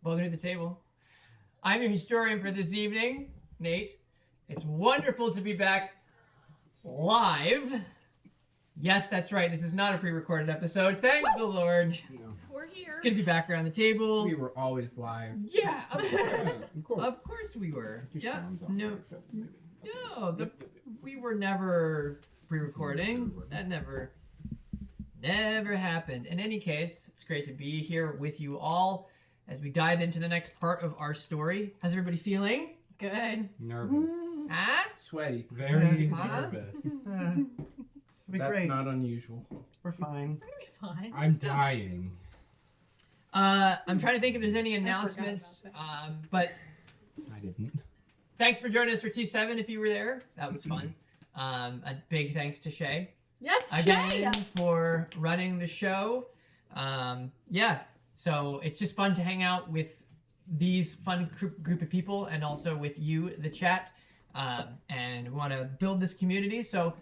Welcome to the table. I'm your historian for this evening, Nate. It's wonderful to be back live. Yes, that's right. This is not a pre-recorded episode. Thank the Lord. No. We're here. It's gonna be back around the table. We were always live. Yeah, of course. Of course. Of course we were. Your Yeah. sound's off. No. No. We were never pre-recording. That never happened. In any case, it's great to be here with you all as we dive into the next part of our story. How's everybody feeling? Good. Nervous. Huh? Sweaty. Very Huh? nervous. Be That's great. not unusual. We're fine. We're gonna be fine. I'm dying. I'm trying to think if there's any forgot announcements. about But I didn't. thanks for joining us for T7 if you were there. That was fun. A big thanks to Shay Yes, again Shay. for running the show. Yeah, so it's just fun to hang out with these fun group of people and also with you, the chat. And we want to build this community. So,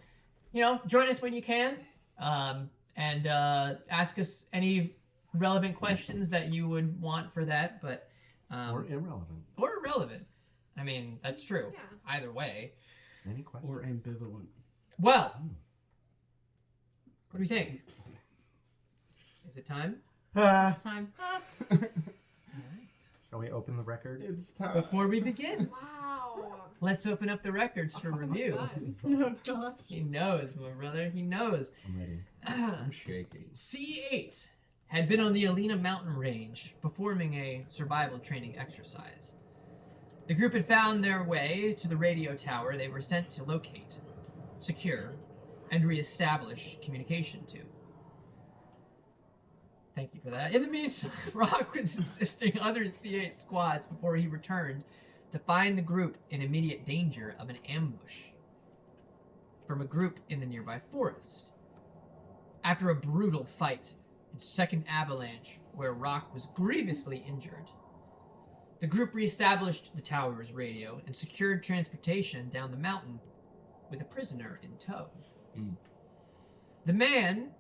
join us when you can and ask us any relevant questions that you would want for that. But Or irrelevant. or irrelevant. I mean, that's true. Yeah. Either way. Any questions? Or ambivalent. Well, what do we think? Is it time? It's time. Shall we open the records? It's time. Before we begin, Wow. let's open up the records for review. Oh God. He knows, my brother. He knows. I'm ready. I'm shaking. C8 had been on the Alina mountain range performing a survival training exercise. The group had found their way to the radio tower they were sent to locate, secure, and reestablish communication to. Thank you for that. In the meantime, Rock was assisting other C8 squads before he returned to find the group in immediate danger of an ambush from a group in the nearby forest. After a brutal fight and second avalanche where Rock was grievously injured, the group reestablished the tower's radio and secured transportation down the mountain with a prisoner in tow. Mm. The man,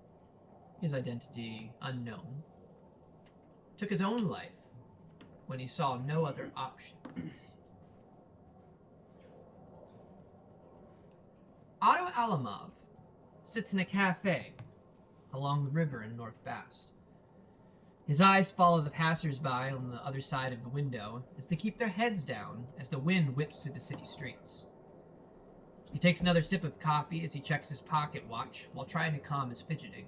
his identity unknown, took his own life when he saw no other options. Otto Alamov sits in a cafe along the river in North Bast. His eyes follow the passers-by on the other side of the window as they keep their heads down as the wind whips through the city streets. He takes another sip of coffee as he checks his pocket watch while trying to calm his fidgeting.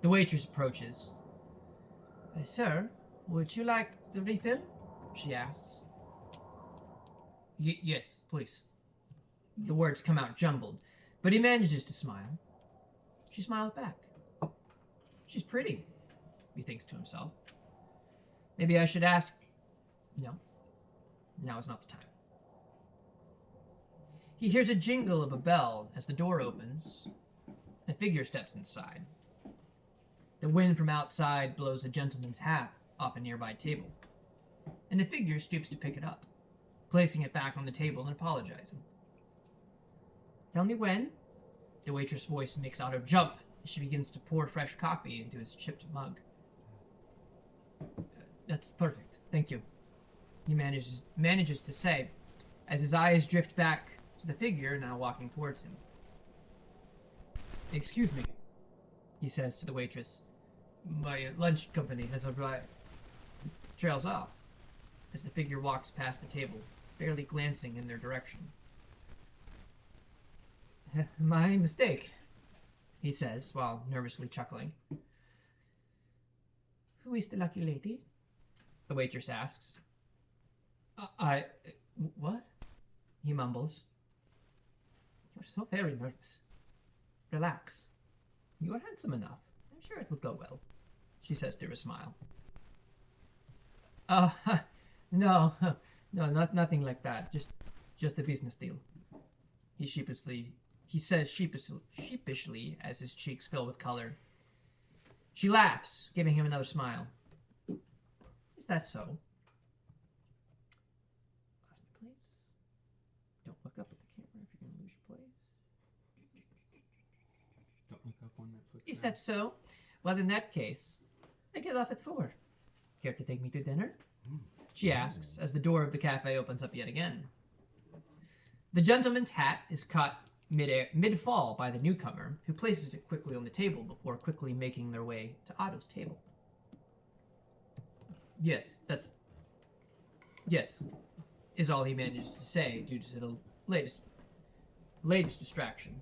The waitress approaches. Sir, would you like the refill? She asks. Yes, please. The words come out jumbled, but he manages to smile. She smiles back. She's pretty, he thinks to himself. Maybe I should ask. No, now is not the time. He hears a jingle of a bell as the door opens, and a figure steps inside. The wind from outside blows a gentleman's hat off a nearby table, and the figure stoops to pick it up, placing it back on the table and apologizing. Tell me when? The waitress' voice makes Otto jump as she begins to pour fresh coffee into his chipped mug. That's perfect, thank you. He manages to say, as his eyes drift back to the figure now walking towards him. Excuse me, he says to the waitress. My lunch company has arrived. Trails off as the figure walks past the table, barely glancing in their direction. My mistake, he says while nervously chuckling. Who is the lucky lady? The waitress asks. What? He mumbles. You're so very nervous. Relax. You are handsome enough. I'm sure it will go well, she says through a smile. No, nothing like that. Just a business deal. He says sheepishly as his cheeks fill with color. She laughs, giving him another smile. Is that so? Last place. Don't look up at the camera if you're gonna lose your place. Don't look up on Netflix. Is that so? Well, in that case, I get off at 4. Care to take me to dinner? She asks as the door of the cafe opens up yet again. The gentleman's hat is caught mid-fall by the newcomer, who places it quickly on the table before quickly making their way to Otto's table. Yes, is all he manages to say due to the latest distraction.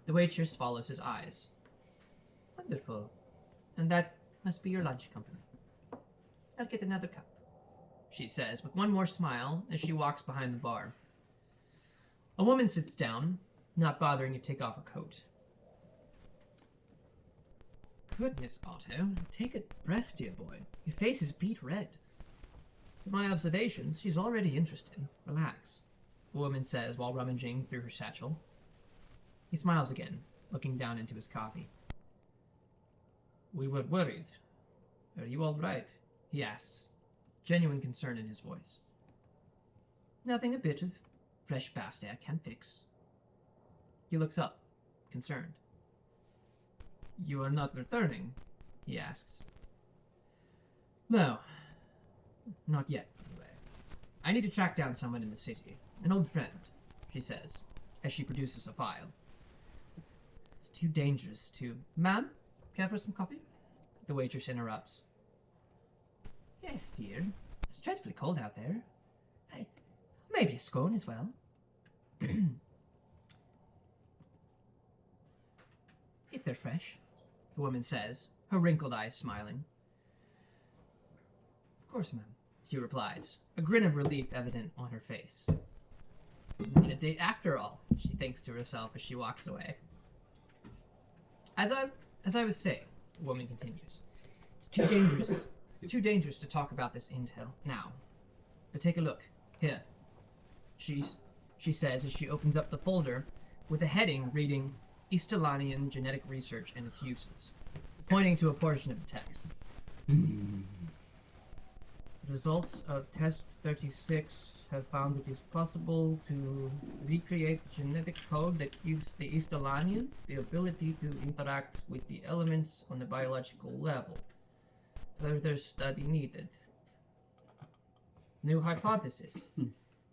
The waitress follows his eyes. Wonderful. And that must be your lunch company. I'll get another cup, she says with one more smile as she walks behind the bar. A woman sits down, not bothering to take off her coat. Goodness, Otto. Take a breath, dear boy. Your face is beet red. From my observations, she's already interested. Relax, the woman says while rummaging through her satchel. He smiles again, looking down into his coffee. We were worried. Are you all right? He asks, genuine concern in his voice. Nothing a bit of fresh past air can fix. He looks up, concerned. You are not returning? He asks. No, not yet, anyway. I need to track down someone in the city. An old friend, she says, as she produces a file. It's too dangerous to... Ma'am, care for some coffee? The waitress interrupts. Yes, dear. It's dreadfully cold out there. Maybe a scone as well. If they're fresh, the woman says, her wrinkled eyes smiling. Of course, ma'am, she replies, a grin of relief evident on her face. Not a date after all, she thinks to herself as she walks away. As I was saying, the woman continues, it's too dangerous to talk about this intel now. But take a look, here. She says as she opens up the folder with a heading reading Eastalanian Genetic Research and Its Uses, pointing to a portion of the text. Results of Test 36 have found it is possible to recreate genetic code that gives the Eastalanian the ability to interact with the elements on the biological level. Further study needed. New hypothesis.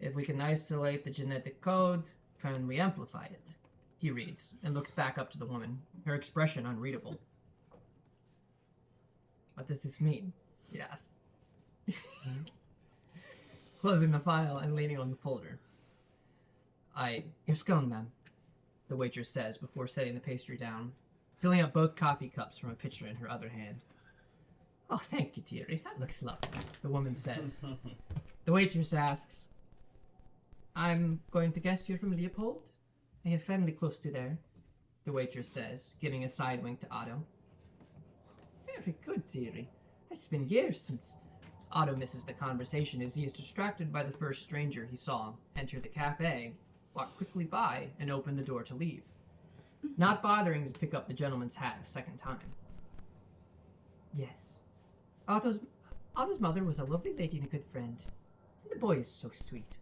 If we can isolate the genetic code, can we amplify it? He reads and looks back up to the woman, her expression unreadable. What does this mean? He asks. Closing the file and leaning on the folder. Your scone, ma'am, the waitress says before setting the pastry down, filling up both coffee cups from a pitcher in her other hand. Oh, thank you, dearie. That looks lovely, the woman says. The waitress asks, I'm going to guess you're from Leopold? I have family close to there, the waitress says, giving a side wink to Otto. Very good, dearie. It's been years since... Otto misses the conversation as he is distracted by the first stranger he saw enter the cafe, walk quickly by, and open the door to leave, not bothering to pick up the gentleman's hat a second time. Yes. Otto's mother was a lovely lady and a good friend, and the boy is so sweet.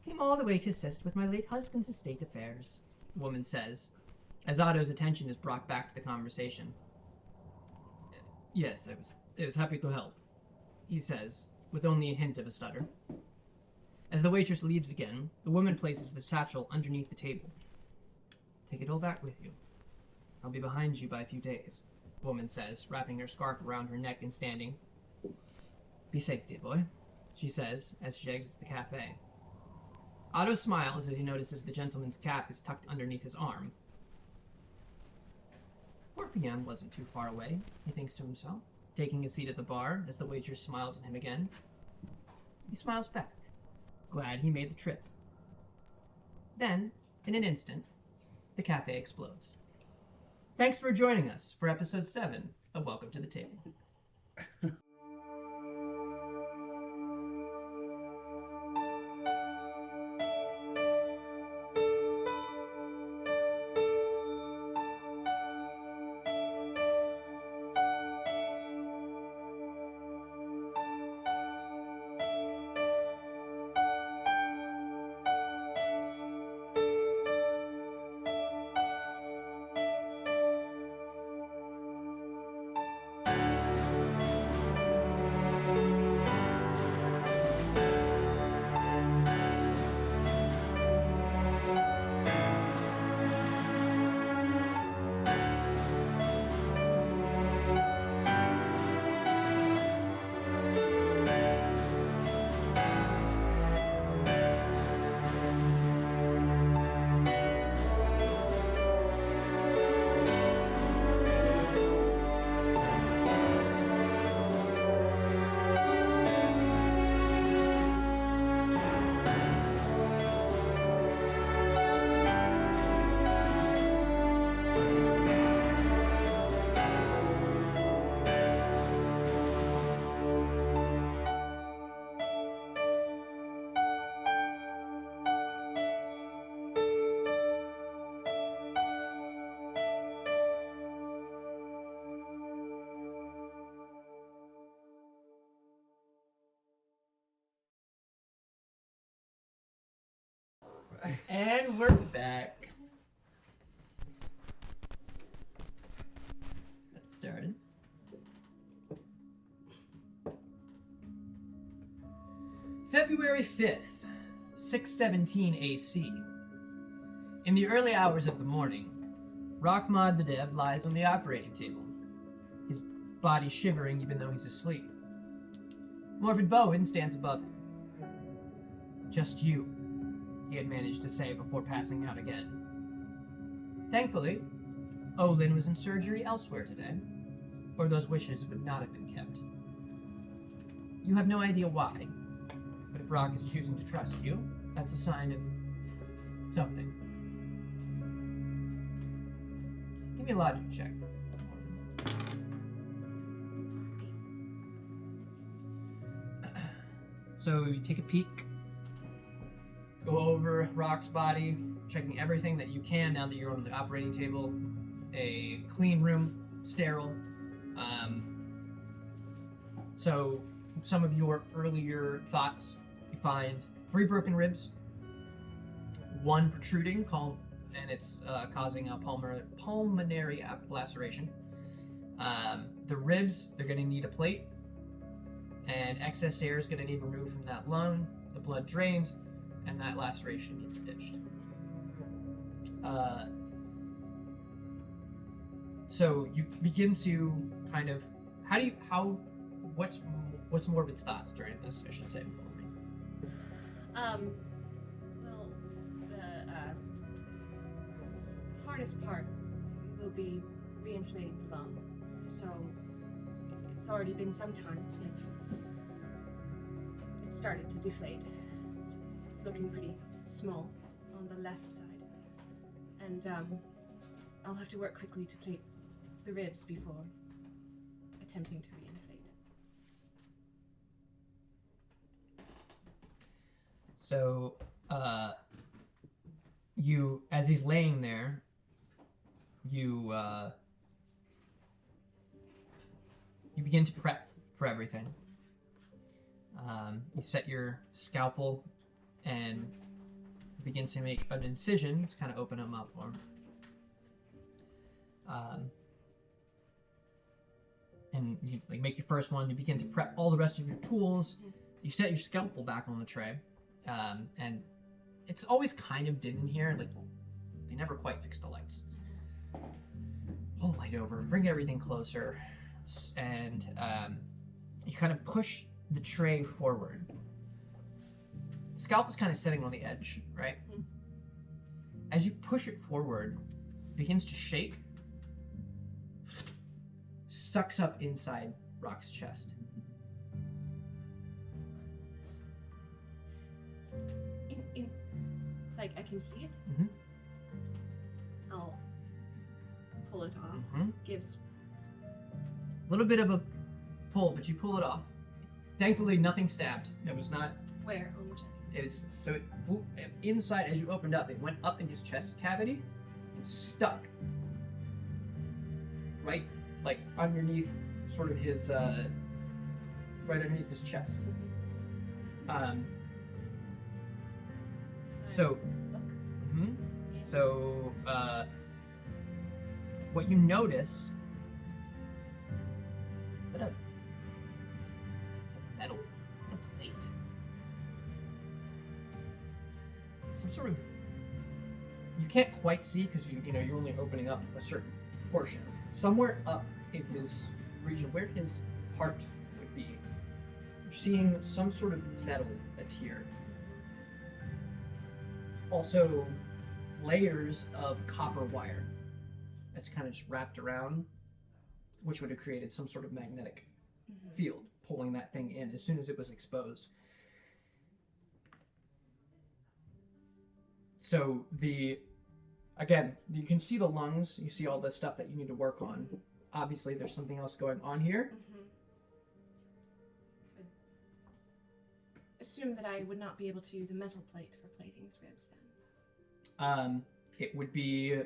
Came all the way to assist with my late husband's estate affairs, the woman says, as Otto's attention is brought back to the conversation. Yes, I was happy to help, he says, with only a hint of a stutter. As the waitress leaves again, the woman places the satchel underneath the table. Take it all back with you. I'll be behind you by a few days, the woman says, wrapping her scarf around her neck and standing. Be safe, dear boy, she says, as she exits the cafe. Otto smiles as he notices the gentleman's cap is tucked underneath his arm. 4 p.m. wasn't too far away, he thinks to himself, taking a seat at the bar as the waitress smiles at him again. He smiles back, glad he made the trip. Then, in an instant, the cafe explodes. Thanks for joining us for episode 7 of Welcome to the Table. And we're back. That started. February 5th, 6:17 AC. In the early hours of the morning, Rockmod the Dev lies on the operating table, his body shivering even though he's asleep. Morvid Bowen stands above him. "Just you," he had managed to say before passing out again. Thankfully, Olin was in surgery elsewhere today, or those wishes would not have been kept. You have no idea why, but if Rock is choosing to trust you, that's a sign of something. Give me a logic check. So you take a peek, go over Rock's body, checking everything that you can now that you're on the operating table. A clean room, sterile. So some of your earlier thoughts, you find 3 broken ribs, 1 protruding, and it's causing a pulmonary laceration. The ribs, they're going to need a plate, and excess air is going to need removed from that lung, the blood drained, and that laceration needs stitched. So you begin to kind of, what's Morbid's thoughts during this, I should say, before me? Well, the hardest part will be reinflating the lung. So it's already been some time since it started to deflate. It's looking pretty small on the left side. And I'll have to work quickly to plate the ribs before attempting to reinflate. So, you, as he's laying there, you begin to prep for everything. You set your scalpel and begin to make an incision to kind of open him up more. And you make your first one. You begin to prep all the rest of your tools. You set your scalpel back on the tray, and it's always kind of dim in here. Like, they never quite fix the lights. Pull the light over, bring everything closer, and you kind of push the tray forward. The scalpel's kind of sitting on the edge, right? As you push it forward, it begins to shake, sucks up inside Rock's chest. Like, I can see it. Mhm. I'll pull it off. Gives A little bit of a pull, but you pull it off. Thankfully, nothing stabbed. It was not. where on the chest? It was so it flew inside as you opened up. It went up in his chest cavity and stuck right, like underneath, sort of his, right underneath his chest. So, Look. so what you notice is that it's a metal plate. Some sort of, you can't quite see because you're only opening up a certain portion. Somewhere up in his region where his heart would be, you're seeing some sort of metal that's here. Also, layers of copper wire that's kind of just wrapped around, which would have created some sort of magnetic field pulling that thing in as soon as it was exposed. So again, you can see the lungs, you see all the stuff that you need to work on. Obviously, there's something else going on here. Assume that I would not be able to use a metal plate for plating his ribs then. It would be,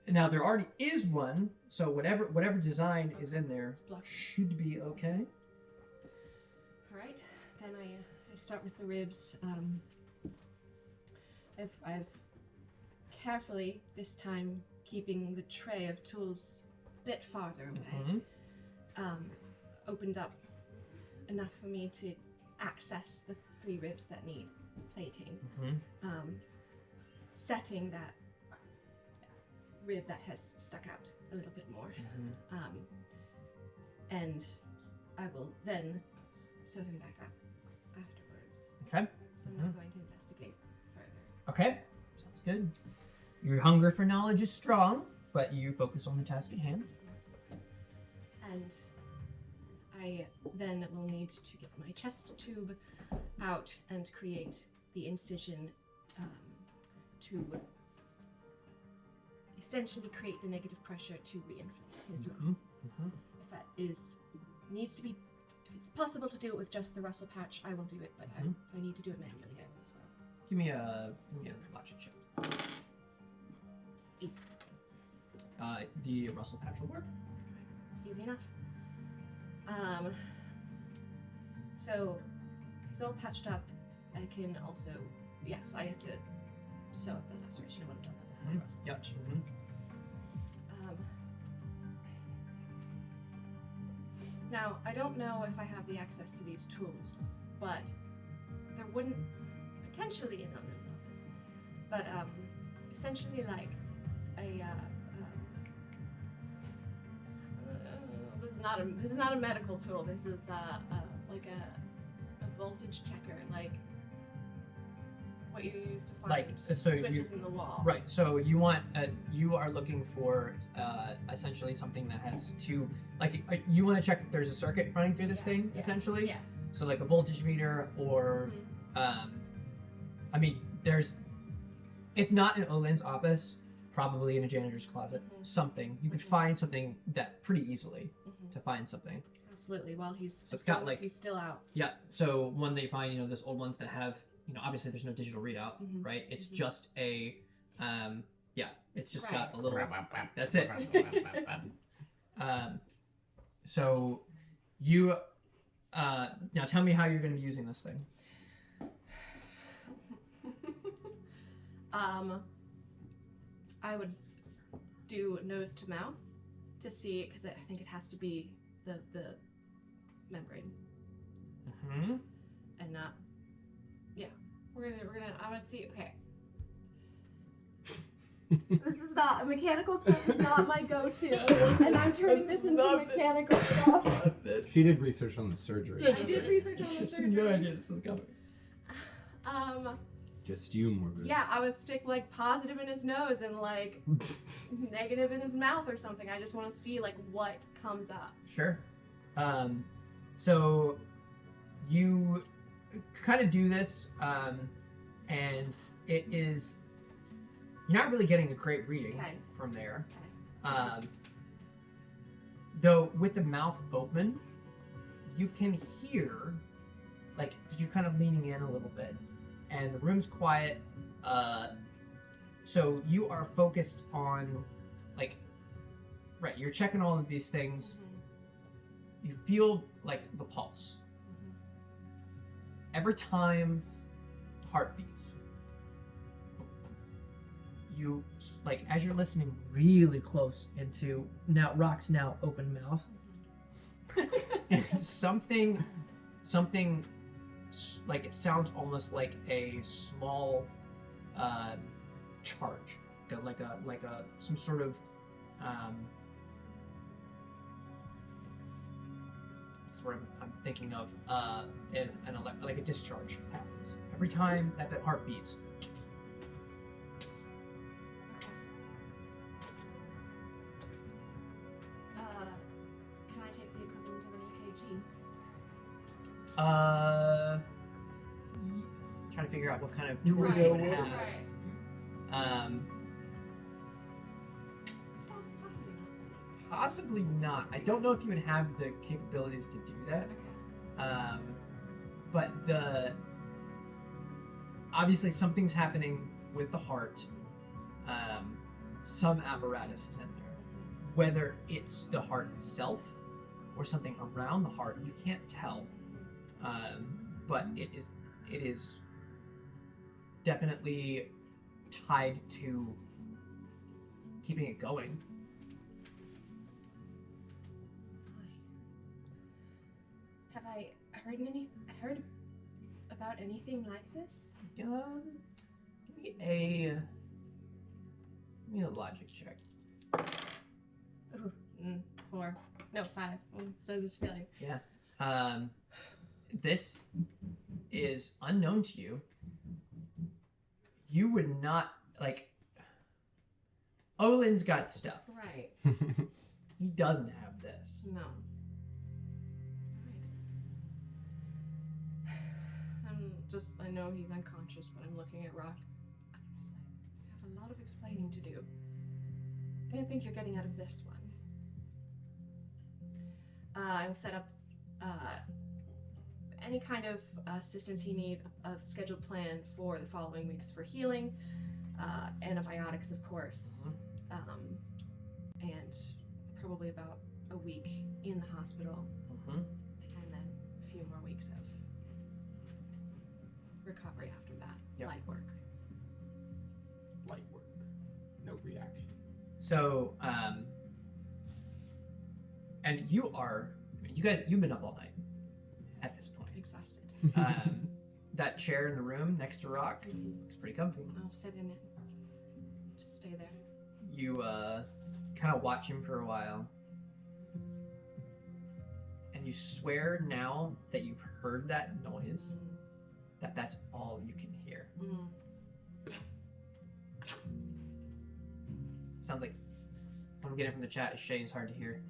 now there already is one, so whatever design is in there should be okay. All right, then I start with the ribs. I've carefully this time keeping the tray of tools a bit farther away. Opened up enough for me to access the 3 ribs that need plating. Setting that rib that has stuck out a little bit more. And I will then sew him back up afterwards. Okay. I'm not going to investigate further. Okay. Sounds good. Your hunger for knowledge is strong, but you focus on the task at hand. And I then will need to get my chest tube out and create the incision to essentially create the negative pressure to reinflate his lung. If that needs to be, if it's possible to do it with just the Russell patch, I will do it, but if I need to do it manually, I will as well. Give me a logic check. 8. The Russell patch will work. Easy enough. So he's all patched up. I can also, yes, I have to sew up the laceration. I would have done that before Russell. Yep. Now, I don't know if I have the access to these tools, but there wouldn't, potentially in Owen's office, but essentially like a, this is not a medical tool, this is like a voltage checker, like what you use to find Like, so switches in the wall. Right. So you are looking for essentially something that has 2. Like you want to check if there's a circuit running through this thing, essentially. Yeah. So like a voltage meter, or I mean, there's, if not in Olin's office, probably in a janitor's closet, something. You could find something that pretty easily to find something. Absolutely. While he's So it's got like, he's still out. Yeah. So one that you find, those old ones that have, obviously there's no digital readout, right? It's just a, it's just got a little. That's it. So you, now tell me how you're going to be using this thing. I would do nose to mouth to see, because I think it has to be the membrane and not. Yeah, we're gonna. I want to see. Okay. This is not mechanical stuff. Is not my go-to, and I'm turning this into mechanical stuff. She did research on the surgery. I did research on the surgery. No idea this was coming. Just you, Morgan. Yeah, I would stick like positive in his nose and like negative in his mouth or something. I just want to see like what comes up. Sure. So you kind of do this, and it is, you're not really getting a great reading from there. Okay. Though with the mouth open, you can hear, like, 'cause you're kind of leaning in a little bit, and the room's quiet. So you are focused on, like, right, you're checking all of these things. You feel like the pulse. Every time the heart beats, you, like, as you're listening really close into Rock's now open mouth, something like, it sounds almost like a small charge, like a some sort of that's what I'm thinking of, like a discharge happens every time that heart beats. Can I take the equivalent of an EKG? Trying to figure out what kind of tools you would have. Possibly not. I don't know if you would have the capabilities to do that. Okay. But obviously something's happening with the heart. Some apparatus is in there. Whether it's the heart itself or something around the heart, you can't tell. But it is definitely tied to keeping it going. Have I heard about anything like this? Give me a logic check. Ooh, 4. No, 5. So it's failure. Yeah. This is unknown to you. You would not like. Olin's got stuff. Right. He doesn't have this. No. Right. I know he's unconscious, but I'm looking at Rock. I have a lot of explaining to do. I don't think you're getting out of this one. I will set up any kind of assistance he needs, a scheduled plan for the following weeks for healing, antibiotics, of course, and probably about a week in the hospital, Mm-hmm. and then a few more weeks of recovery after that. Yep. Light work. Light work. No reaction. So, and you've been up all night at this point. Exhausted. That chair in the room next to Rock looks pretty comfy. I'll sit in it. Just stay there. You kind of watch him for a while, and you swear now that you've heard that noise that that's all you can hear. Sounds like what I'm getting from the chat is Shay's hard to hear.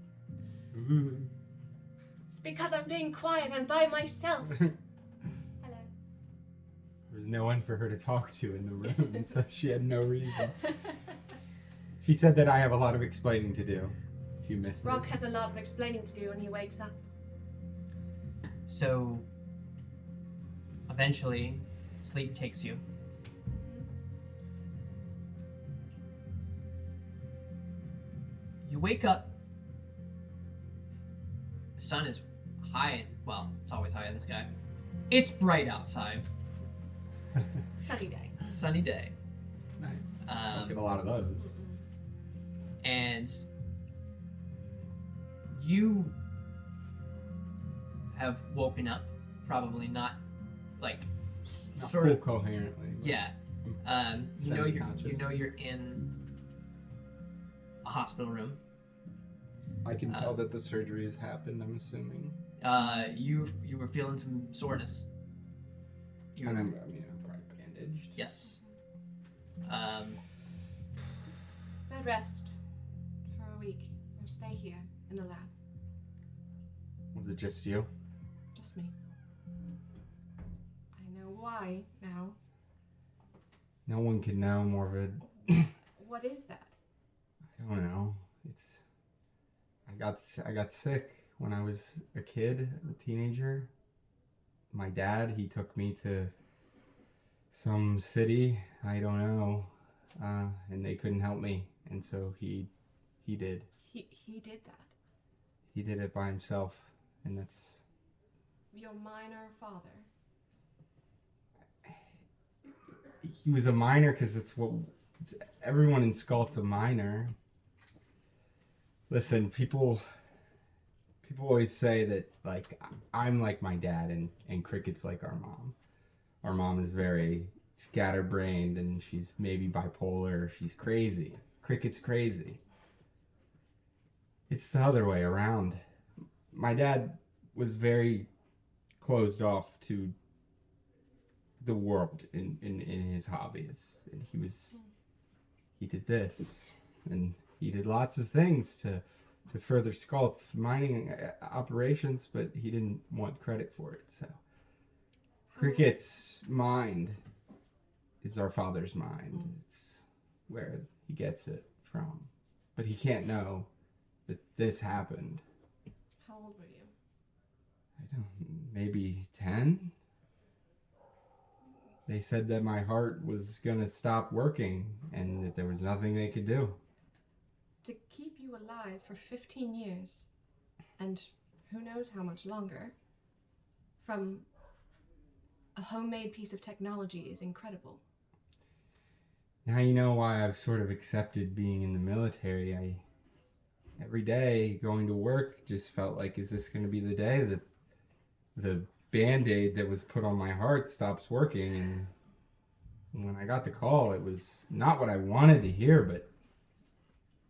It's because I'm being quiet. I'm by myself. Hello. There's no one for her to talk to in the room, so she had no reason. She said that I have a lot of explaining to do. If you missed Rock it. has a lot of explaining to do when he wakes up. So, eventually, sleep takes you. You wake up. The sun is high. Well, it's always high in the sky. It's bright outside. Sunny day. It's a sunny day. Nice. Don't get a Um, lot of those. and you have woken up. Probably not like Not sort full of. coherently. but Yeah. You know Semi-conscious. you're in a hospital room. I can tell that the surgery has happened, I'm assuming. You were feeling some soreness. You And I'm probably bandaged. yes. Bed rest for a week. Or stay here in the lab. Was it just you? Just me. I know why now. No one can know, Morvid. What is that? I don't know. I got sick when I was a kid, a teenager. My dad, he took me to some city, I don't know, and they couldn't help me, and so he did. He did that. He did it by himself, and that's. Your minor father. He was a minor because everyone in Skult's a minor. Listen, people always say that like I'm like my dad and Cricket's like our mom. Our mom is very scatterbrained and she's maybe bipolar. She's crazy. Cricket's crazy. It's the other way around. My dad was very closed off to the world in his hobbies, and he did this, and he did lots of things to further Skult's mining operations, but he didn't want credit for it. So Cricket's mind is our father's mind. It's where he gets it from, but he can't know that this happened. How old were you? I don't, maybe 10? They said that my heart was gonna stop working and that there was nothing they could do. To keep you alive for 15 years, and who knows how much longer, from a homemade piece of technology is incredible. now you know why I've sort of accepted being in the military. Every day going to work just felt like, is this going to be the day that the Band-Aid that was put on my heart stops working? And when I got the call, it was not what I wanted to hear, but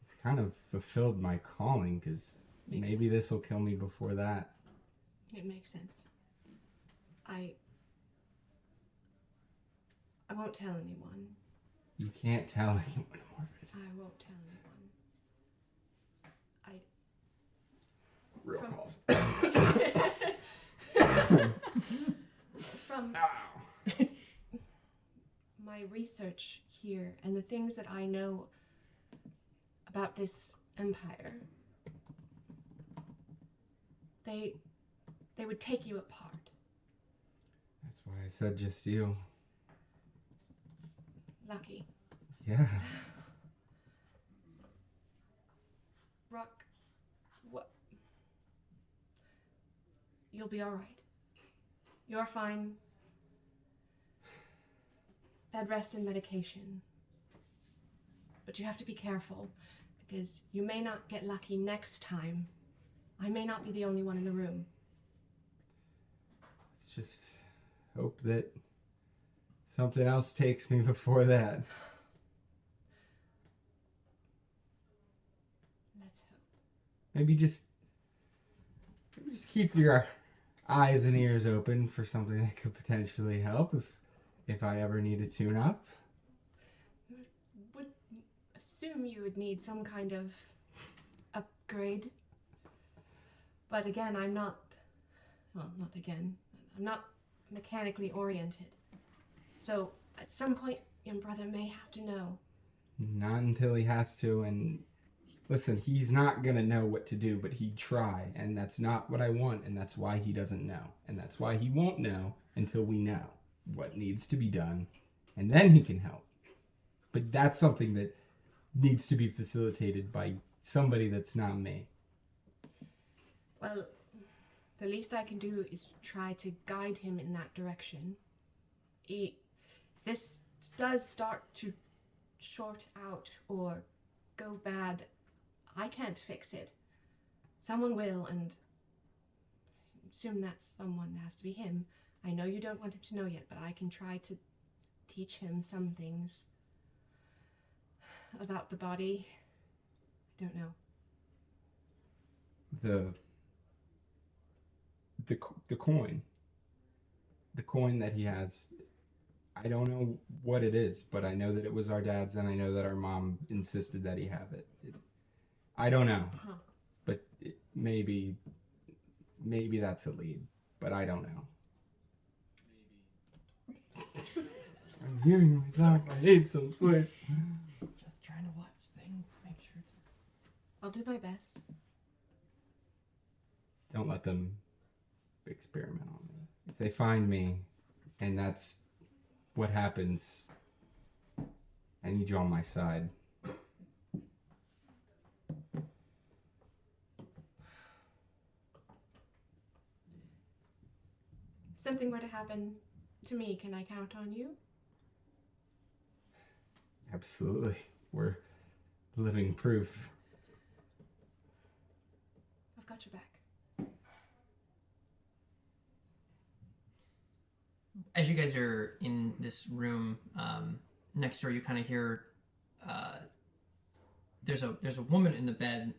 it's kind of fulfilled my calling, because maybe this will kill me before that. It makes sense. I won't tell anyone. You can't tell anyone, Morbid. I won't tell anyone. Real From my research here and the things that I know about this empire, they would take you apart. That's why I said just you. Lucky. Yeah. Rock, what? You'll be all right. You're fine. Bed rest and medication. But you have to be careful, because you may not get lucky next time. I may not be the only one in the room. Let's just hope that something else takes me before that. Let's hope. Maybe just keep your eyes and ears open for something that could potentially help if I ever need to tune up. Would assume you would need some kind of upgrade. But again, I'm not mechanically oriented. So at some point, your brother may have to know. Not until he has to, and listen, he's not gonna know what to do, but he'd try, and that's not what I want, and that's why he doesn't know. And that's why he won't know until we know what needs to be done, and then he can help. But that's something that needs to be facilitated by somebody that's not me. Well, the least I can do is try to guide him in that direction. If this does start to short out or go bad, I can't fix it. Someone will, and I assume that someone has to be him. I know you don't want him to know yet, but I can try to teach him some things about the body. I don't know. The coin that he has, I don't know what it is, but I know that it was our dad's, and I know that our mom insisted that he have it. I don't know, but maybe that's a lead, but I don't know. I'm hearing myself. I hate some sleep. Just trying to watch things, make sure. I'll do my best. Don't let them experiment on me. If they find me, and that's what happens, I need you on my side. If something were to happen to me, can I count on you? Absolutely. We're living proof. I've got your back. As you guys are in this room next door, you kind of hear there's a woman in the bed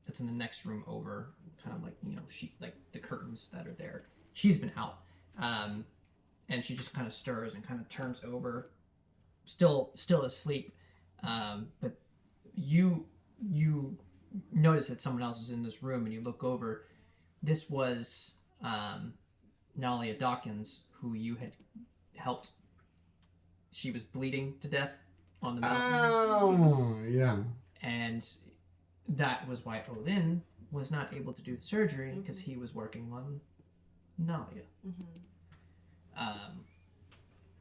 that's in the next room over, kind of like, she, like the curtains that are there. She's been out, and she just kind of stirs and kind of turns over, still asleep. But you notice that someone else is in this room, and you look over. This was Nalia Dawkins, who you had helped. She was bleeding to death on the mountain. Oh, yeah. And that was why Odin was not able to do the surgery, because he was working on Nalia.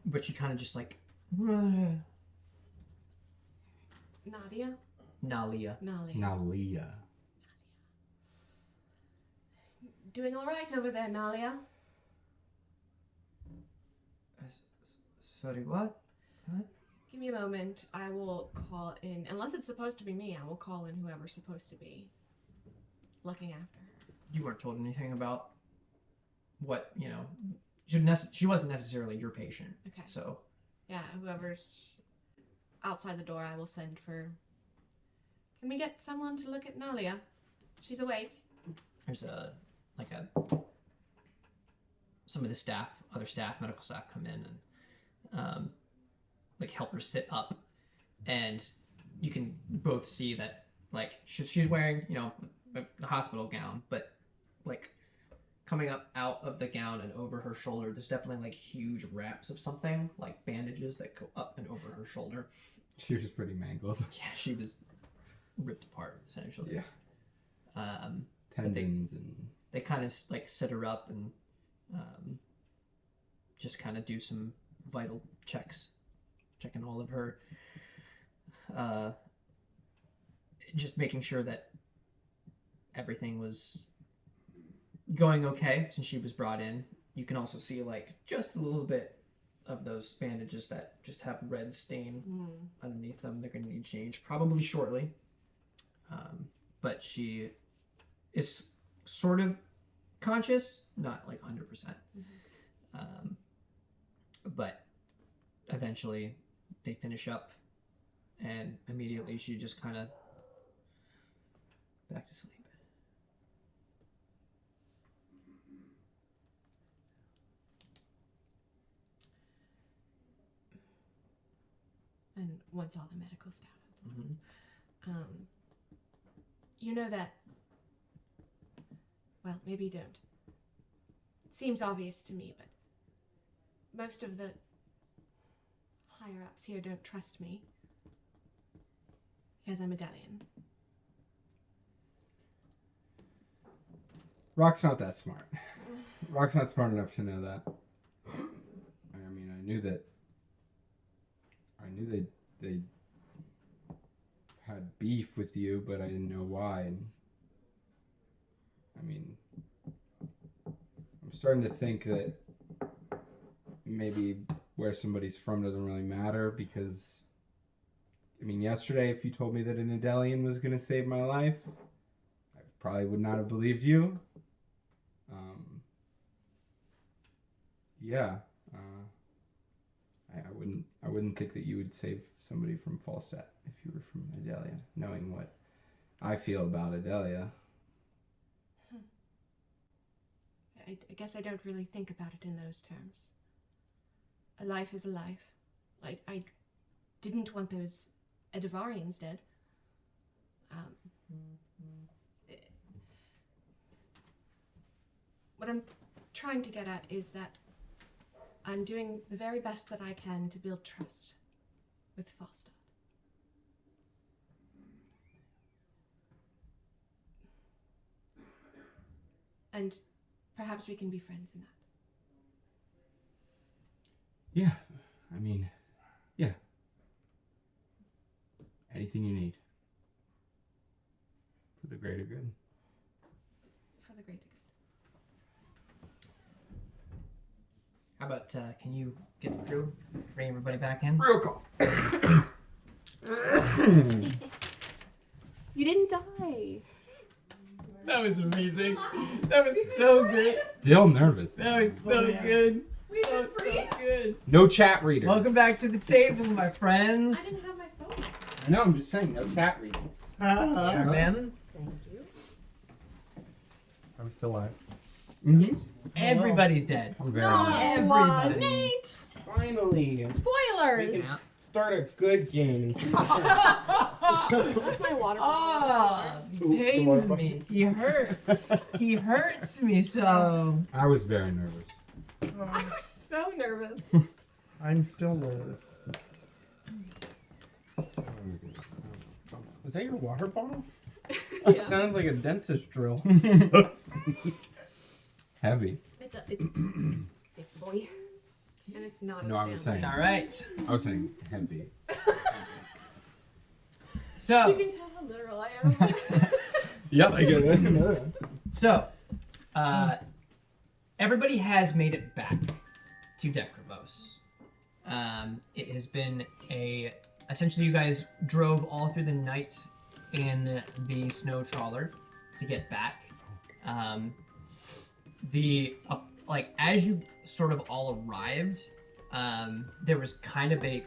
But she kind of just like... Nadia? Nalia. Nalia. Doing all right over there, Nalia? Sorry, what? Give me a moment. I will call in, unless it's supposed to be me, I will call in whoever's supposed to be looking after her. You weren't told anything about what, she wasn't necessarily your patient. Okay. So, Yeah, whoever's outside the door, I will send for. Can we get someone to look at Nalia? She's awake. there's some of the other staff, medical staff come in and help her sit up, and you can both see that she's wearing a hospital gown, but coming up out of the gown and over her shoulder, there's definitely huge wraps of something, like bandages that go up and over her shoulder. She was pretty mangled. Yeah, she was ripped apart essentially. Yeah. Tendons and they kind of sit her up and just kind of do some vital checks, checking all of her, just making sure that everything was going okay since she was brought in. You can also see just a little bit of those bandages that just have red stain underneath them. They're going to need change probably shortly, but she is sort of conscious, not 100%. But eventually they finish up, and immediately she just kind of back to sleep. And once all the medical staff is Mm-hmm. you know that. Well, maybe you don't. It seems obvious to me, but most of the higher ups here don't trust me because I'm Medallion. Rock's not that smart. Rock's not smart enough to know that. I mean, I knew they had beef with you, but I didn't know why. And I mean, I'm starting to think that maybe where somebody's from doesn't really matter, because I mean, yesterday if you told me that an Adelian was going to save my life, I probably would not have believed you. Yeah, I wouldn't think that you would save somebody from Falstat if you were from Adelia, knowing what I feel about Adelia. I guess I don't really think about it in those terms. A life is a life. I didn't want those Edivarians dead. What I'm trying to get at is that I'm doing the very best that I can to build trust with Falstat. And perhaps we can be friends in that. Yeah, I mean, yeah. Anything you need. For the greater good. For the greater good. How about, can you get through? Bring everybody back in? Real cough. You didn't die. That was amazing. That was so good. Still nervous. That was so good. We did free? So good. No chat readers. Welcome back to the table, my I friends. didn't have my phone. No, I'm just saying, no chat readers. Yeah, man. Thank you. I'm still alive. Mm-hmm. Everybody's dead. I'm very Everybody. Nate! Finally, Spoilers! we can start a good game. Where's my water Ah, he pains me. He hurts. He hurts me so. I was very nervous. I was so nervous. I'm still nervous. Was that your water bottle? It sounded like a dentist drill. Heavy. It's big boy. And it's not No, I was saying. All right. I was saying heavy. So. You can tell how literal I am. Yep, I get it. So, everybody has made it back to Dekrivos. It has been essentially you guys drove all through the night in the snow trawler to get back. As you sort of all arrived, there was kind of a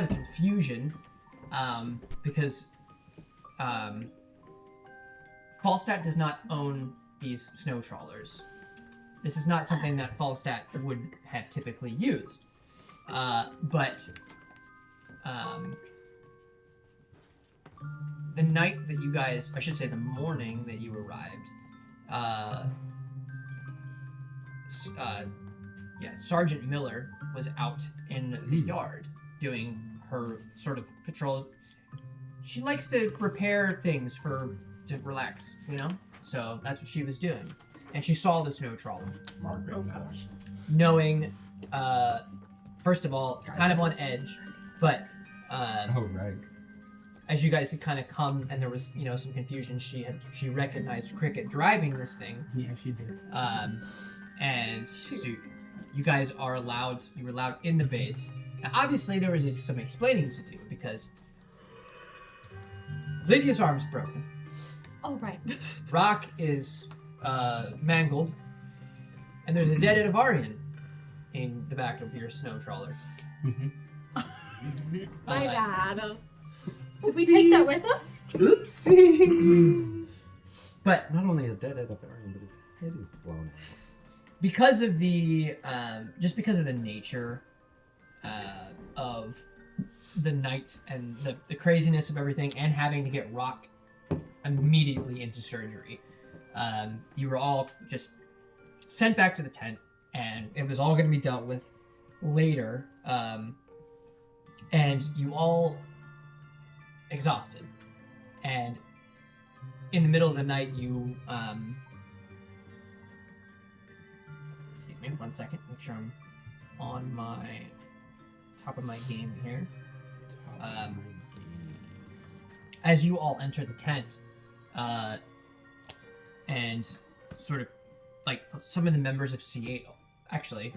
confusion because Falstat does not own these snow trawlers. This is not something that Falstat would have typically used. But the night that you guys, I should say the morning that you arrived, Sergeant Miller was out in the yard doing her sort of patrol. She likes to repair things to relax, you know? So that's what she was doing. And she saw the snow trawler. Margaret. Oh gosh. Knowing, first of all, kind of on edge, but Oh, right. as you guys had kind of come and there was, some confusion, she recognized Cricket driving this thing. Yeah, she did. And so you guys you were allowed in the base. Now, obviously, there was some explaining to do because Lydia's arm's broken. Oh, right. Rock is mangled, and there's a dead Edivarian in the back of your snow trawler. My bad. Did we take that with us? Oopsie. But Not only a dead Edivarian, but his head is blown out. because of the nature of the night and the craziness of everything, and having to get Rock immediately into surgery, you were all just sent back to the tent, and it was all going to be dealt with later. And you all exhausted, and in the middle of the night, you excuse me, 1 second, make sure I'm on my top of my game here. As you all enter the tent, and sort of like some of the members of C8, actually,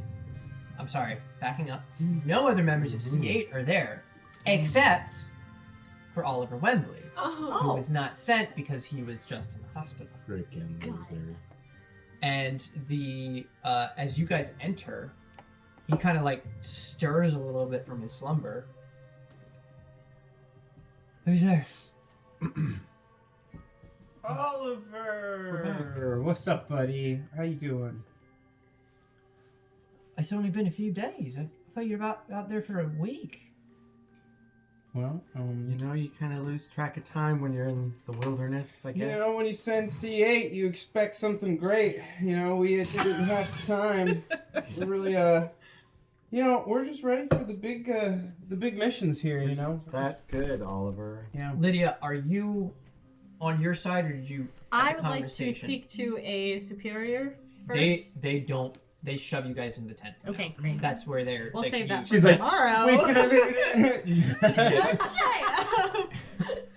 I'm sorry, backing up. No other members of C8 are there, except for Oliver Wembley, who was not sent because he was just in the hospital. Freaking loser. And as you guys enter, he kind of like stirs a little bit from his slumber. Who's there? Oliver! What's up, buddy? How you doing? It's only been a few days. I thought you were out there for a week. Well, You know, you kind of lose track of time when you're in the wilderness, I guess. when you send C8, you expect something great. We didn't have the time. We're really, we're just ready for the big missions here, That good, Oliver. Yeah. Lydia, are you on your side, or did you? have I a would like to conversation? speak to a superior first. They don't. They shove you guys in the tent. for now. Okay, great. That's where they're. We'll save that She's for like, tomorrow. Wait, can I Okay.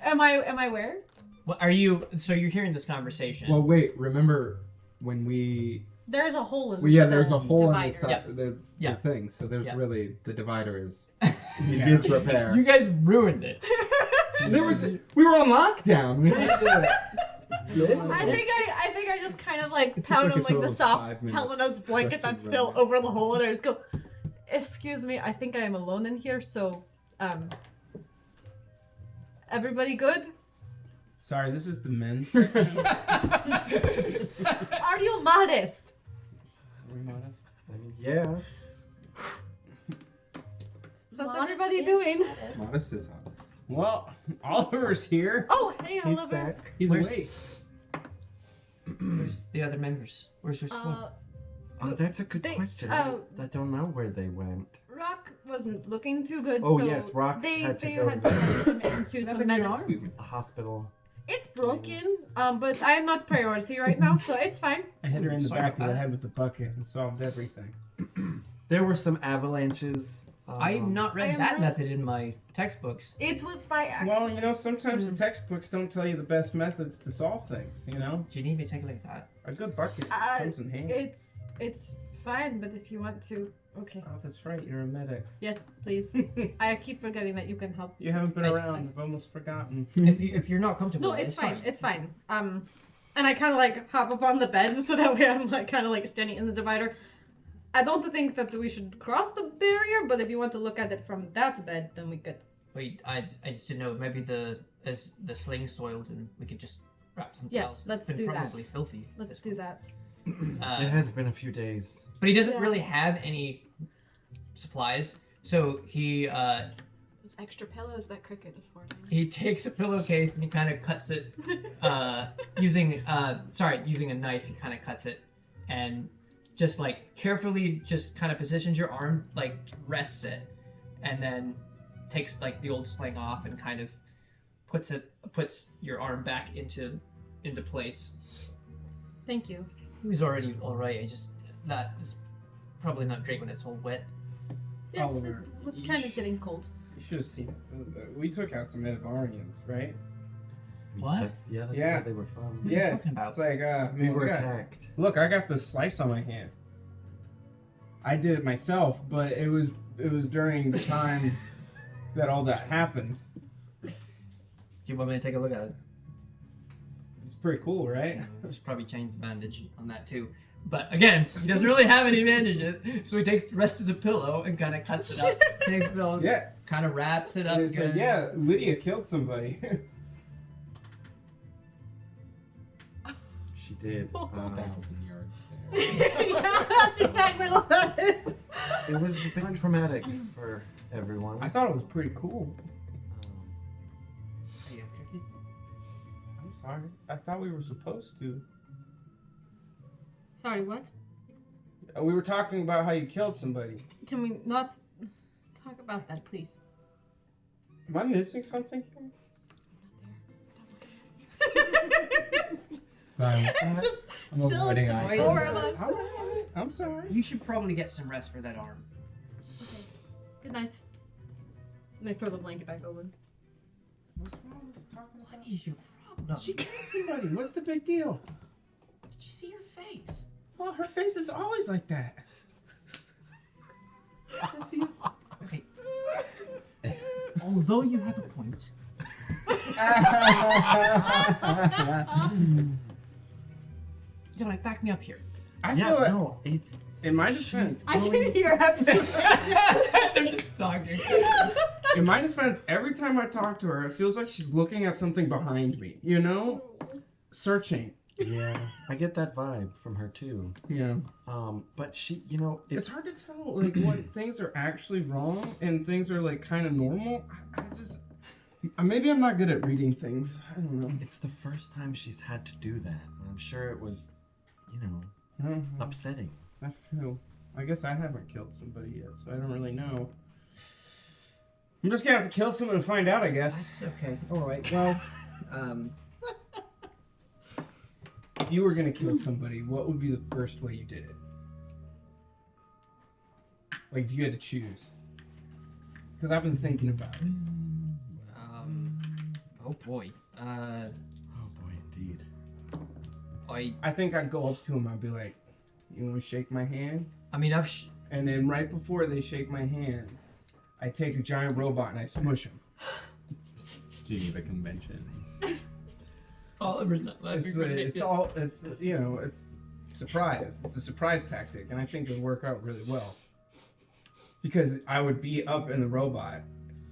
Am I where? What are you? So you're hearing this conversation. Well, wait. Remember when we? There's a hole in There's a hole in the divider. side, the Yeah. thing. So there's Yeah. really the divider is in Yeah. disrepair. You guys ruined it. We were on lockdown. We had to, I think I just kind of like It took pound like a on like total the of soft 5 minutes Helena's blanket just to that's run still it. over the hole, and I just go, "Excuse me, I think I am alone in here. So, everybody good? Sorry, this is the men's section. Are you modest? Yes. How's everybody doing? Modest is honest. Well, Oliver's here. Oh, hey, He's Oliver. back. He's Where's- awake. Where's the other members? Where's your squad? That's a good They- question. oh. I don't know where they went. Rock wasn't looking too good. Oh, so yes, Rock They had to they go had to to get him into What some happened to your medical. arm? The hospital. It's broken, but I am not priority right now, so it's fine. I hit her in the Sorry back about of the that. head with the bucket and solved everything. There were some avalanches. I've not I read am that really- method in my textbooks. It was by Well, accident. sometimes the textbooks don't tell you the best methods to solve things, Do you need me to take a look at that? A good bucket Uh, comes in handy. It's fine, but if you want to, okay. Oh, that's right. You're a medic. Yes, please. I keep forgetting that you can help. You haven't been It's around. nice. I've almost forgotten. If you're not comfortable, No, it's fine. It's fine. And I kind of like hop up on the bed so that way I'm like kind of like standing in the divider. I don't think that we should cross the barrier, but if you want to look at it from that bed, then we could. Wait, I just didn't know. Maybe the sling soiled and we could just wrap something Yes, else. let's It's been do that. probably filthy. at Let's this do point. that. It has been a few days. But he doesn't really Yes. have any supplies, so he Those extra pillows that Cricket is hoarding. he takes a pillowcase and he kind of cuts it using a knife. He kind of cuts it and just like carefully just kind of positions your arm, like rests it, and then takes like the old sling off and kind of puts your arm back into place. Thank you. He was already all right. It's just that is probably not great when it's all wet. Yes, Oliver, it was you kind sh- of getting cold. You should have seen it. We took out some Edvarians, right? What? That's Yeah. where they were from. What are you talking about? It's like, We were look, attacked. Look, I got this slice on my hand. I did it myself, but it was during the time that all that happened. Do you want me to take a look at it? It's pretty cool, right? Just probably change the bandage on that too. But again, he doesn't really have any bandages, so he takes the rest of the pillow and kind of cuts it up. Takes the Yeah. kind of wraps it up. And it's like, good. yeah, Lydia killed somebody. She did. 1,000 yards there. Yeah, that's exactly what that is. It was a bit traumatic for everyone. I thought it was pretty cool. Hey, I'm sorry. I thought we were supposed to. Sorry, what? We were talking about how you killed somebody. Can we not talk about that, please? Am I missing something? Sorry. It's just I'm avoiding eye Four contact. of us. I'm sorry. You should probably get some rest for that arm. Okay. Good night. And I throw the blanket back over. What's wrong with talking about? What is your problem? She killed somebody. What's the big deal? Did you see her face? Well, her face is always like that. Okay. Although you have a point, you know, back me up here. I yeah, feel like, no, it's in my defense, I can hear everything. They're just talking. every time I talk to her, it feels like she's looking at something behind me. You know, searching. yeah. I get that vibe from her too. Yeah. But she, you know, It's hard to tell, like, when things are actually wrong and things are, like, kind of normal. I just... Maybe I'm not good at reading things. I don't know. It's the first time she's had to do that. And I'm sure it was, you know, Mhm. upsetting. That's true. I guess I haven't killed somebody yet, so I don't really know. I'm just gonna have to kill someone to find out, I guess. That's okay. All right. Well, If you were gonna kill somebody, what would be the first way you did it? Like, if you had to choose. Because I've been thinking about it. oh boy. Oh boy, indeed. I think I'd go up to him, I'd be like, you wanna shake my hand? I mean, And then right before they shake my hand, I take a giant robot and I smush him. Geneva Convention. Oliver's not laughing. It's surprise. It's a surprise tactic, and I think it would work out really well. Because I would be up in the robot,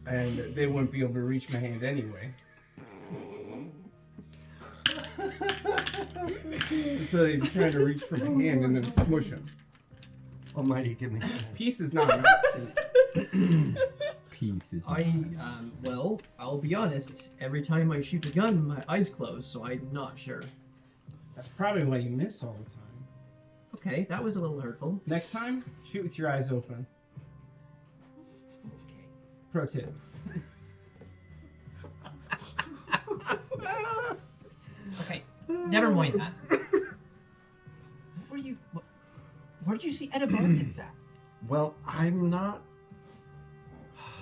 and they wouldn't be able to reach my hand anyway. So they'd be trying to reach for my hand and then smush him. Almighty, give me. Peace is not an option. Pieces. Well, I'll be honest. Every time I shoot a gun, my eyes close, so I'm not sure. That's probably why you miss all the time. Okay, that was a little hurtful. Next time, shoot with your eyes open. Okay. Pro tip. Okay, never mind that. Where did you see Eta Squad at? Well, I'm not.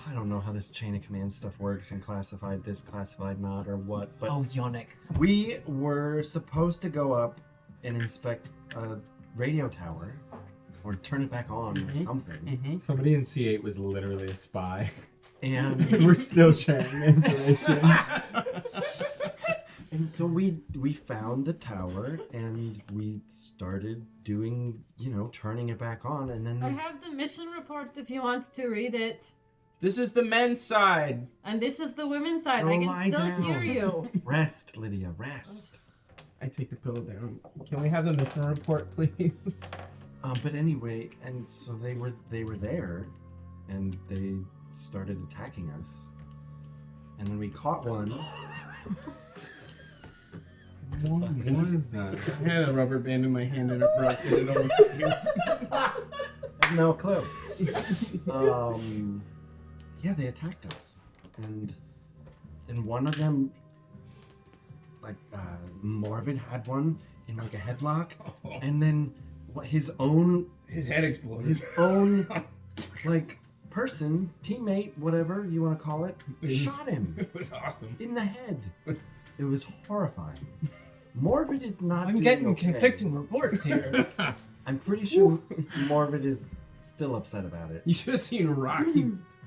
I don't know how this chain of command stuff works and classified this, classified not, or what, but Oh, Yannick. we were supposed to go up and inspect a radio tower or turn it back on or something. Somebody in C8 was literally a spy. And We're still sharing information. and so we found the tower and we started doing, turning it back on, and then I this have the mission report if you want to read it. This is the men's side. And this is the women's side. Go I lie can still down. hear you. rest, Lydia, rest. I take the pillow down. Can we have the mission report, please? But anyway, and so they were there, and they started attacking us, and then we caught one. What is that? I had a rubber band in my hand and it broke and it almost hit me. I have no clue. Yeah, they attacked us, and one of them, like Morvid had one in like a headlock, and then his His head exploded. his own like teammate, whatever you want to call it, shot him It was awesome. in the head. It was horrifying. Morvid is not. I'm doing getting okay. conflicting reports here. I'm pretty sure Morvid is still upset about it. You should have seen Rock.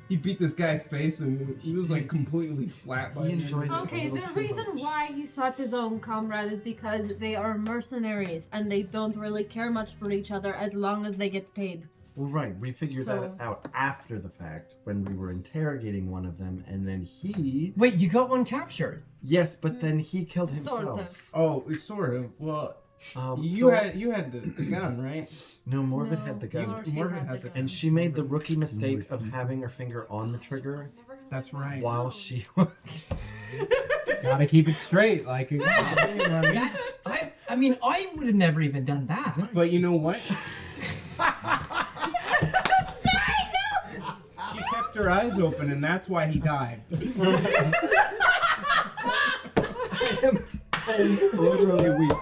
He beat this guy's face and he was like completely flat by He the enjoyed end. it. Okay, a little the too reason much. why he shot his own comrade is because they are mercenaries and they don't really care much for each other as long as they get paid. Well, right. We figured So- that out after the fact when we were interrogating one of them, and then he. Wait, you got one captured? Yes, but then he killed Sort himself. of. Oh, sort of. Well, you so- had the gun, right? No, Morvid No, had the gun. Morphe Morphe had had the the- gun. And she made the rookie mistake of having her finger on the trigger That's right. while she. Gotta keep it straight, like. That, I mean, I would have never even done that. But you know what? She kept her eyes open, and that's why he died. I'm literally weak.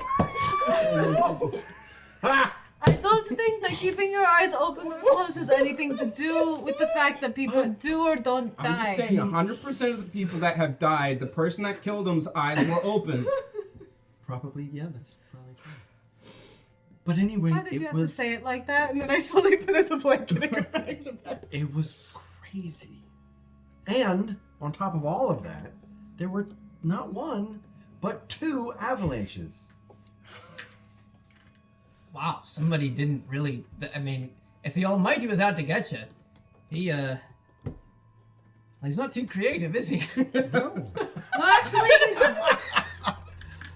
I don't think that keeping your eyes open and closed has anything to do with the fact that people do or don't I'm die. just saying, 100% of the people that have died, the person that killed them's eyes were open. Probably, yeah, that's probably true. But anyway, Why did you it have was to say it like that? And then I slowly put it the blanket and go back to bed. it was crazy. And on top of all of that, there were not one, but 2 avalanches. Wow, somebody didn't really. I mean, if the Almighty was out to get you, he's not too creative, is he? No. Well, actually,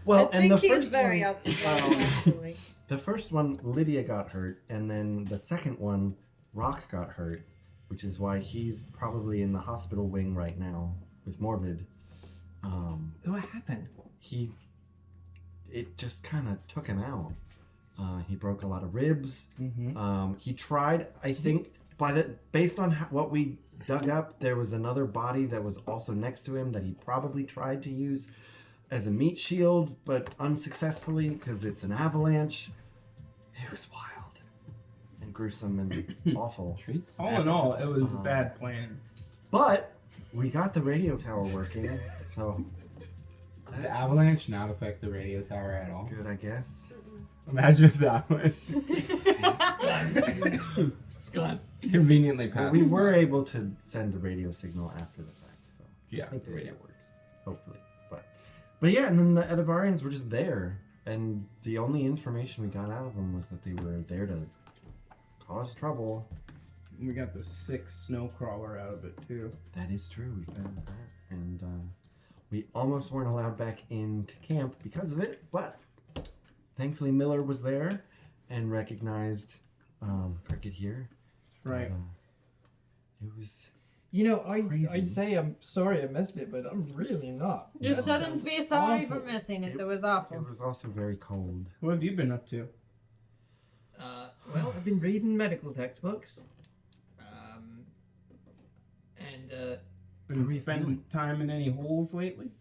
Well, I and think the he's first very one, out there, actually. the first one, Lydia got hurt, and then the second one, Rock got hurt, which is why he's probably in the hospital wing right now with Morvid. What happened? It just kind of took him out. He broke a lot of ribs. Mm-hmm. He tried, I think, based on what we dug up, there was another body that was also next to him that he probably tried to use as a meat shield, but unsuccessfully because it's an avalanche. It was wild and gruesome and awful. Treats? All in all, it was a bad plan. But we got the radio tower working, so The that's avalanche not affect the radio tower at all. good, I guess. Imagine if the avalanche Scott. conveniently But passed. we were able to send a radio signal after the fact, so Yeah, I think the the radio radio works. Hopefully. But yeah, and then the Edivarians were just there. And the only information we got out of them was that they were there to cause trouble. We got the 6 snow crawler out of it too. That is true, we found that. And we almost weren't allowed back into camp because of it, but thankfully Miller was there and recognized Cricket here. Right. It was... You know, Crazy. I'd say I'm sorry I missed it, but I'm really not. You That shouldn't sounds be sorry awful. for missing it. It- It was awful. It was also very cold. What have you been up to? Well, I've been reading medical textbooks. And Been How are you spending feeling? time in any holes lately?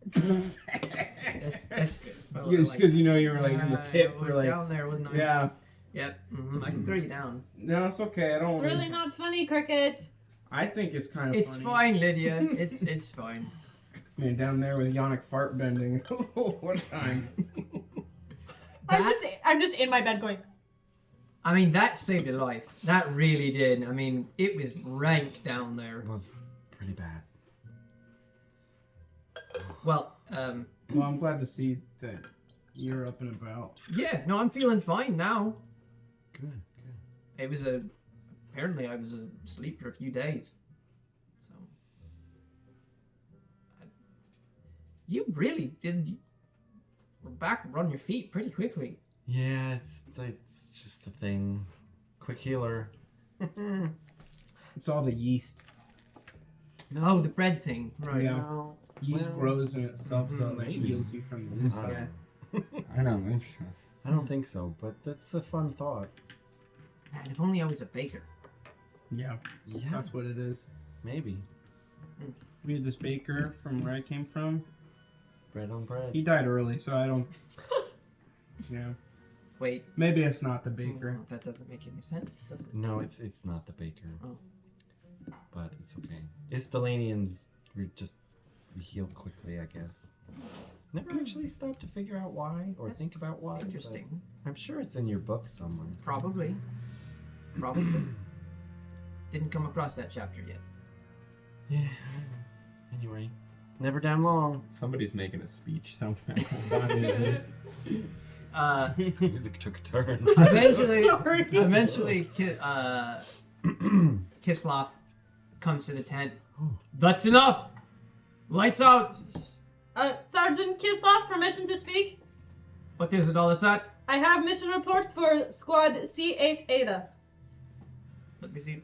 that's good. Well, Because you know you were like in the pit I for was like... down there, wasn't I? Yeah. Yep. I can throw you down. No, it's okay. I don't... It's really not funny, Cricket. I think it's kind of It's funny. fine, Lydia. It's fine. Man, down there with Yannick fart bending. What a time. I'm just in my bed going. I mean, that saved your life. That really did. I mean, it was rank down there. It was pretty bad. Well, Well, I'm glad to see that you're up and about. yeah, no, I'm feeling fine now. Good. It was apparently I was asleep for a few days. So. You really did. We're back on your feet pretty quickly. Yeah, it's just a thing. Quick healer. It's all the yeast. Oh, the bread thing. Right. Yeah. No. Yeast Well, grows in itself, so it maybe. heals you from the inside. Yeah. I don't think so. I don't think so, but that's a fun thought. Man, if only I was a baker. Yeah, Yeah, that's what it is. maybe. We had this baker from where I came from. Bread on bread. He died early, so I don't. Yeah, Wait. maybe it's not the baker. Oh, that doesn't make any sense, does it? No, it's not the baker. Oh. But it's okay. Istalanians we heal quickly, I guess. Never actually stopped to figure out why or That's think about why. but Interesting. I'm sure it's in your book somewhere. Probably. Probably. Didn't come across that chapter yet. Yeah. Anyway, never down long. Somebody's making a speech somewhere. Hold on, is it? Music took a turn. Eventually, Kislov comes to the tent. That's enough! Lights out! Sergeant Kislov, permission to speak? What is it, all this at? I have mission report for Squad C8 Eta. Let me see.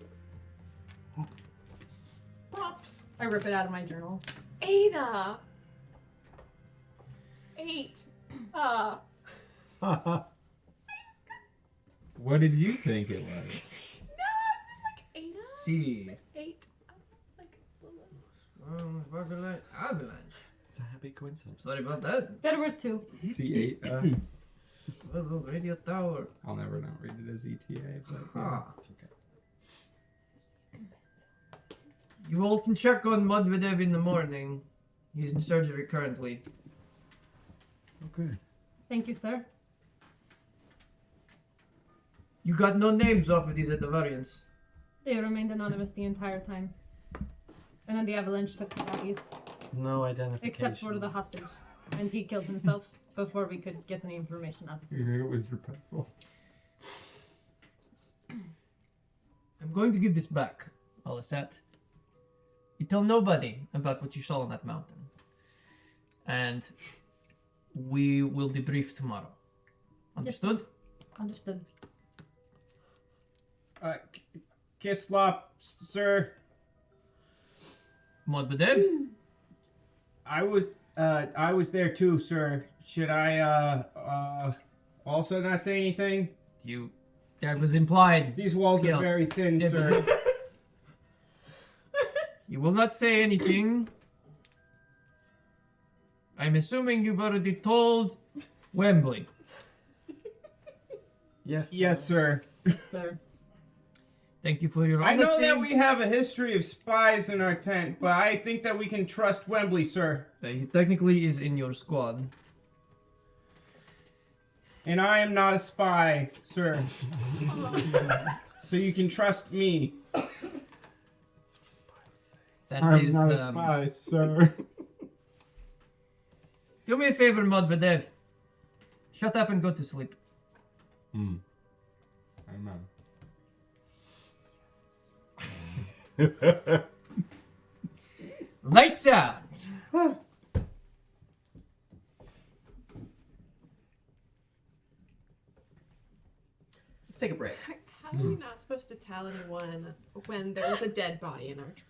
Props. I rip it out of my journal. Ada. 8. What did you think it was? No, I said like Ada. See. 8. Like Avalanche. It's a happy coincidence. Sorry about that. There were 2. C8. Radio tower. I'll never not read it as ETA, but yeah. Ah. It's okay. You all can check on Medvedev in the morning. He's in surgery currently. Oh, good. Thank you, sir. You got no names off of these at the variants. They remained anonymous the entire time. And then the avalanche took the bodies, No identification. except for the hostage. And he killed himself before we could get any information out of him. You knew it was repetitive. I'm going to give this back, Falstat. You tell nobody about what you saw on that mountain. And we will debrief tomorrow. Understood? Understood. Kislop, sir. Medvedev? I was there too, sir. Should I also not say anything? That was implied. These walls Skill. are very thin, It sir. You will not say anything. I'm assuming you've already told Wembley. Yes. Yes, sir. Sir. Thank you for your I honesty. know that we have a history of spies in our tent, but I think that we can trust Wembley, sir. He technically is in your squad. And I am not a spy, sir. So you can trust me. That I'm is, not a spy, sir. Do me a favor, Medvedev. Shut up and go to sleep. I'm Lights out! Let's take a break. How are we not supposed to tell anyone when there was a dead body in our truck?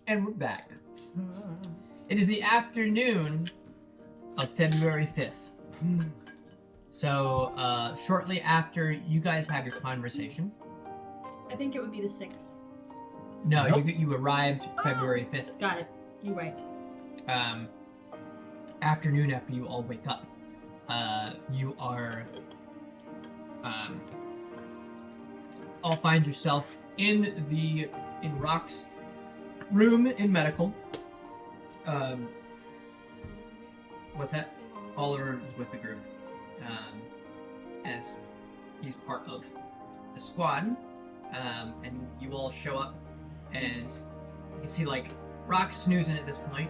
And we're back. It is the afternoon of February 5th. So, shortly after you guys have your conversation. I think it would be the 6th. No, Nope. you arrived February 5th. Got it. You're right. Afternoon after you all wake up. You are all find yourself in Rock's room in medical. What's that? Oliver is with the group, as he's part of the squad, and you all show up, and you can see like Rock's snoozing at this point.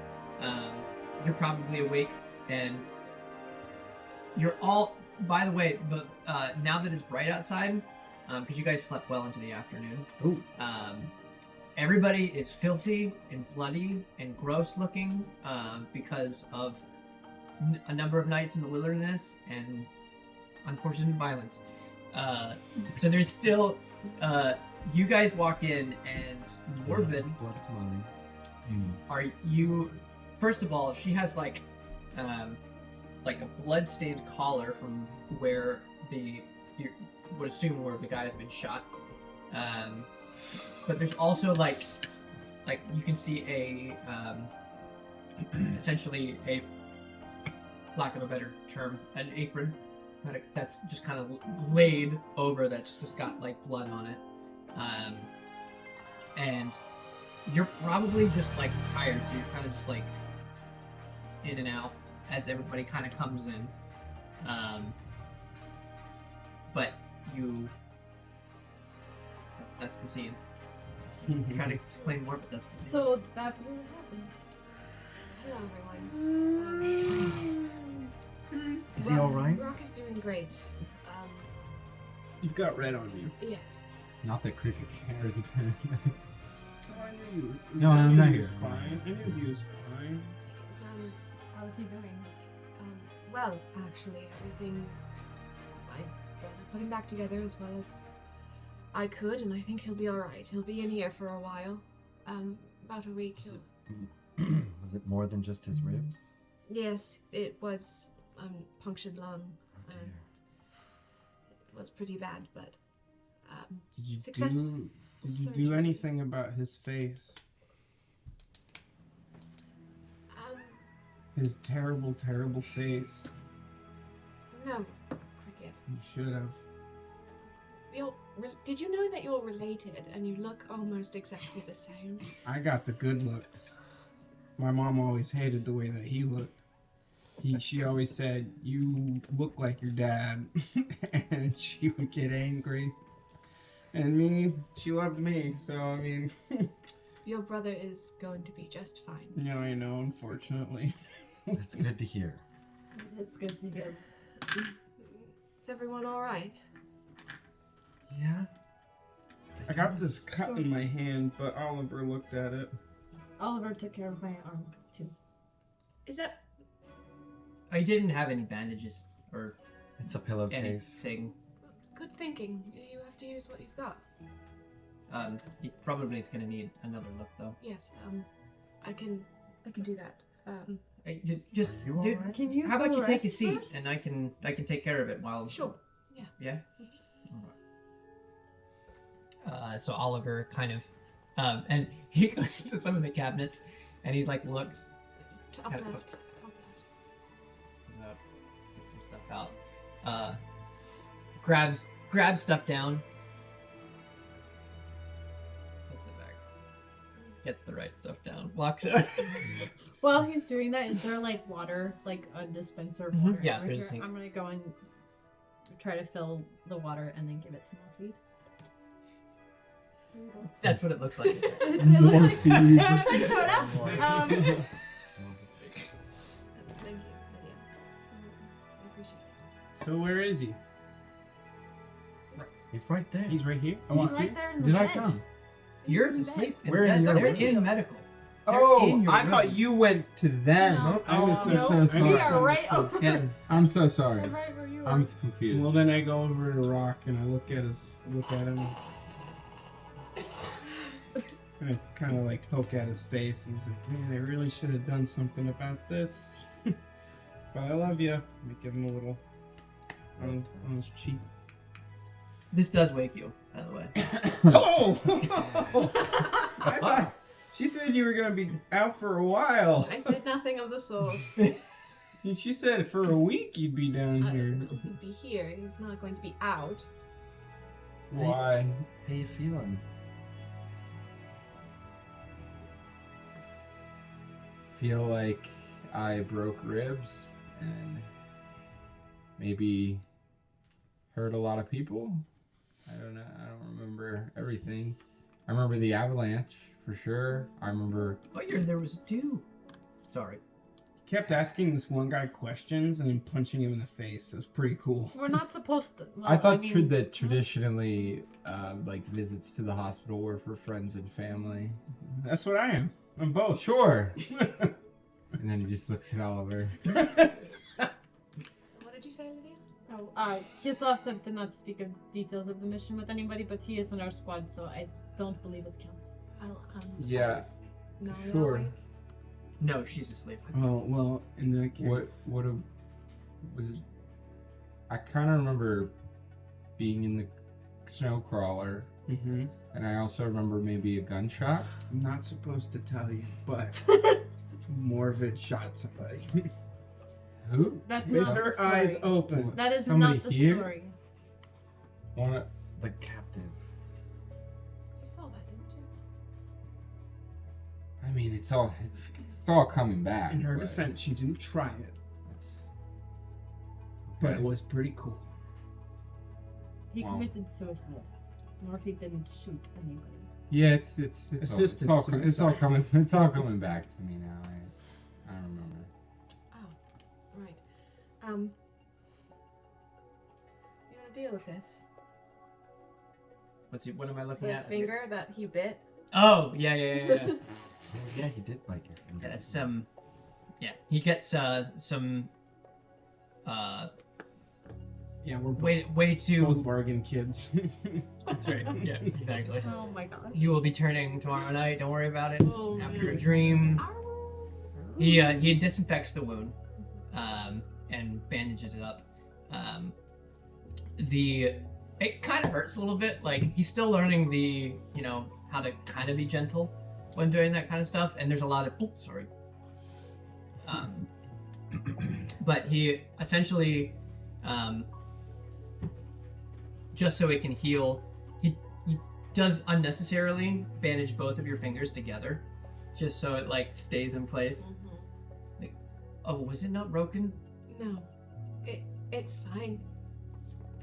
You're probably awake, and you're all. By the way, the now that it's bright outside, because you guys slept well into the afternoon. Ooh. Everybody is filthy and bloody and gross looking because of a number of nights in the wilderness and unfortunate violence. So there's still, you guys walk in and Morbid, Blood is mine. are you, first of all, she has like a blood-stained collar from where you would assume where the guy has been shot. But there's also like you can see a essentially a, lack of a better term, an apron that's just kind of laid over, that's just got like blood on it, and you're probably just like tired, so you're kind of just like in and out as everybody kind of comes in, but that's the scene. I'm trying to explain more, but that's the scene. So that's what happened. Hello, everyone. Is he all right? Rock is doing great. You've got red on you. Yes. Not that Cricket cares, apparently. Oh, I knew you. No, I'm not he here. was fine. I knew he was fine. How is he doing? Well, actually, everything. I put him back together as well as I could, and I think he'll be all right. He'll be in here for a while. About a week. Was was it more than just his ribs? Yes, it was punctured lung. Oh dear. It was pretty bad, but Did you Success. do anything about his face? His terrible, terrible face. no, Cricket. You should have. Did you know that you're related and you look almost exactly the same? I got the good looks. My mom always hated the way that he looked. She always said, "You look like your dad," and she would get angry. And me, she loved me. So I mean, Your brother is going to be just fine. yeah, I know. Unfortunately. That's good to hear. It's good to hear. Is everyone all right? Yeah. I got this cut in my hand, but Oliver looked at it. Oliver took care of my arm too. Is that I didn't have any bandages or It's a pillowcase. anything. good thinking? You have to use what you've got. He probably is gonna need another look though. Yes. I can do that. Hey, just You all dude, right? Can you how about go you take a rest seat first? and I can take care of it while. Sure. Yeah. So Oliver kind of, and he goes to some of the cabinets, and he's like looks, Top Kind of- left. Top left. goes up, gets some stuff out, grabs stuff down, puts it back. gets the right stuff down. Walks out. While he's doing that, is there like water, like a dispenser of water? Yeah, over there's a here? sink. I'm gonna go and try to fill the water and then give it to Morphe. That's what it looks like. It looks like soda. Thank you, Lydia. I appreciate it. So where is he? He's right there. He's right here. He's right there in the Did bed. I come? You're in bed. asleep. We're in your They're room. in medical. They're Oh, in your I room. thought you went to them. No. I was No, so sorry. we are right over. Yeah. I'm so sorry. We're right where you are. I'm confused. Well, then I go over to Rock and I look at him. And I kind of like poke at his face and say, "Man, they really should have done something about this." But I love you. Let me give him a little on his cheek. This does wake you, by the way. Oh! I thought she said you were gonna be out for a while. I said nothing of the sort. She said for a week you'd be down here. He'd be here. He's not going to be out. Why? How you feeling? Feel like I broke ribs and maybe hurt a lot of people. I don't know. I don't remember everything. I remember the avalanche for sure. I remember. Oh, there was dew. Sorry. Kept asking this one guy questions and then punching him in the face. It was pretty cool. We're not supposed to. I thought mean, that traditionally, like visits to the hospital were for friends and family. That's what I am. I'm both. Sure. And then he just looks at Oliver. What did you say, Lydia? Kislov said to not speak of details of the mission with anybody, but he is in our squad, so I don't believe it counts. I'll, Yeah, Alice. No, sure. awake. No, she's asleep. Oh, well, in that case. What was it? I kind of remember being in the snow crawler, Mm-hmm. and I also remember maybe a gunshot. I'm not supposed to tell you, but Morvid shot somebody. Who? That's With not the her story. eyes open. That is Somebody not the here? story. Wanna? The captive. You saw that, didn't you? I mean, it's all coming back. In her but defense, she didn't try it, it's- but okay. it was pretty cool. He Wow. committed suicide. Morphe didn't shoot anybody. Yeah, it's Assisted all suicide. coming back to me now. I remember. Oh, right. You want to deal with this? What am I looking The at? finger that he bit? Oh, yeah. Oh, yeah, he did like your finger. Yeah, that's yeah. He gets some Yeah, we're both, way too. both Vargan kids. That's right. Yeah, exactly. Oh my gosh. You will be turning tomorrow night. Don't worry about it. Oh, After a man. dream, Ow. he disinfects the wound, and bandages it up. It kind of hurts a little bit. Like he's still learning how to kind of be gentle when doing that kind of stuff. And there's a lot of but he essentially, just so it can heal, he does unnecessarily bandage both of your fingers together, just so it like stays in place. Oh, was it not broken? No, it's fine.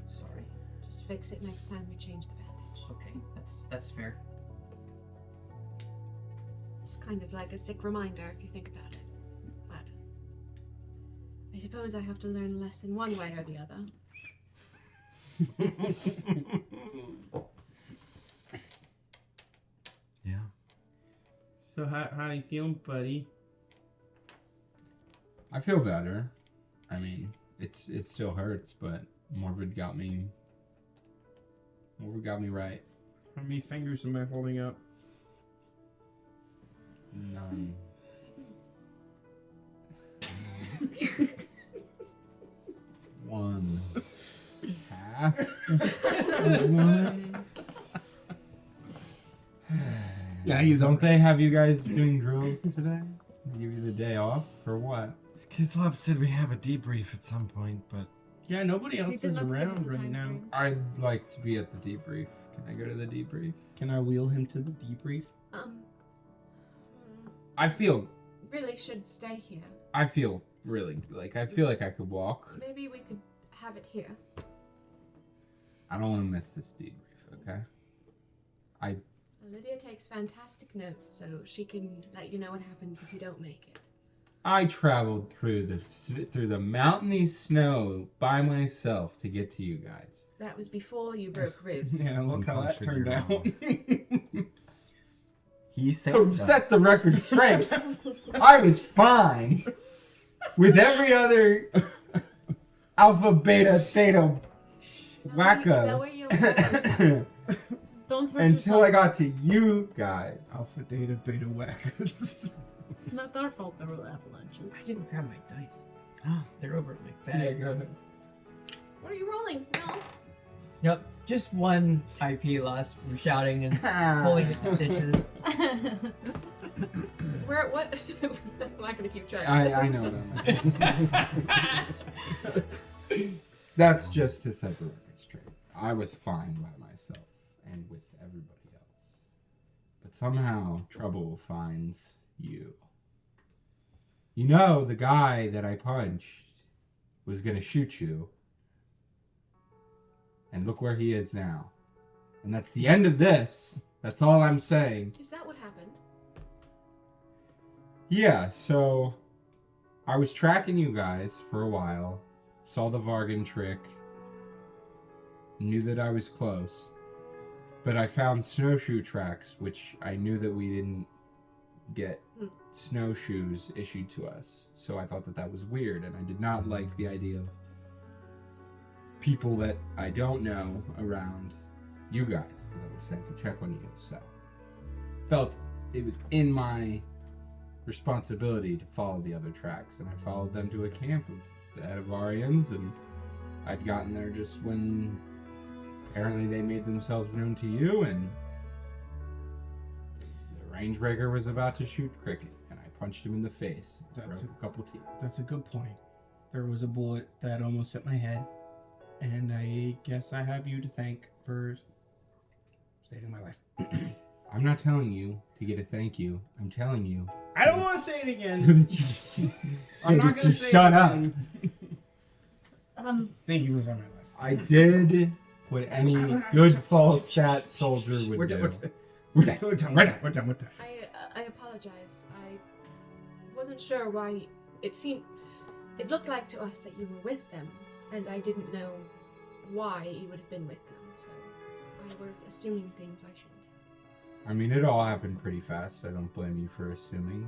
Sorry. Just fix it next time we change the bandage. Okay, that's fair. It's kind of like a sick reminder if you think about it. But I suppose I have to learn a lesson one way or the other. Yeah. So how you feeling, buddy? I feel better. I mean, it still hurts, but Morvid got me right. How many fingers am I holding up? None. One. Half. One. Yeah, he's Don't they have you guys doing drills today? Give you the day off for what? Kislov said we have a debrief at some point, but Yeah, nobody He else did is not give us around a right time now. frame. I'd like to be at the debrief. Can I go to the debrief? Can I wheel him to the debrief? I feel really should stay here. really like I feel like I could walk. Maybe we could have it here. I don't want to miss this debrief, okay? Lydia takes fantastic notes, so she can let you know what happens if you don't make it. I traveled through the mountainy snow by myself to get to you guys. That was before you broke ribs. Yeah, look how that turned out. He To saved set us. the record straight, I was fine with every other alpha, beta, theta Lower wackos your voice. Don't hurt until yourself. I got to you guys. Alpha, Data, Beta, Whackers. It's not our fault there were I avalanches. didn't grab my dice. They're over at my Yeah, bag. go ahead. What are you rolling? No. Yep, just one IP loss from shouting and pulling at the stitches. Where? What? I'm not gonna keep track. I know what I mean. That's just to set the record straight. I was fine by myself and with everybody else. But somehow trouble finds you. You know, the guy that I punched was gonna shoot you. And look where he is now. And that's the end of this. That's all I'm saying. Is that what happened? Yeah, so I was tracking you guys for a while, saw the Vargan trick, knew that I was close, but I found snowshoe tracks, which I knew that we didn't get snowshoes issued to us. So I thought that that was weird, and I did not like the idea of people that I don't know around you guys, because I was sent to check on you, so felt it was in my responsibility to follow the other tracks, and I followed them to a camp of the Edivarians, and I'd gotten there just when apparently they made themselves known to you, and the rangebreaker was about to shoot Cricket, and I punched him in the face. That's Broke a couple teeth. That's a good point. There was a bullet that almost hit my head, and I guess I have you to thank for saving my life. I'm not telling you to get a thank you. I'm telling you. I don't want to say it So again. that you, I'm not that gonna you say shut it up. again. Thank you for saving my life. I did what any good Falstat soldier would do. We're done. I apologize. I wasn't sure why it looked like to us that you were with them, and I didn't know why you would have been with them, so I was assuming things I shouldn't have. I mean, it all happened pretty fast. I don't blame you for assuming.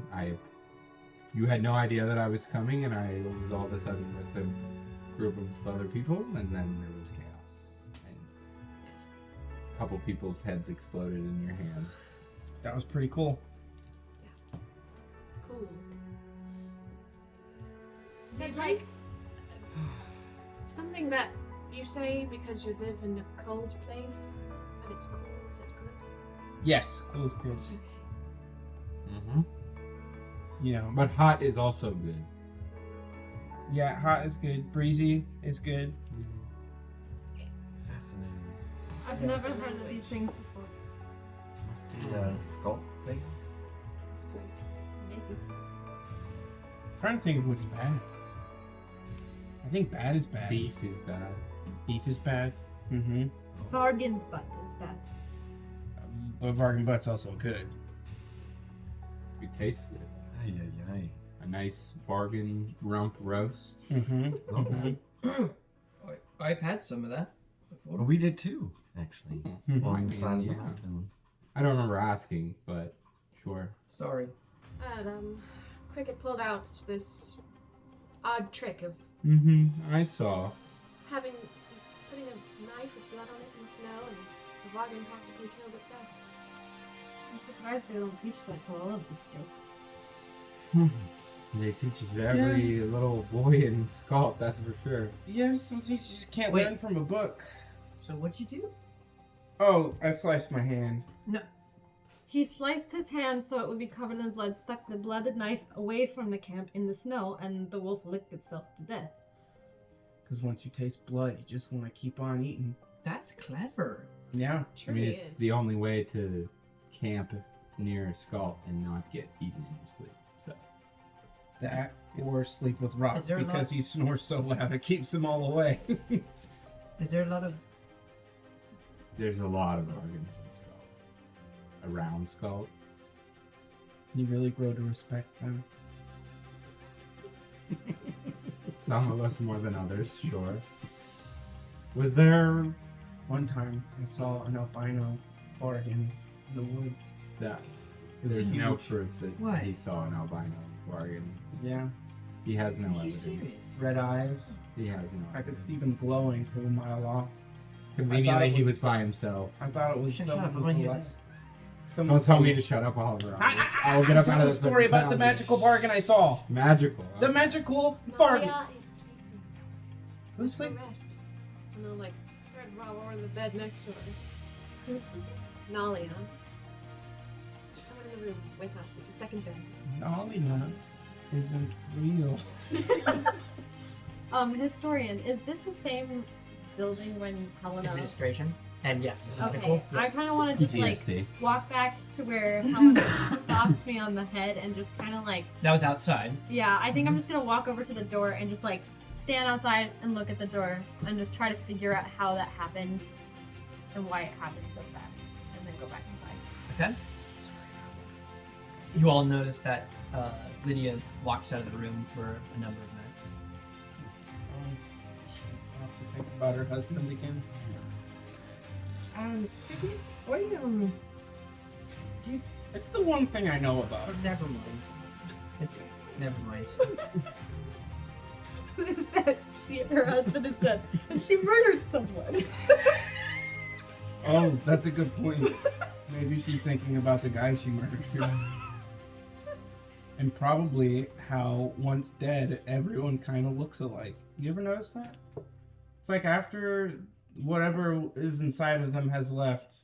You had no idea that I was coming, and I was all of a sudden with a group of other people, and then there was chaos. And a couple people's heads exploded in your hands. That was pretty cool. Cool. Is it like something that you say because you live in a cold place, but it's cool? Is it good? Yes, cool is good. Mm-hmm. You know, But hot is also good. yeah, hot is good. Breezy is good. Fascinating. I've never heard of these things before. Must be a skull thing. I suppose. Maybe. I'm trying to think of what's bad. I think bad is bad. Beef is bad. Beef is bad. Mm-hmm. Vargan's butt is bad. But Vargan butt's also good. It tastes good. Ay, ay, ay. A nice Vargan rump roast. Mm-hmm. Oh, I've had some of that before. well, we did too, actually. Mhm. On the side of the Yeah. mountain. I don't remember asking, but sure. Sorry. And Cricket pulled out this odd trick of Mm-hmm. I saw. putting a knife with blood on it in the snow, and the wagon practically killed itself. I'm surprised they don't teach that to all of the scouts. They teach it to every little boy in Scalp, that's for sure. Yeah, some things you just can't Wait. learn from a book. So what'd you do? Oh, I sliced my hand. He sliced his hand so it would be covered in blood, stuck the blooded knife away from the camp in the snow, and the wolf licked itself to death. Because once you taste blood, you just want to keep on eating. That's clever. Yeah. I mean, it's the only way to camp near a skull and not get eaten in your sleep. So That or sleep with Rock Is there a because lot- he snores so loud it keeps them all away. Is there a lot of... there's a lot of organs in skull. A round skull. You really grow to respect them. Some of us more than others, sure. Was there One time I saw an albino bargain in the woods. that? It was There's no huge. proof that What? he saw an albino bargain. Yeah, He has no Are you evidence. serious? red eyes. He has no. I could evidence. see them glowing from a mile off. Conveniently, I thought it he was- was by himself. I thought it was Shut someone up, I who wanna hear collect- this. someone Don't tell who- me to shut up, Oliver. I will get up tell out of the this. story about the magical bargain I saw. Magical. The okay. magical bargain. Nalia is sleeping. Who's Go sleeping? rest. And I'll like spread Rob over the bed next to her. Who's sleeping? Nalia. There's someone in the room with us. It's a second bed. Nalia isn't real. Historian, is this the same building when Helena? Administration. And yes. Okay, medical. I kind of want to just like PTSD. walk back to where Helena knocked me on the head and just kind of like, That was outside. yeah, I think I'm just gonna walk over to the door and just like stand outside and look at the door and just try to figure out how that happened and why it happened so fast, and then go back inside. Okay. You all notice that Lydia walks out of the room for a number of minutes. She'll have to think about her husband again. It's the one thing I know about. Oh, never mind. It's never mind. Is that her husband is dead and she murdered someone? Oh, that's a good point. Maybe she's thinking about the guy she murdered. And probably how once dead, everyone kind of looks alike. You ever notice that? It's like after whatever is inside of them has left,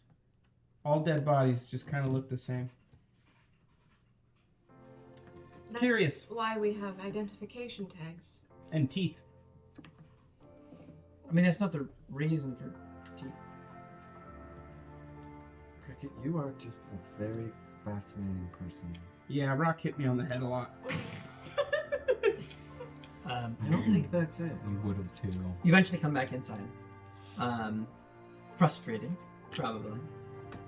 all dead bodies just kind of look the same. That's Curious. why we have identification tags. And teeth. I mean, that's not the reason for teeth. Cricket, you are just a very fascinating person. Yeah, Rock hit me on the head a lot. I I don't think. think that's it. You would have too. You eventually come back inside. Frustrated, probably.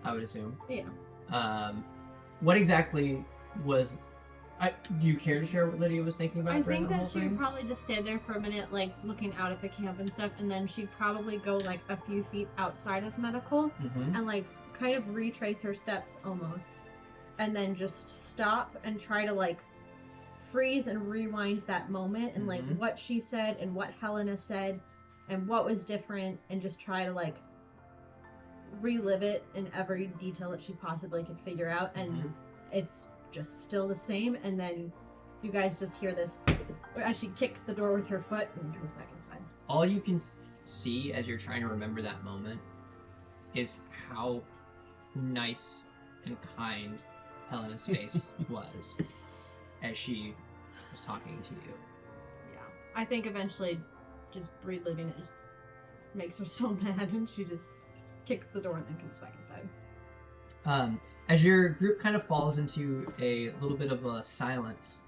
I would assume. Yeah. What exactly was? Do you care to share what Lydia was thinking about? I during think the whole that she would thing? probably just stand there for a minute, like looking out at the camp and stuff, and then she'd probably go like a few feet outside of medical Mhm. and like kind of retrace her steps almost, and then just stop and try to like freeze and rewind that moment and like Mhm. what she said and what Helena said and what was different, and just try to like relive it in every detail that she possibly could figure out, and Mhm. it's just still the same. And then you guys just hear this as she kicks the door with her foot and comes back inside. All you can see as you're trying to remember that moment is how nice and kind Helena's face was as she was talking to you. Yeah, I think eventually just reliving it just makes her so mad, and she just kicks the door and then comes back inside. As your group kind of falls into a little bit of a silence,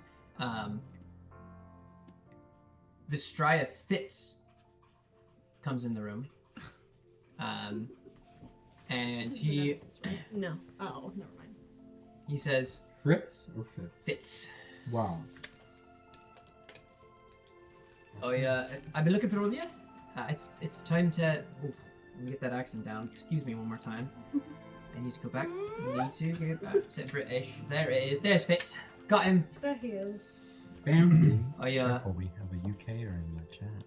Vistria Fitz comes in the room. And he No. Oh, never mind. he says, Fritz or Fitz? Fitz. Wow. Oh yeah, I've been looking for all of you. It's time to let me get that accent down. Excuse me one more time. I need to go back. I need to get back to British. There it is. There's Fitz. Got him. There he is. Family. Oh yeah. Careful, we have a UK or in the chat.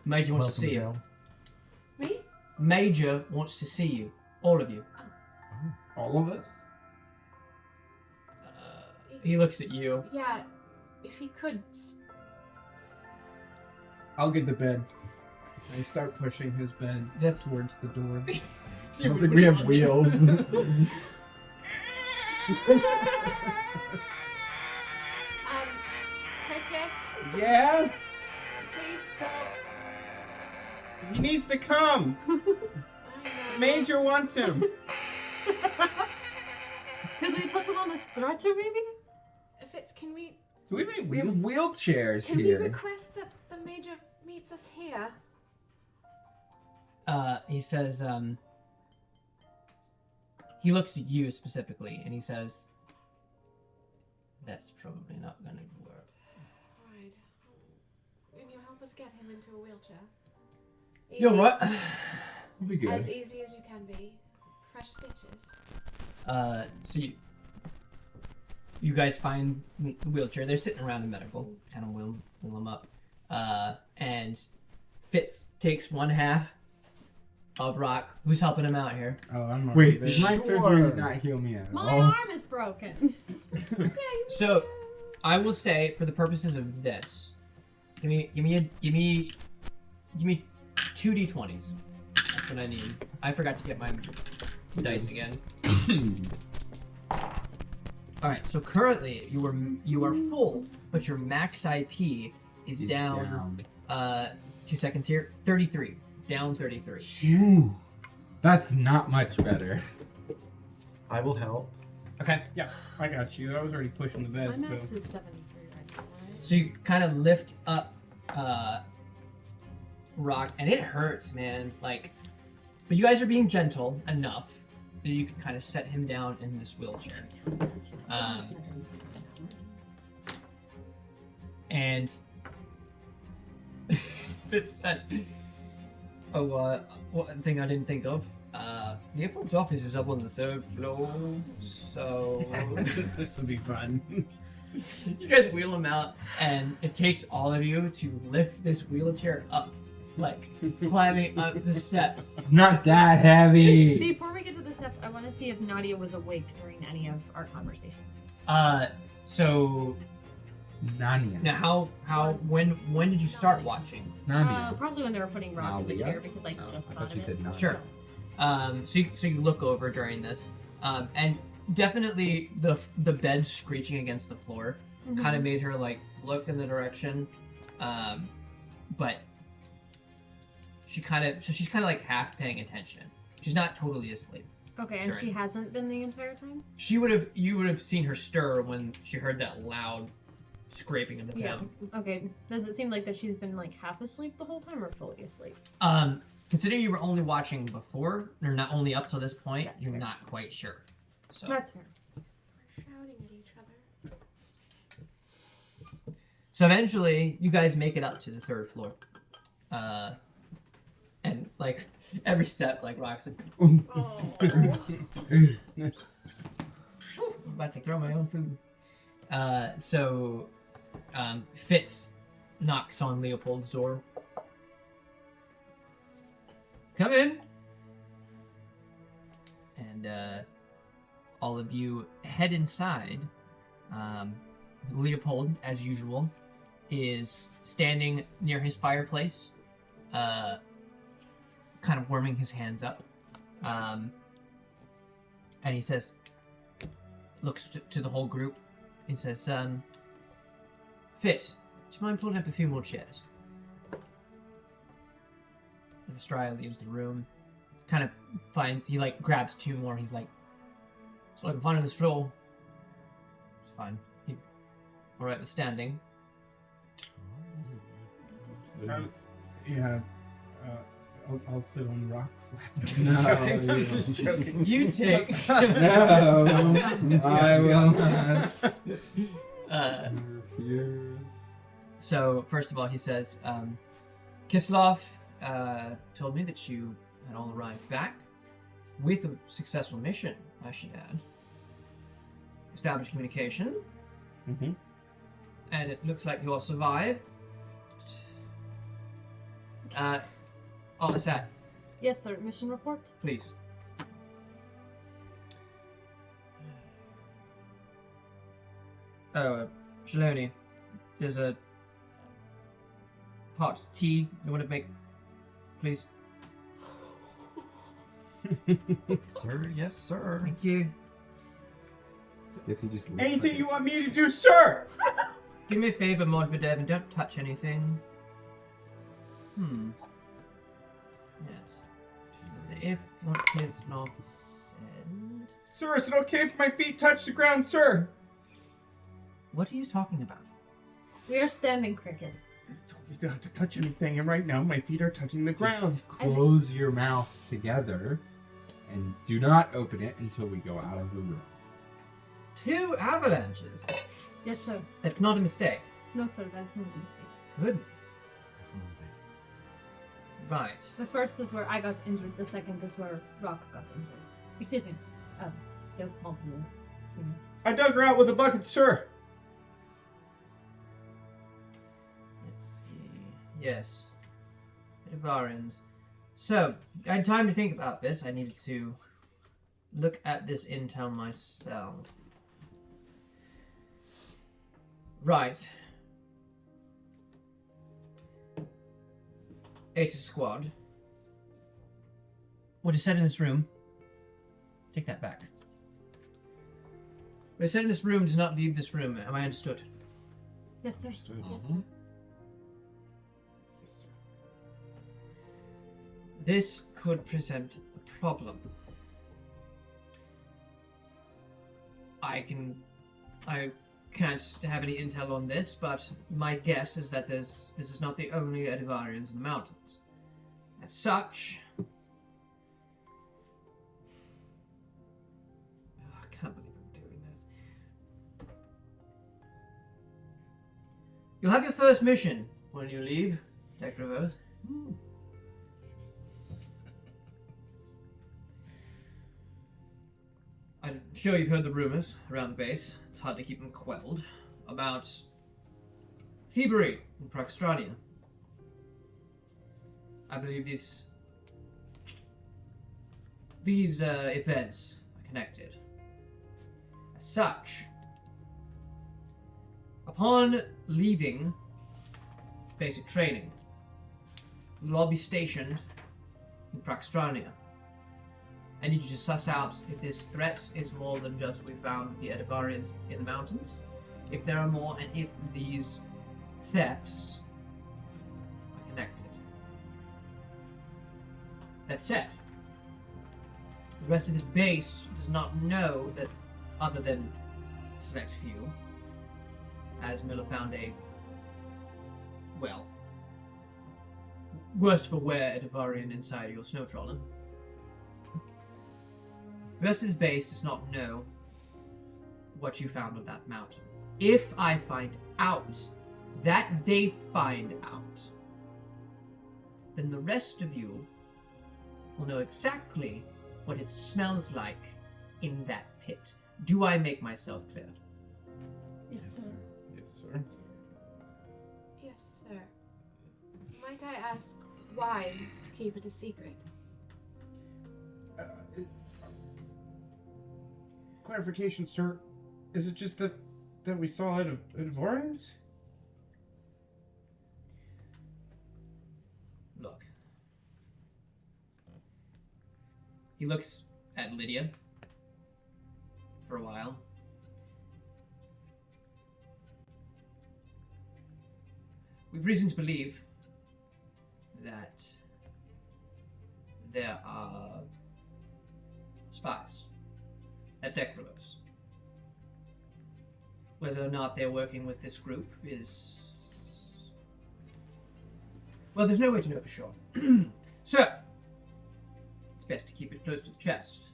Major wants to see you. Me? Major wants to see you. All of you. All of us? He looks at you. Yeah, if he could. I'll get the bed. I start pushing his bed That's towards the door. I don't think we have wheels. Cricket, Yeah? please stop. He needs to come! I know. Major wants him. Could we put them on a stretcher, maybe? Fitz, can we Do we have any We have wheelchairs can we here. request that the major meets us here? He says, he looks at you specifically, and he says, that's probably not gonna work. Right. Will you help us get him into a wheelchair? You know what? We'll be good. As easy as you can be. Fresh stitches. So you guys find the wheelchair. They're sitting around in medical, kind of wheel them up. And Fitz takes one half of Rock, who's helping him out here. Oh, I'm not. Wait, there. did my surgery did not heal me at My all? arm is broken. So I will say, for the purposes of this, give me 2 d20s. That's what I need. I forgot to get my dice again. All right. So currently you are full, but your max IP is down. 2 seconds here. 33. Down 33. Phew. That's not much better. I will help. Okay. Yeah, I got you. I was already pushing the My bed. max So. is 73 right now, right? So you kind of lift up Rock, and it hurts, man. Like, but you guys are being gentle enough that you can kind of set him down in this wheelchair. And that's one thing I didn't think of. Leopold's office is up on the 3rd floor, so This will be fun. you guys wheel him out, and it takes all of you to lift this wheelchair up, like climbing up the steps. Not that heavy. Before we get to the steps, I want to see if Nadia was awake during any of our conversations. So Nanya. now when did you start watching? Nanya. Probably when they were putting Rock in the Nadia? chair because I Oh, just I thought thought you of said it. Nanya. Sure. So you look over during this, and definitely the bed screeching against the floor kind of made her like look in the direction, but she's kind of like half paying attention. She's not totally asleep. Okay, and she During- hasn't been the entire time? You would have seen her stir when she heard that loud scraping in the Yeah. bed. Okay. Does it seem like that she's been like half asleep the whole time or fully asleep? Considering you were only watching before, or not only up to this point, That's you're fair. not quite sure. So That's fair. Shouting at each other. So eventually, you guys make it up to the 3rd floor, and like every step, like Rock's like, Oh. I'm about to throw my own food. So Fitz knocks on Leopold's door. Come in. And all of you head inside. Leopold, as usual, is standing near his fireplace, kind of warming his hands up. And he says, looks to the whole group. He says, Fitz, do you mind pulling up a few more chairs? And Estrella leaves the room. Kind of he like grabs 2 more. He's like, so I can find on this floor. It's fine. You alright with standing? Yeah. I'll sit on rocks. No, I'm you just joking. You take. No, I will not. Refuse. So, first of all, he says, Kislov told me that you had all arrived back with a successful mission, I should add. Established communication, Mm-hmm. and it looks like you all survived. Falstat, Yes, sir. Mission report. please. Oh, Shaloni, there's a hot tea you want to make, please? Sir, yes, sir. Thank you. Guess he just looks Anything like you want me to do, sir? Do me a favor, Modvedev, and don't touch anything. Yes. if what is not said. Sir, is it okay if my feet touch the ground, sir? What are you talking about? We are standing, Cricket. It's always not to touch anything, and right now my feet are touching the ground. Just close your mouth together and do not open it until we go out of the room. 2 avalanches. Yes, sir. That's not a mistake. No, sir, that's not a mistake. Goodness. Right. The first is where I got injured. The second is where Rock got injured. Excuse me. Skills multiple. Excuse me. I dug her out with a bucket, sir. Let's see. Yes. Edivarians. So, I had time to think about this. I needed to look at this intel myself. Right. Eta Squad. What is said in this room? Take that back. What is said in this room does not leave this room. Am I understood? Yes, sir. Yes, sir. This could present a problem. I can't have any intel on this, but my guess is that this is not the only Edivarians in the mountains. As such, I can't believe I'm doing this. You'll have your first mission when you leave, Dekrivos. I'm sure you've heard the rumors around the base. It's hard to keep them quelled. About thievery in Praxtrania. I believe these events are connected. As such, upon leaving basic training, we'll all be stationed in Praxtrania. I need you to suss out if this threat is more than just we found with the Edivarians in the mountains, if there are more, and if these thefts are connected. That said, the rest of this base does not know that, other than a select few, as Miller found a, well, worse for wear Edivarian inside your snow trawler. The rest of this base does not know what you found on that mountain. If I find out that they find out, then the rest of you will know exactly what it smells like in that pit. Do I make myself clear? Yes, sir. Yes, sir. Yes, sir. Might I ask why keep it a secret? Clarification, sir. Is it just that we saw Edivarians? Look. He looks at Lydia for a while. We've reason to believe that there are spies at Dekrivos. Whether or not they're working with this group is... well, there's no way to know for sure. So, it's best to keep it close to the chest.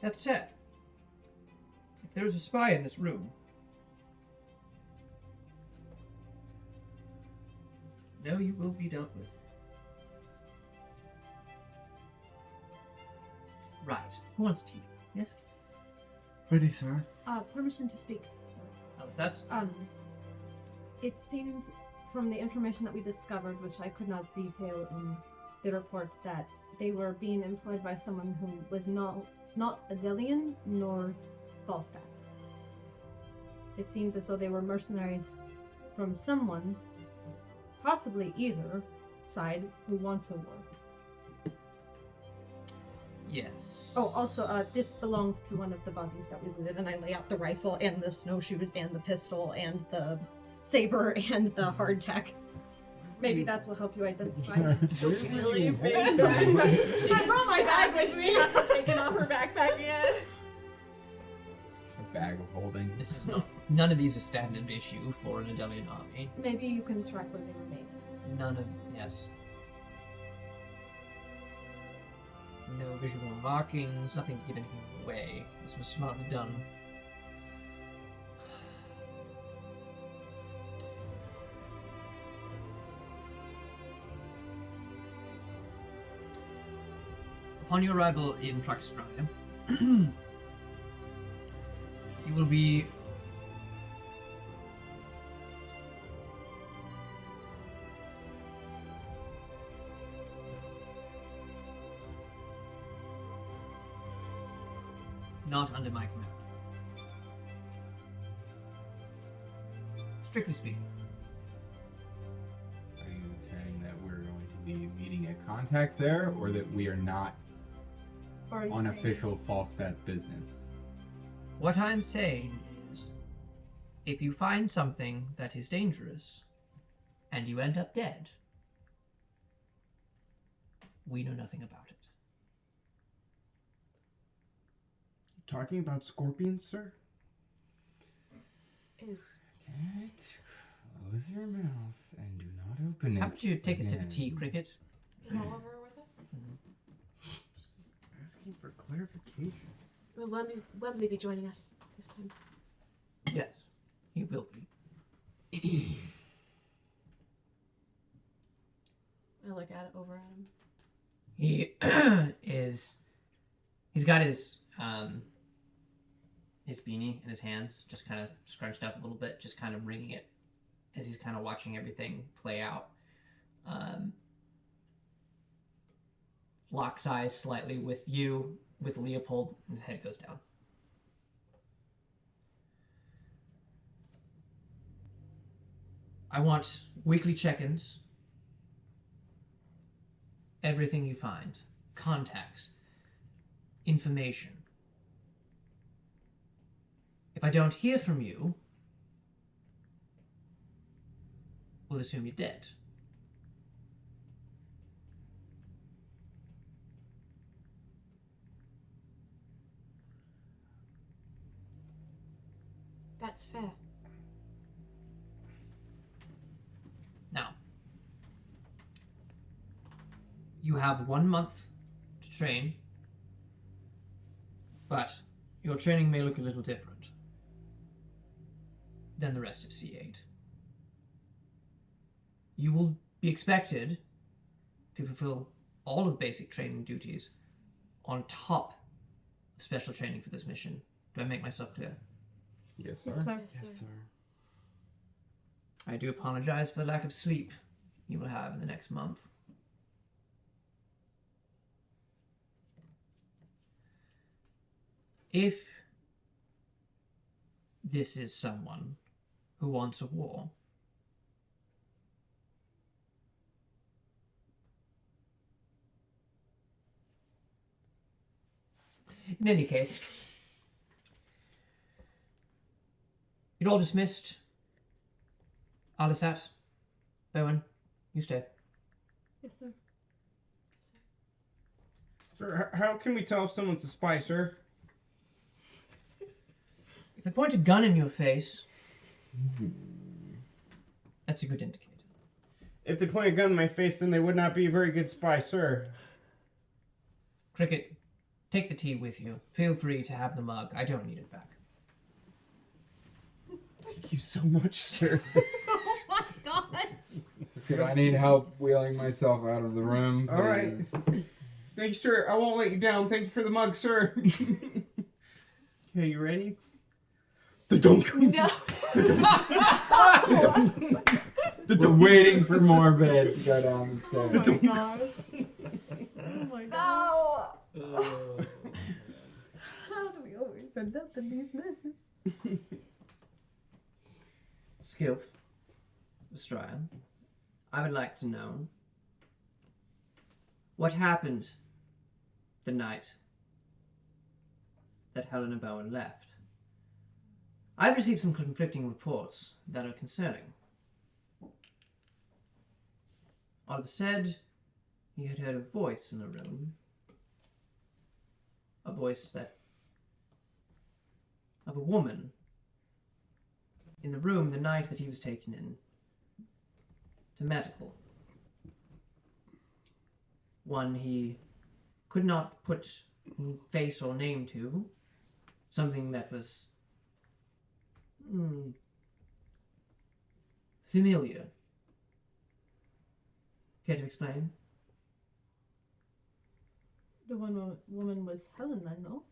That said, if there is a spy in this room, know you will be dealt with. Right. Who wants tea? Yes? Ready, sir. Permission to speak, sir. How was that? It seemed from the information that we discovered, which I could not detail in the report, that they were being employed by someone who was not Adelian nor Falstat. It seemed as though they were mercenaries from someone, possibly either side, who wants a war. Yes. Oh, also, this belonged to one of the bodies that we looted, and I lay out the rifle and the snowshoes and the pistol and the saber and the hardtack. Maybe that will help you identify. Really big I brought my bag with She me. hasn't taken off her backpack yet. A bag of holding. This is not. None of these are standard issue for an Adelian army. Maybe you can track where they were made. None of. Yes. No visual markings, nothing to give anything away. This was smartly done. Upon your arrival in Traxstralia, you will be not under my command. Strictly speaking. Are you saying that we're going to be meeting a contact there, or that we are not Or are you unofficial Falstat business? What I'm saying is, if you find something that is dangerous, and you end up dead, we know nothing about it. Talking about scorpions, sir? Is Okay, close your mouth and do not open it. How about you take a sip of again. tea, Cricket? Oliver with us? Asking for clarification. Will Wembley be joining us this time? Yes, he will be. I look at it over at him. He he's got his beanie in his hands, just kind of scrunched up a little bit, just kind of wringing it as he's kind of watching everything play out. Locks eyes slightly with you, with Leopold, and his head goes down. I want weekly check-ins. Everything you find. Contacts. Information. If I don't hear from you, we'll assume you're dead. That's fair. Now, you have 1 month to train, but your training may look a little different than the rest of C8. You will be expected to fulfill all of basic training duties on top of special training for this mission. Do I make myself clear? Yes, sir. Yes, sir. Yes, sir. I do apologize for the lack of sleep you will have in the next month. If this is someone who wants a war, in any case, you're all dismissed. Alisat, Bowen, you stay. Yes, sir. Sir, how can we tell if someone's a spy, sir? If they point a gun in your face, that's a good indicator. If they point a gun in my face, then they would not be a very good spy, sir. Cricket, take the tea with you. Feel free to have the mug. I don't need it back. Thank you so much, sir. Oh my god. Because I need help wheeling myself out of the room. All right. please. Thank you, sir. I won't let you down. Thank you for the mug, sir. Okay, you ready? The dunk. No. We're waiting for more bed to go down the stairs. Oh my god. Oh my god. No. How do we always end up in these messes? Skilf, Australian, I would like to know what happened the night that Helena Bowen left. I've received some conflicting reports that are concerning. Oliver said he had heard a voice in the room. A voice that... of a woman. In the room the night that he was taken in. To medical. One he could not put face or name to. Something that was... familiar. Care to explain? The one woman was Helen, I know.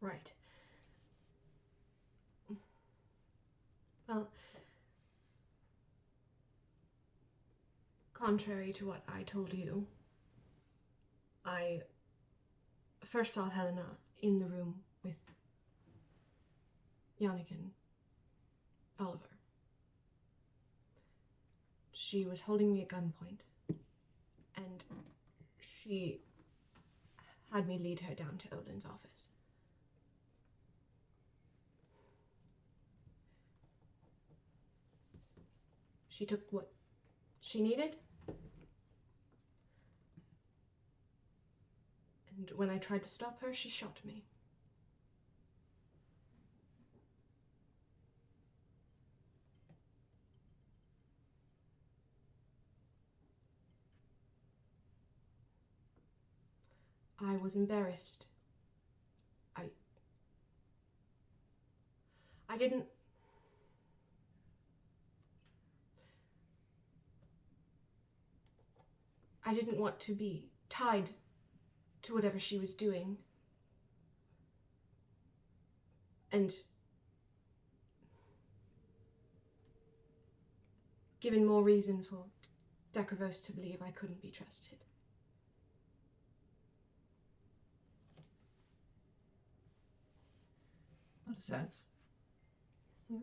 Right. Well, contrary to what I told you, I first saw Helena in the room with Yannick and Oliver. She was holding me at gunpoint, and she had me lead her down to Odin's office. She took what she needed, and when I tried to stop her, she shot me. I was embarrassed. I didn't... I didn't want to be tied to whatever she was doing. And given more reason for Dekrivos to believe I couldn't be trusted. What is that? Sir?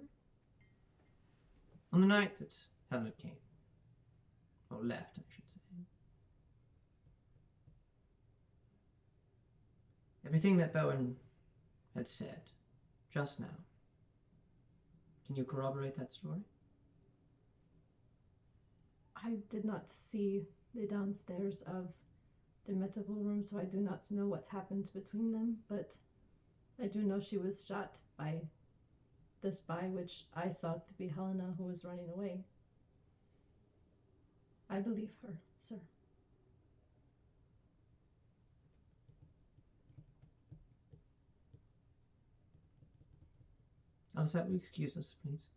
On the night that Helena came. Or left, I should say. Everything that Bowen had said just now. Can you corroborate that story? I did not see the downstairs of the medical room, so I do not know what happened between them, but I do know she was shot by the spy, which I saw to be Helena, who was running away. I believe her, sir. Alice, will you excuse us, please?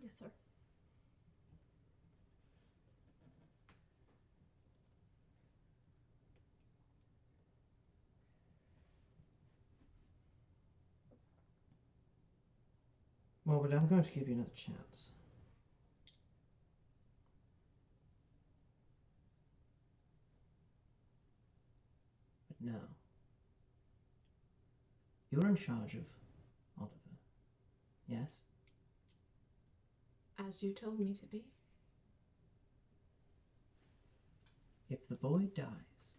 Yes, sir. Well, but I'm going to give you another chance. But now, you're in charge of Oliver, yes? As you told me to be. If the boy dies,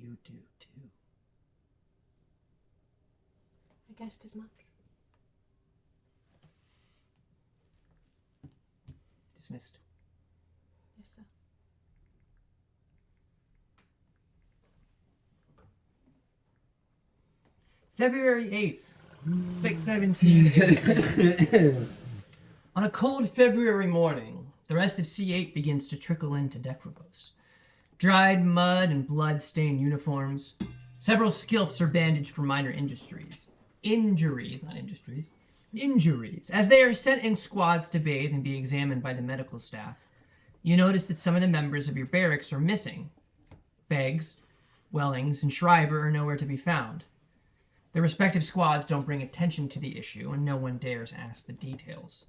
you do too. I guessed as much. Dismissed. Yes, sir. February 8th, 6:17. On a cold February morning, the rest of C8 begins to trickle into Dekrivos. Dried mud and blood-stained uniforms. Several skilts are bandaged for minor injuries. Injuries. As they are sent in squads to bathe and be examined by the medical staff, you notice that some of the members of your barracks are missing. Beggs, Wellings, and Schreiber are nowhere to be found. Their respective squads don't bring attention to the issue, and no one dares ask the details.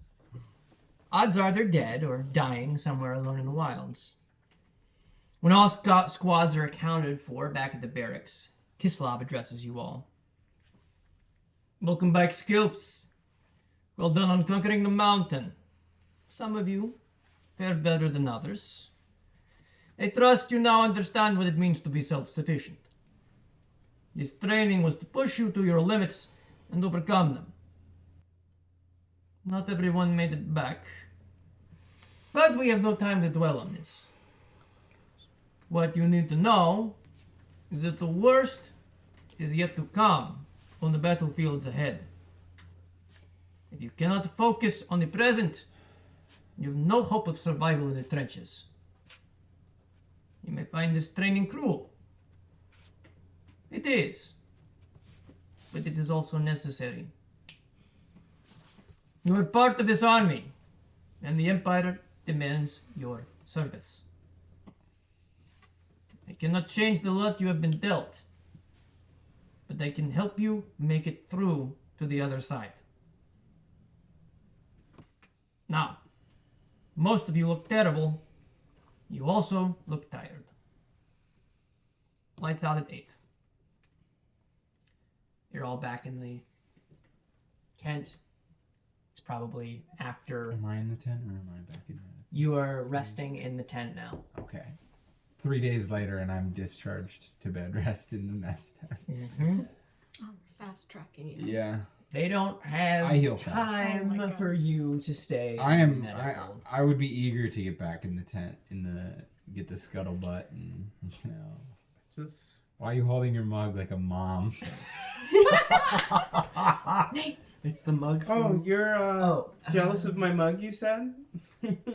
Odds are they're dead or dying somewhere alone in the wilds. When all squads are accounted for back at the barracks, Kislov addresses you all. Welcome back, Skilps. Well done on conquering the mountain. Some of you fared better than others. I trust you now understand what it means to be self-sufficient. This training was to push you to your limits and overcome them. Not everyone made it back. But we have no time to dwell on this. What you need to know is that the worst is yet to come on the battlefields ahead. If you cannot focus on the present, you have no hope of survival in the trenches. You may find this training cruel. It is. But it is also necessary. You are part of this army, and the Empire demands your service. I cannot change the lot you have been dealt, but I can help you make it through to the other side. Now, most of you look terrible. You also look tired. Lights out at 8. You're all back in the tent. It's probably after Am I in the tent or am I back in the... you are resting in the tent now. Okay. 3 days later and I'm discharged to bed rest in the mess tent. Mm-hmm. Oh, we're fast tracking you. Yeah. They don't have I heal fast. time Oh my for you to stay. I medical. would be eager to get back in the tent get the scuttlebutt and Just why are you holding your mug like a mom? It's the mug. oh, From... you're jealous of my mug? You said.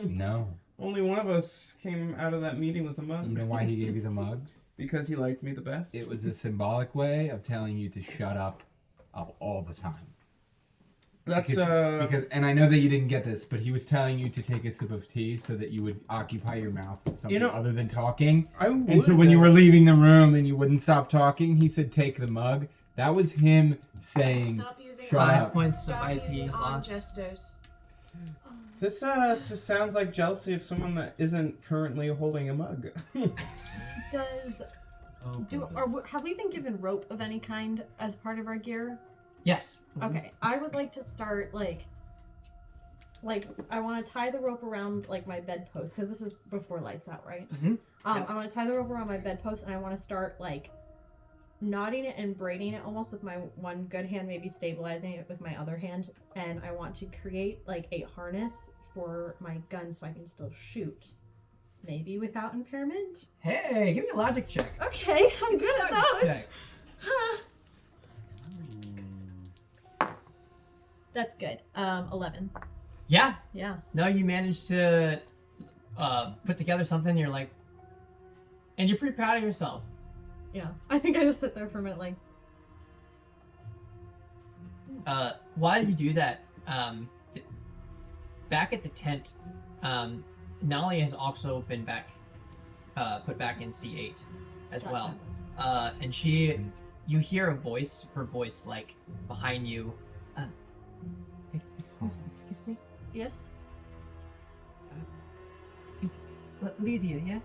No. Only one of us came out of that meeting with a mug. You know why he gave you the mug? Because he liked me the best. It was a symbolic way of telling you to shut up all the time. That's because and I know that you didn't get this, but he was telling you to take a sip of tea so that you would occupy your mouth with something other than talking. I would, and so when you were leaving the room and you wouldn't stop talking, he said, "Take the mug." That was him saying, Stop using Shut arm- 5 points of Stop IP using arm lost. gestures. This just sounds like jealousy of someone that isn't currently holding a mug. Does have we been given rope of any kind as part of our gear? Yes. Okay, I would like to start like I want to tie the rope around like my bedpost because this is before lights out, right? Mhm. I want to tie the rope around my bedpost and I want to start like knotting it and braiding it almost with my one good hand, maybe stabilizing it with my other hand, and I want to create like a harness for my gun so I can still shoot, maybe without impairment. Hey, give me a logic check. Okay, I'm good at Logic those. check. Huh. That's good. 11. Yeah. Yeah. No, you managed to put together something. You're like, and you're pretty proud of yourself. Yeah. I think I just sit there for a minute like, While you do that, back at the tent, Nali has also been put back in C8 as Gotcha. well. And you hear her voice like behind you. Excuse me? yes? Lydia, yes?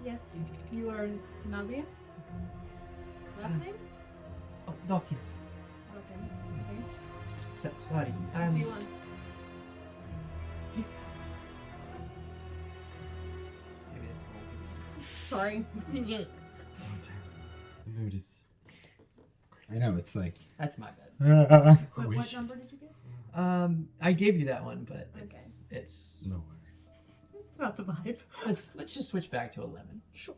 Yes. You are Nadia? Last name? Oh, Dawkins. Dawkins. Okay. Sorry. What do you want? Maybe this is a little too Sorry. So intense. The mood is. I know, it's like... That's my bad. What number did you get? I gave you that one, but Okay. it's No. It's not the vibe. let's just switch back to 11. Sure.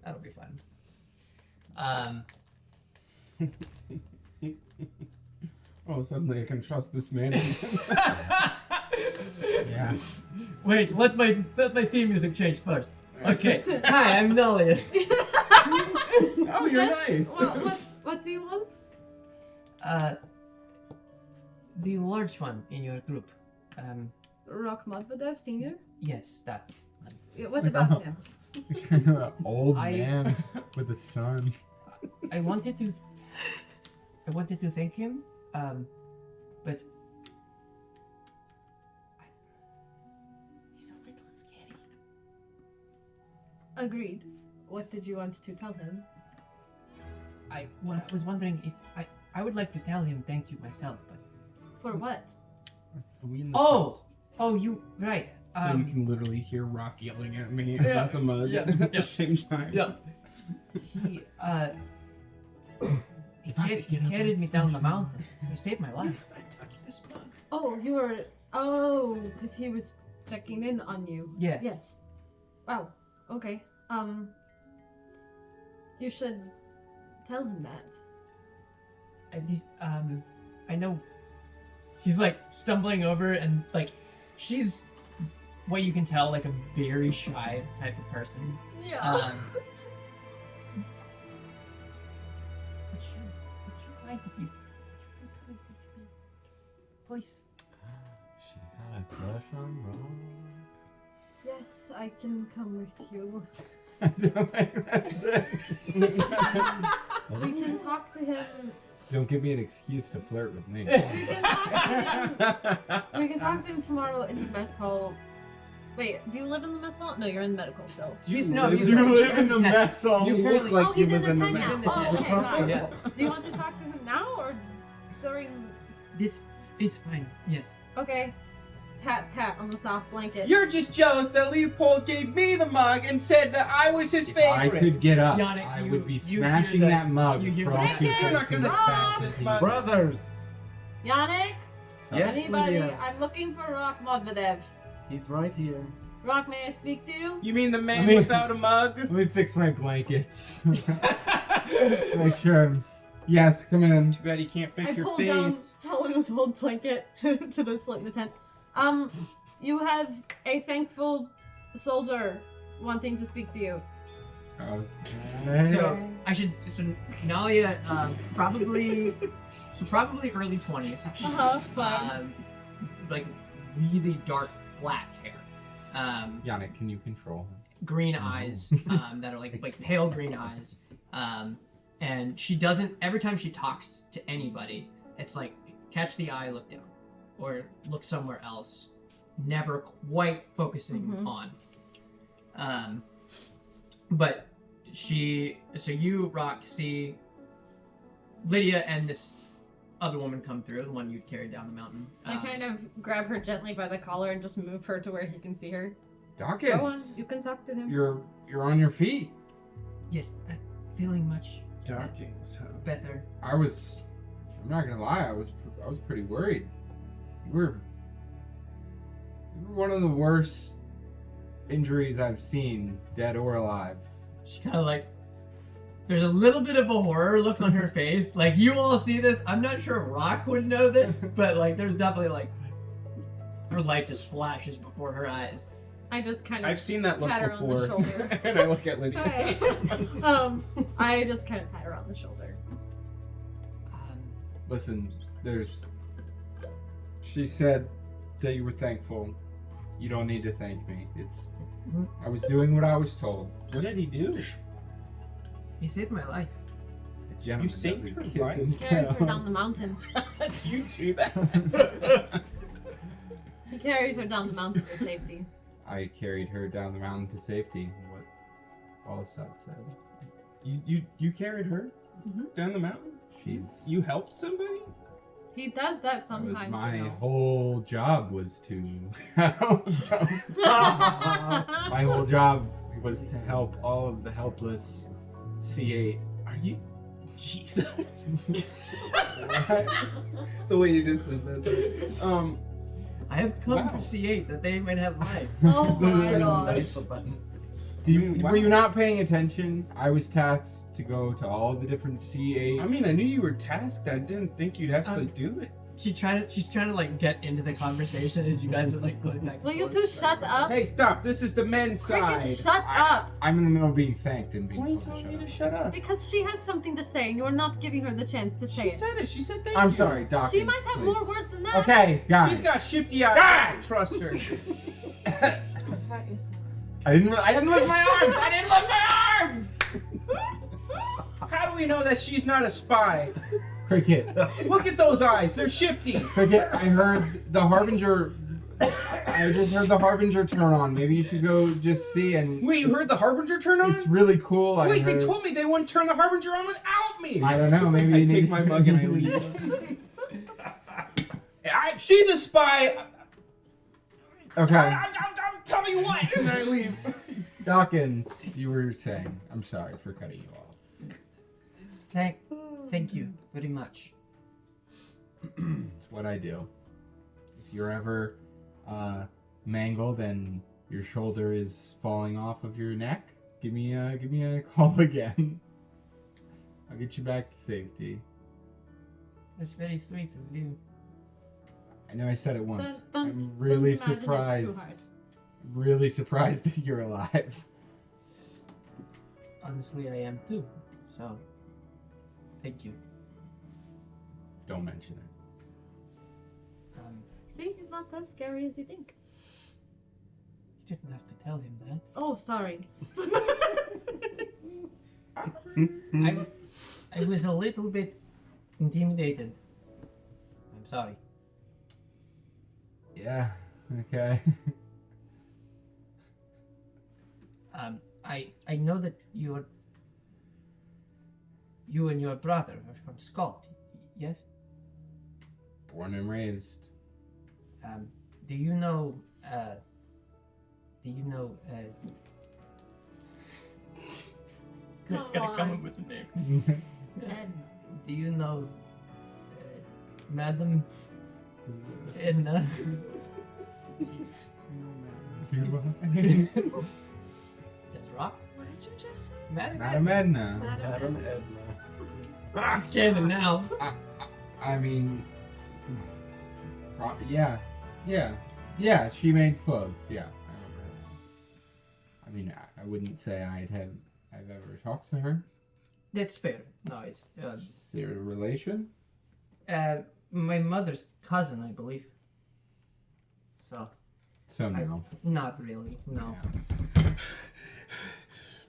That'll be fun. Oh, suddenly I can trust this man. Yeah. Wait, let my theme music change first. Okay. Hi, I'm Nali. Oh, you're Yes? nice. What do you want? The large one in your group. Rock Medvedev, senior? Yes, that. Yeah, what about him? Old I- man with a son. I wanted to thank him, but he's a little scary. Agreed. What did you want to tell him? I was wondering if I would like to tell him thank you myself, but For what? Are we in the oh, fence? oh, you right. So you can literally hear Rock yelling at me Yeah, about the mug yeah, at yeah. the same time. Yeah. He, carried me down the mountain. He saved my life. Oh, you were. Oh, because he was checking in on you. Yes. Yes. Wow. Okay. You should tell him that. I know. He's like stumbling over and like, she's what you can tell like a very shy type of person. Yeah. Would you mind if you come and with me, please? She got a crush on Rock. Yes, I can come with you. I don't think that's it. We can talk to him. Don't give me an excuse to flirt with me. We can talk to him tomorrow in the mess hall. Wait, do you live in the mess hall? No, you're in medical still. He's You live in the mess hall. He's You currently- look like you he's in live the in the tent mess now. hall. Oh, okay, right. Yeah. Do you want to talk to him now or during? This is fine. Yes. Okay. Pat on the soft blanket. You're just jealous that Leopold gave me the mug and said that I was his If favorite. I could get up, Yannick, I you- would be you hear smashing that- that mug you hear across that- your You're face not in gonna the smash space this of mug. the- Brothers! Yannick? Yes, Anybody? Lydia. I'm looking for Rock Medvedev. He's right here. Rock, may I speak to you? You mean the man I mean- without a mug? Let me fix my blankets. Just make sure. Yes, come in. Too bad you can't fix I your pulled down face. Helena's old blanket to the slit in the tent. You have a thankful soldier wanting to speak to you. Okay. So Nalia, probably early 20s. Fine. Like really dark black hair. Yannick, can you control him? Green eyes that are like pale green eyes. And she doesn't, every time she talks to anybody, it's like catch the eye, look down, or look somewhere else, never quite focusing on. But so you, Rock, see Lydia and this other woman come through, the one you carried down the mountain. I kind of grab her gently by the collar and just move her to where he can see her. Dawkins, Go on, you can talk to him. you're on your feet. Yes, feeling much Dawkins, huh? better. I'm not gonna lie, I was pretty worried. You were one of the worst injuries I've seen, dead or alive. She kind of like, there's a little bit of a horror look on her face. Like, you all see this. I'm not sure if Rock would know this, but like, there's definitely like, her life just flashes before her eyes. I just kind of I've seen that look pat her on the before. shoulder. And I look at Lydia. Hi. I just kind of pat her on the shoulder. Listen, she said that you were thankful. You don't need to thank me. I was doing what I was told. What did he do? He saved my life. A gentleman You saved doesn't her kiss life? and Carried her tell. down the mountain. Do you do that? He carried her down the mountain for safety. I carried her down the mountain to safety. What Falstat said. You carried her down the mountain? You helped somebody? He does that That was sometimes. my you know. whole job was to help. My whole job was to help all of the helpless C8. Are you Jesus? The way you just said that. I have come Wow. for C8 that they might have life. Oh my Listen, god. Nice the button. Were you not paying attention? I was tasked to go to all the different C8. I mean, I knew you were tasked. I didn't think you'd actually do it. She's trying to like get into the conversation as you guys are like going back. and Will you forth. two shut up? Hey, stop! This is the men's Cricket, side. shut up! I'm in the middle of being thanked and being Why are you told to telling me shut to up. shut up? Because she has something to say and you're not giving her the chance to say She it. said it. She said thank I'm you. sorry, Dawkins. She might have please. more words than that. Okay, guys. She's got shifty eyes. I don't Guys! trust her. I didn't lift my arms. I didn't lift my arms. How do we know that she's not a spy? Cricket. Look at those eyes. They're shifty. Cricket. I heard the harbinger. I just heard the harbinger turn on. Maybe you should go just see and. Wait, you heard the Harbinger turn on? It's really cool. Wait, I they heard, told me they wouldn't turn the Harbinger on without me. I don't know. Maybe I you take need my to- mug and I leave. She's a spy. Okay, Tell me what. And I leave. Dawkins, you were saying. I'm sorry for cutting you off. Thank you very much. It's what I do. If you're ever mangled and your shoulder is falling off of your neck, give me a call again. I'll get you back to safety. That's very sweet of you. I know I said it once. Don't I'm really imagine it too surprised. hard. Really surprised that you're alive. Honestly, I am too. So, thank you. Don't mention it. See, he's not that scary as you think. You didn't have to tell him that. Oh, sorry. I was a little bit intimidated. I'm sorry. Yeah. Okay. I know that you and your brother are from Scott, yes? Born and raised. Do you know Come gotta come on. up with a name. Do you know Madam Edna? That's Rock? What did you just say? Madam Madam Edna. Madam Edna. Edna. She's canon now. I mean, yeah. She made clothes. Yeah, I remember her. I mean, I wouldn't say I've ever talked to her. That's fair. No, it's Is there a relation? my mother's cousin, I believe. So No. not really. No. Yeah.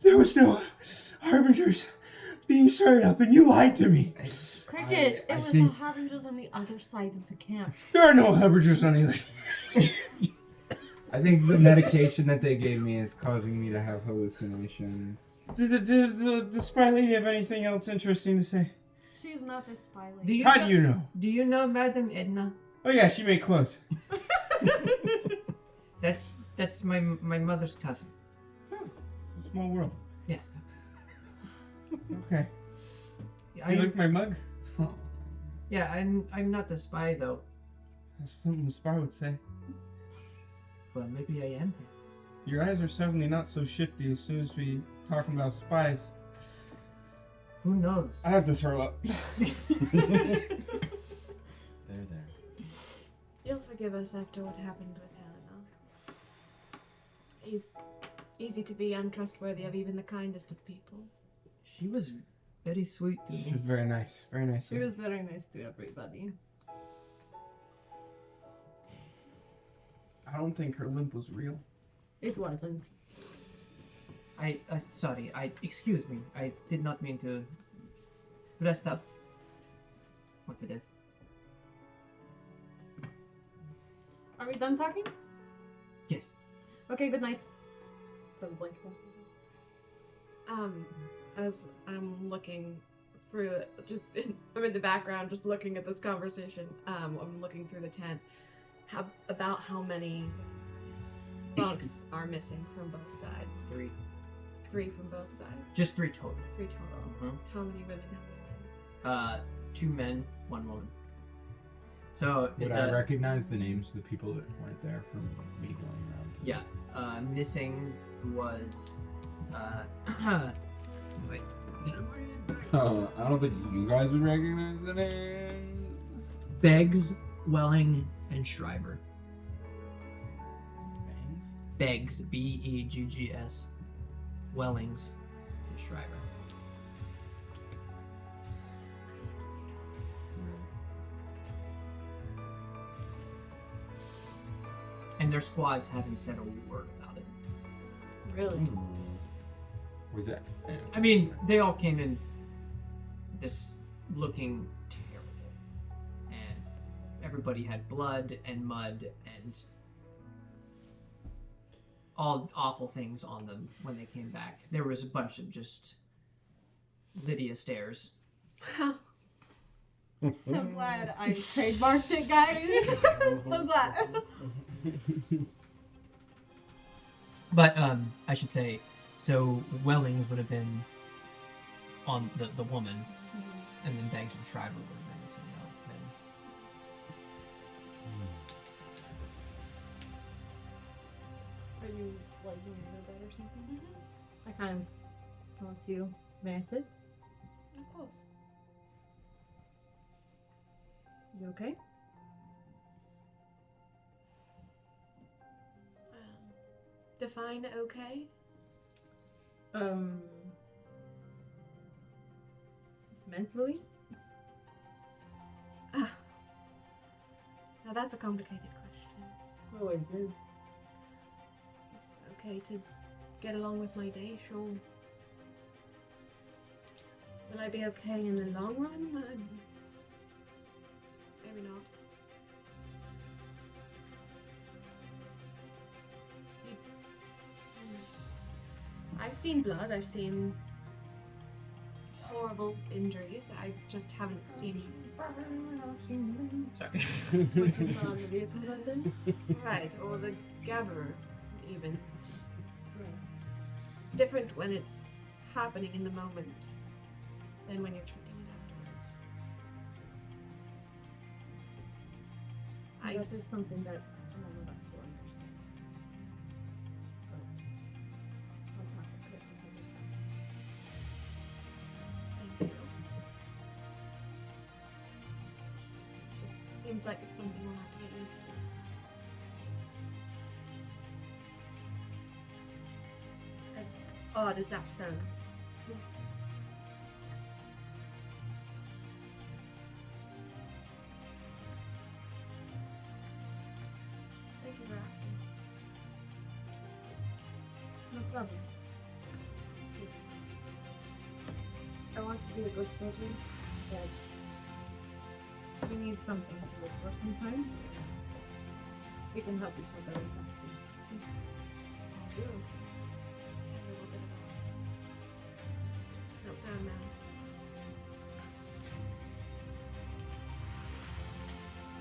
There was no harbingers being stirred up, and you lied to me. Cricket, I it was think- the harbingers on the other side of the camp. There are no harbingers on the other. I think the medication that they gave me is causing me to have hallucinations. Did the spy lady have anything else interesting to say? She is not this spy Do lady. you How know, do you know? Do you know Madam Edna? Oh yeah, she made clothes. That's my mother's cousin. It's a small world. Yes. Okay. You like my mug? Yeah, I'm not a spy though. That's something the spy would say. Well, maybe I am. Your eyes are suddenly not so shifty as soon as we talk about spies. Who knows? I have to throw up. There. You'll forgive us after what happened with Helena. He's easy to be untrustworthy of even the kindest of people. She was very sweet to She me. was very nice. Very nice. She was very nice to everybody. I don't think her limp was real. It wasn't. Sorry. Excuse me. I did not mean to. Rest up. What did it? Are we done talking? Yes. Okay, good night. Probably. As I'm looking through, I'm in the background, just looking at this conversation. I'm looking through the tent. How many bunks are missing from both sides? 3. 3 from both sides. Just 3 total. 3 total. Mhm. How many women? How many men? 2 men, 1 woman. So Would I recognize the names of the people that weren't there from me going around? yeah, missing was wait. I don't think you guys would recognize the names. Beggs, Welling, and Schreiber. Bangs? Beggs, Beggs. Wellings, and Schreiber. And their squads haven't said a word about it. Really? Was that? I mean, they all came in this looking terrible. And everybody had blood and mud and all awful things on them when they came back. There was a bunch of just Lydia stares. So glad I trademarked it, guys. So glad. But I should say, so Wellings would have been on the woman, and then begs your tribe over a minute to know. Are you like in your bed or something? I kind of come up to you. May I sit? Of course. You okay? Define okay? Mentally? Now that's a complicated question. Always is. Okay, to get along with my day, sure. Will I be okay in the long run? Maybe not. I've seen blood, I've seen horrible injuries, I just haven't seen... Sorry. What you saw in the vehicle that day? Right, or the gatherer, even. Right. It's different when it's happening in the moment than when you're treating it afterwards. That is something that none of us will understand. But I'll talk to Chris another time. Thank you. Just seems like it's something we'll have to get used to. As odd as that sounds. Thank you for asking. No problem. Just, I want to be a good soldier, but we need something to live for sometimes. If we can help each other, we have to. I'll do. A little bit of meltdown now.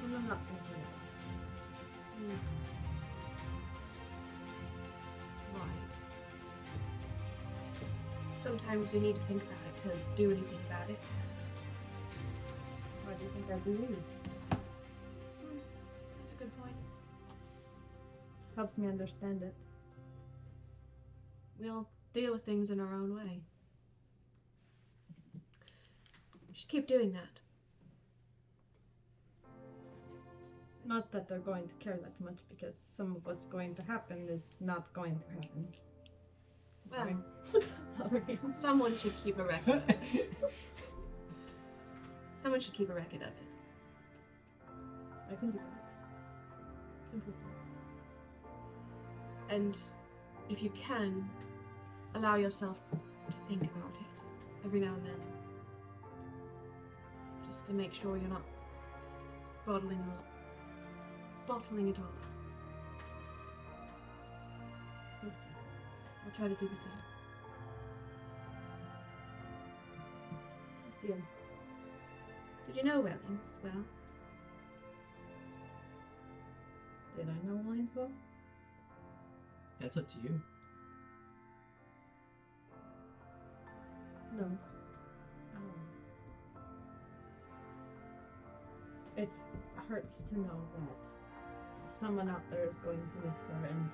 And I'm not thinking about Right. Sometimes you need to think about it to do anything about it. it. Why do you think I do these? That's a good point. Helps me understand it. We all deal with things in our own way. We should keep doing that. Not that they're going to care that much, because some of what's going to happen is not going to happen. Sorry. Other hands. Someone should keep a record of it. Someone should keep a record of it. I can do that. It's important. And if you can, allow yourself to think about it every now and then. Just to make sure you're not bottling it all up. Listen. I'll try to do the same. Deal. Did you know Wellings well? Did I know Lions well? That's up to you. No. It hurts to know that someone out there is going to miss her, and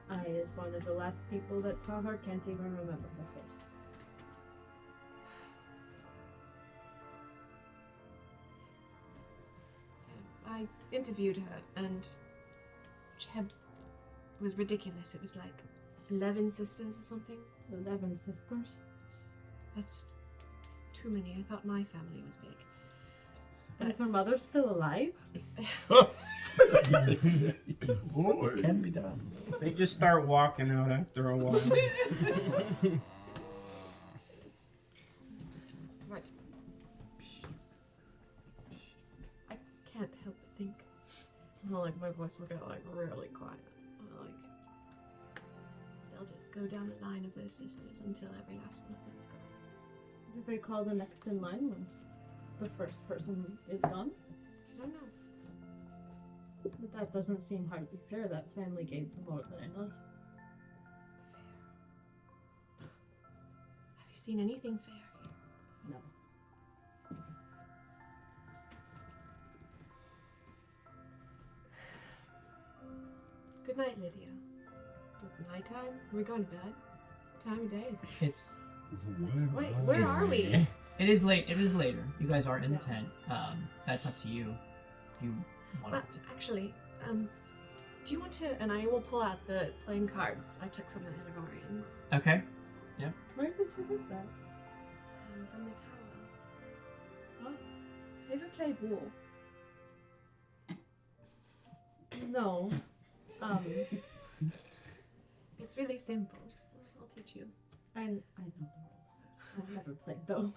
I, as one of the last people that saw her, can't even remember her face. I interviewed her, and she had... It was ridiculous. It was like 11 sisters or something. 11 sisters? That's too many. I thought my family was big. And her mother's still alive? Can be done. They just start walking out after a while. Right. I can't help but think. Well, like my voice will get like really quiet. Like they'll just go down the line of those sisters until every last one of them is gone. Do they call the next in line once the first person is gone? I don't know. But that doesn't seem hardly fair. That family gave them more than enough. Fair. Have you seen anything fair here? No. Good night, Lydia. Is it nighttime? Are we going to bed? What time of day is it? It's Wait, where It's- are we? it is late. It is later. You guys are in the tent. That's up to you. If you want Well, to. actually, do you want to? And I will pull out the playing cards I took from the Hanovarians. Okay. Where did you get that? From the tower. What? Have you ever played War? No. It's really simple. I'll teach you. I know the rules. I've never played though.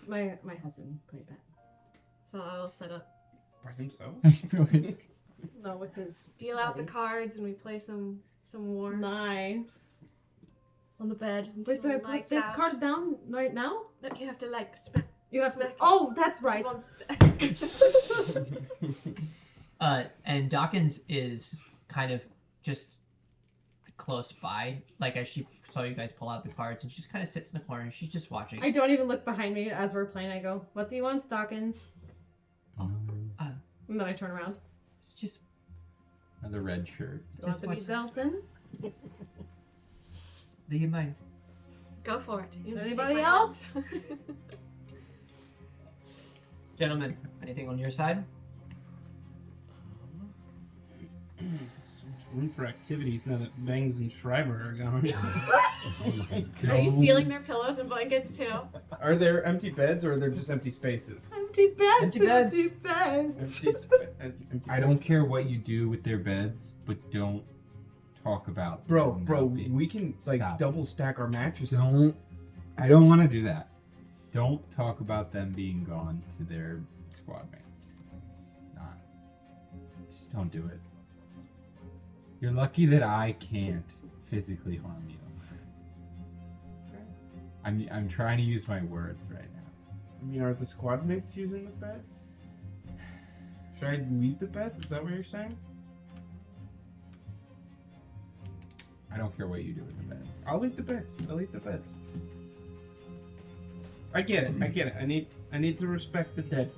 My husband played that. So I will set up, By himself? No, with his deal out the buddies. cards, and we play some War Nice. on the bed. Wait, do I until put lights this out. card down right now? No, you have to like smack. You have to. Smack. Oh, that's right. And Dawkins is kind of just close by. Like as she saw you guys pull out the cards, and she just kind of sits in the corner. And she's just watching. I don't even look behind me as we're playing. I go, "What do you want, Dawkins?" And then I turn around. It's just Another red shirt. Do you want to be dealt in? do you mind? Go for it. You have to take Anybody my else? hand. Gentlemen, anything on your side? So much room for activities now that Bangs and Schreiber are gone. Are you stealing their pillows and blankets too? Are there empty beds or are there just empty spaces? Empty beds. Empty beds. Empty beds. Empty I don't care what you do with their beds, but don't talk about Bro, them bro, not being- we can like Stop. double stack our mattresses. I don't want to do that. Don't talk about them being gone to their squad mates. It's not. Just don't do it. You're lucky that I can't physically harm you. I'm trying to use my words right now. I mean, are the squad mates using the beds? Should I leave the beds? Is that what you're saying? I don't care what you do with the beds. I'll leave the beds. I'll leave the beds. I get it. I get it. I need to respect the dead.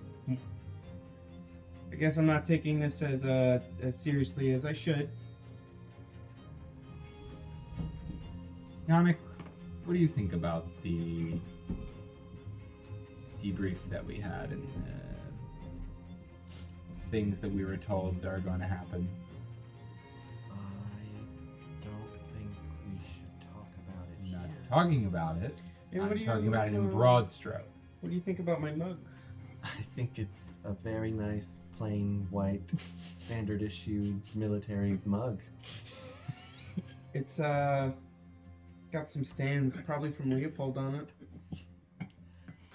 I guess I'm not taking this as seriously as I should. Yannick, what do you think about the debrief that we had and things that we were told are going to happen? I don't think we should talk about it I'm not here. talking about it. And what I'm do you- talking about it in what- broad strokes. What do you think about my mug? I think it's a very nice, plain, white, standard issue military mug. It's got some stands, probably from Leopold on it.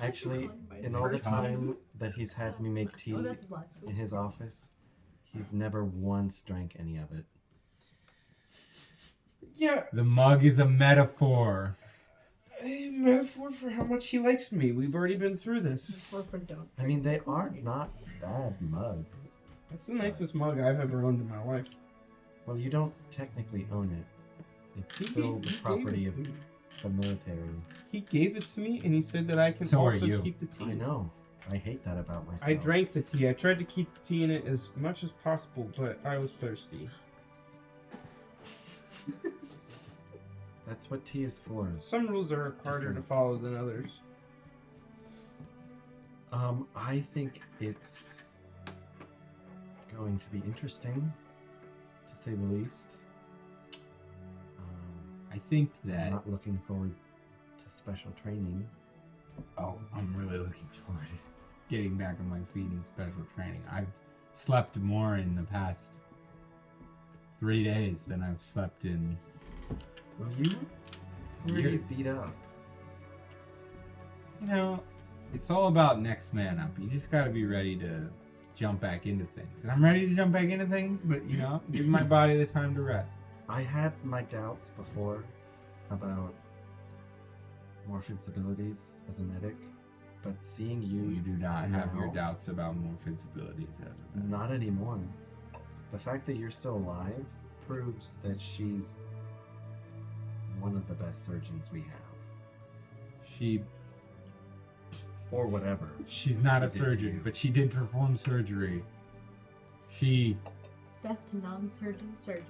Actually, in all the time that he's had me make tea Oh, that's his last in his office, he's never once drank any of it. Yeah, The mug is a metaphor. a metaphor for how much he likes me. We've already been through this. Or for don't. I mean, they are not bad mugs. That's the nicest mug I've ever owned in my life. Well, you don't technically own it. It's He still gave- the he gave property it of to me. the military. He gave it to me, and he said that I can So are also you. keep the tea. I know. I hate that about myself. I drank the tea. I tried to keep the tea in it as much as possible, but I was thirsty. That's what tea is for. Some rules are harder to follow than others. I think it's going to be interesting, to say the least. I think I'm that. not looking forward to special training. Oh, I'm really looking forward to getting back on my feet in special training. I've slept more in the past 3 days than I've slept in. Well, you really You're- beat up. You know, it's all about next man up. You just got to be ready to jump back into things. And I'm ready to jump back into things, but you know, give my body the time to rest. I had my doubts before about Morphin's abilities as a medic, but seeing You you, do not have your No. doubts about Morphin's abilities as a man. not anymore. The fact that you're still alive proves that she's one of the best surgeons we have. Or whatever. She's not a She did to surgeon, you. but she did perform surgery. She Best non-surgeon surgeon.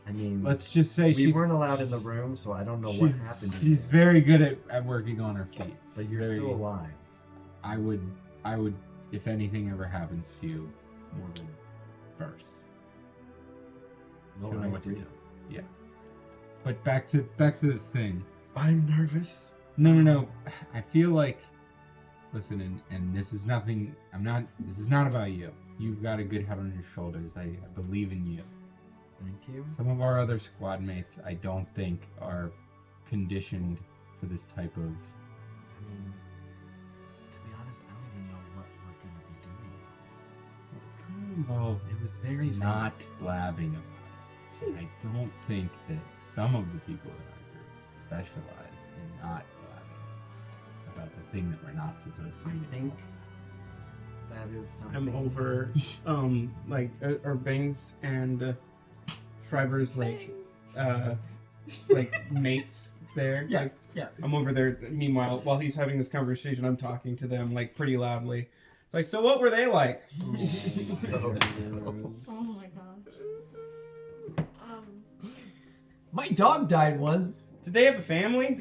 I mean, Let's just say we she's weren't allowed in the room, so I don't know what happened. she's very good at working on her feet. But you're Very- still alive. I would, if anything ever happens to you, Morgan first. No, She'll know I what to agree. do. Yeah. But back to the thing. I'm nervous. No. I feel like, listen, and this is nothing. This is not about you. You've got a good head on your shoulders. I believe in you. Thank you. Some of our other squad mates, I don't think, are conditioned for this type of. I mean, to be honest, I don't even know what we're gonna be doing. It's going to involve It was very not blabbing about it. And I don't think that some of the people in our group specialize in not blabbing about the thing that we're not supposed to I be. think that is something. I'm over, are Bangs and Shriver's like mates there. Yeah, Like, yeah. I'm over there. Meanwhile, while he's having this conversation, I'm talking to them like pretty loudly. It's like, so what were they like? Oh my gosh. My dog died once. Did they have a family?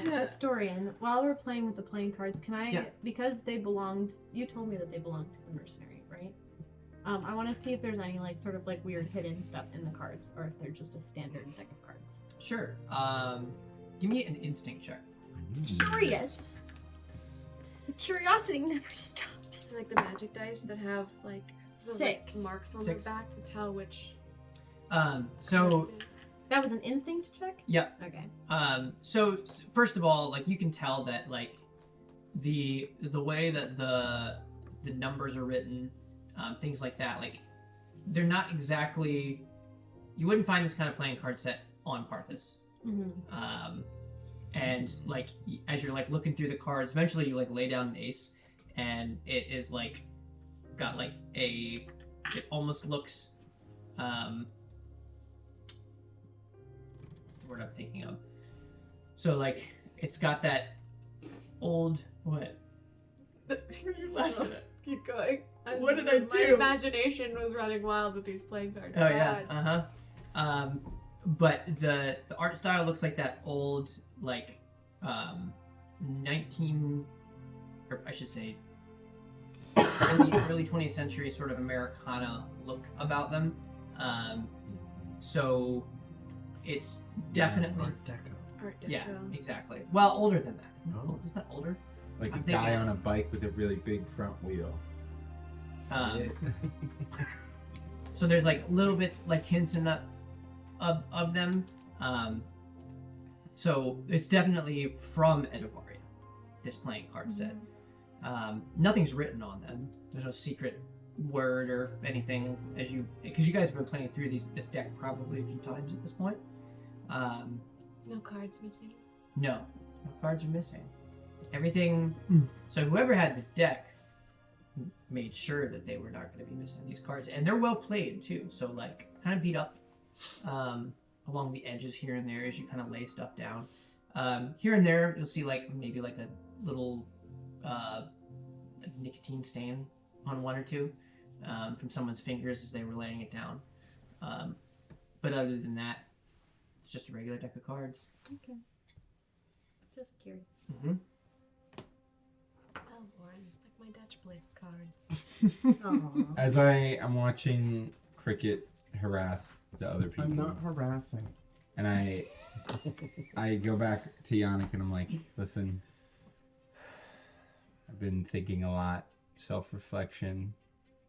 Historian, while we're playing with the playing cards, can I, Yeah. because they belonged, you told me that they belonged to the mercenary, right? I want to see if there's any like sort of like weird hidden stuff in the cards, or if they're just a standard deck of cards. Sure. Give me an instinct check. Curious. The curiosity never stops. It's like the magic dice that have like the, like, 6. marks on Six. the back to tell which. So That was an instinct check? yeah. Okay. So first of all, like you can tell that like the way that the numbers are written, things like that, like they're not exactly. You wouldn't find this kind of playing card set on Parthas. Mm-hmm. And like as you're like looking through the cards, eventually you like lay down an ace, and it is like got like it almost looks what's the word I'm thinking of? So like it's got that old what? You laughed at it. Keep going. What did I My do? imagination was running wild with these playing cards. Oh yeah, but the art style looks like that old like 19, or I should say early 20th century sort of Americana look about them. So it's definitely Art Deco. Art Deco. yeah, exactly. Well, older than that. Oh. Isn't that older? Like I'm a guy thinking- on a bike with a really big front wheel. So there's like little bits like hints in that of them. So it's definitely from Edavaria, this playing card set. Nothing's written on them. There's no secret word or anything because you guys have been playing through this deck probably a few times at this point. No cards missing. No cards are missing. Everything. So whoever had this deck made sure that they were not going to be missing these cards, and they're well played too. So like kind of beat up along the edges here and there as you kind of lay stuff down. Here and there you'll see like maybe like a little nicotine stain on one or two from someone's fingers as they were laying it down. But other than that, it's just a regular deck of cards. Okay. Just curious. Mm-hmm. Well worn, like my Dutch Blitz cards. Aww. As I am watching Cricket harass the other people, I'm not harassing. and I go back to Yannick and I'm like, listen, I've been thinking a lot, self-reflection.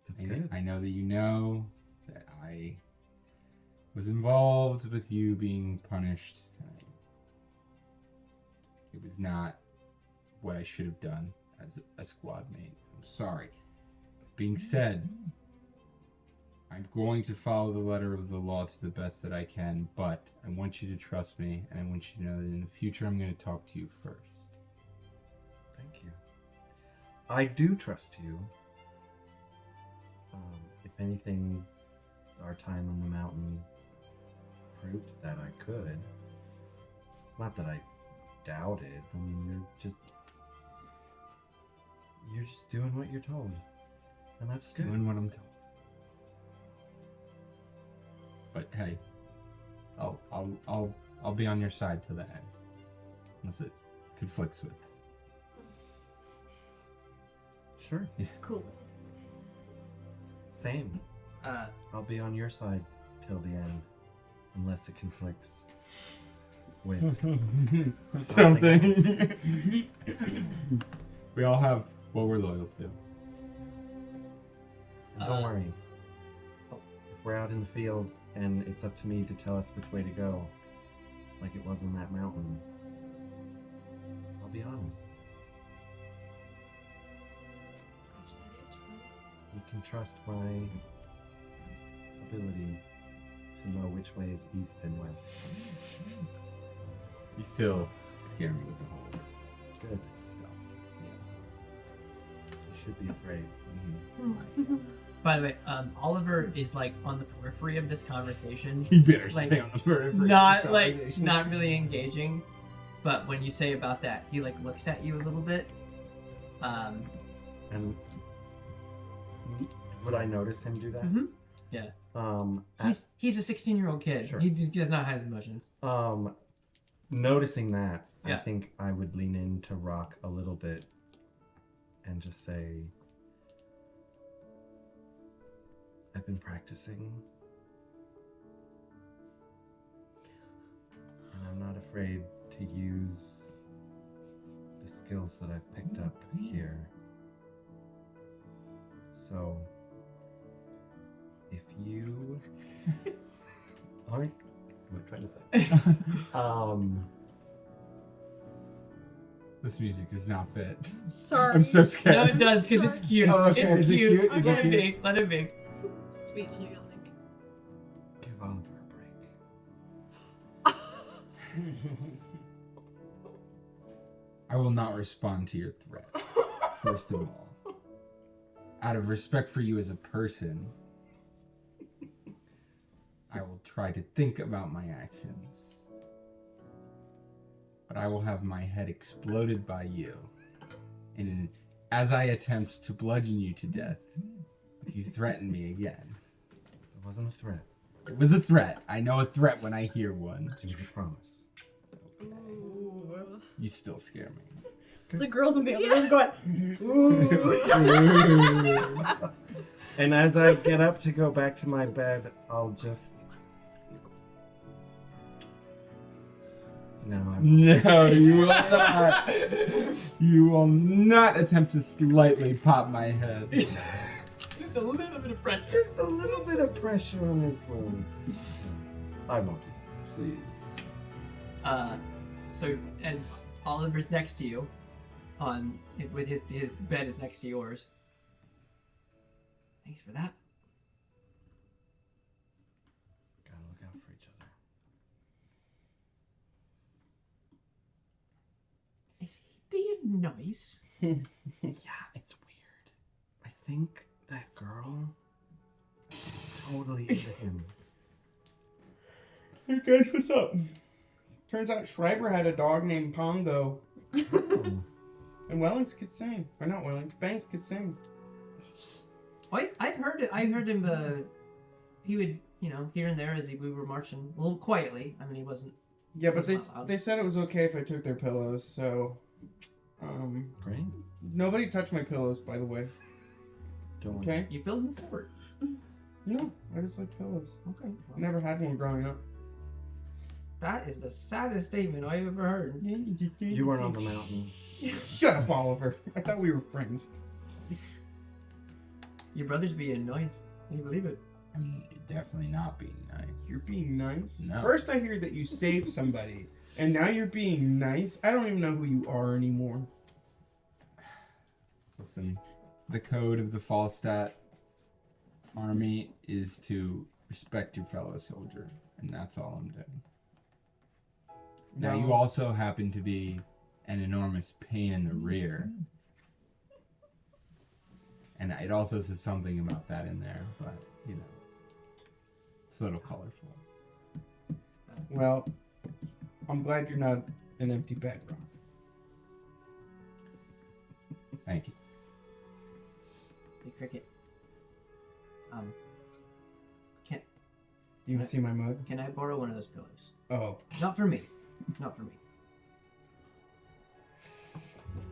That's good. I know that you know that I was involved with you being punished. It was not what I should have done as a squad mate. I'm sorry. Being said, I'm going to follow the letter of the law to the best that I can, but I want you to trust me, and I want you to know that in the future I'm going to talk to you first. Thank you. I do trust you. If anything, our time on the mountain proved that I could. Not that I doubted. I mean, you're just doing what you're told, and that's good. Doing what I'm told. But hey, I'll be on your side till the end, unless it conflicts with. Sure. Cool. Same. I'll be on your side till the end, unless it conflicts with something. We all have what we're loyal to. And don't worry. If we're out in the field and it's up to me to tell us which way to go, like it was on that mountain, I'll be honest. You can trust my ability to know which way is east and west. You still scare me with the whole Good. stuff. You should be afraid. By the way, Oliver is like on the periphery of this conversation. You better Like, stay on the periphery. Not like not really engaging, but when you say about that, he like looks at you a little bit. And would I notice him do that? Mhm. Yeah. He's a 16-year-old kid. Sure. He does not have emotions. Noticing that, I Yeah. think I would lean into Rock a little bit and just say, I've been practicing, and I'm not afraid to use the skills that I've picked up here. So, if you aren't, what am I trying to say? This music does not fit. Sorry. I'm so scared. No, it does because it's cute. Oh, okay. It's Is it cute. cute? Is it Let it cute? be. Let it be. Sweet little youngling. Give Oliver a break. I will not respond to your threat. First of all, out of respect for you as a person, I will try to think about my actions. But I will have my head exploded by you. And as I attempt to bludgeon you to death, if you threaten me again. It wasn't a threat. It was a threat. I know a threat when I hear one. It was a promise. You still scare me. The girls in the other room going, ooh. And as I get up to go back to my bed, I'll just... No, I'm... No, you will not. You will not attempt to slightly pop my head. Just a little bit of pressure. Just a little bit of pressure on his wounds. I won't. Please. So and Oliver's next to you, with his bed is next to yours. Thanks for that. Gotta look out for each other. Is he being nice? Yeah, it's weird. I think that girl is totally into him. Hey guys, what's up? Turns out Schreiber had a dog named Pongo. And Wellings could sing. Or not Wellings, Banks could sing. I've heard it. I've heard him. He would, here and there as we were marching, a little quietly. I mean, he wasn't. Yeah, but That's not loud. they said it was okay if I took their pillows, so... Great. Nobody touched my pillows, by the way. Don't Okay? You build the fort. No, I just like pillows. Okay. I never had one growing up. That is the saddest statement I've ever heard. You weren't on the mountain. Shut up, Oliver. I thought we were friends. Your brother's being nice. Can you believe it? I mean, you're definitely not being nice. You're being nice? No. First I hear that you saved somebody, and now you're being nice? I don't even know who you are anymore. Listen, the code of the Falstat army is to respect your fellow soldier, and that's all I'm doing. Now, you also happen to be an enormous pain in the rear. And it also says something about that in there, but, it's a little colorful. Well, I'm glad you're not an empty bedrock. Thank you. Hey, Cricket. Do you see my mug? Can I borrow one of those pillows? Oh. Not for me. Not for me.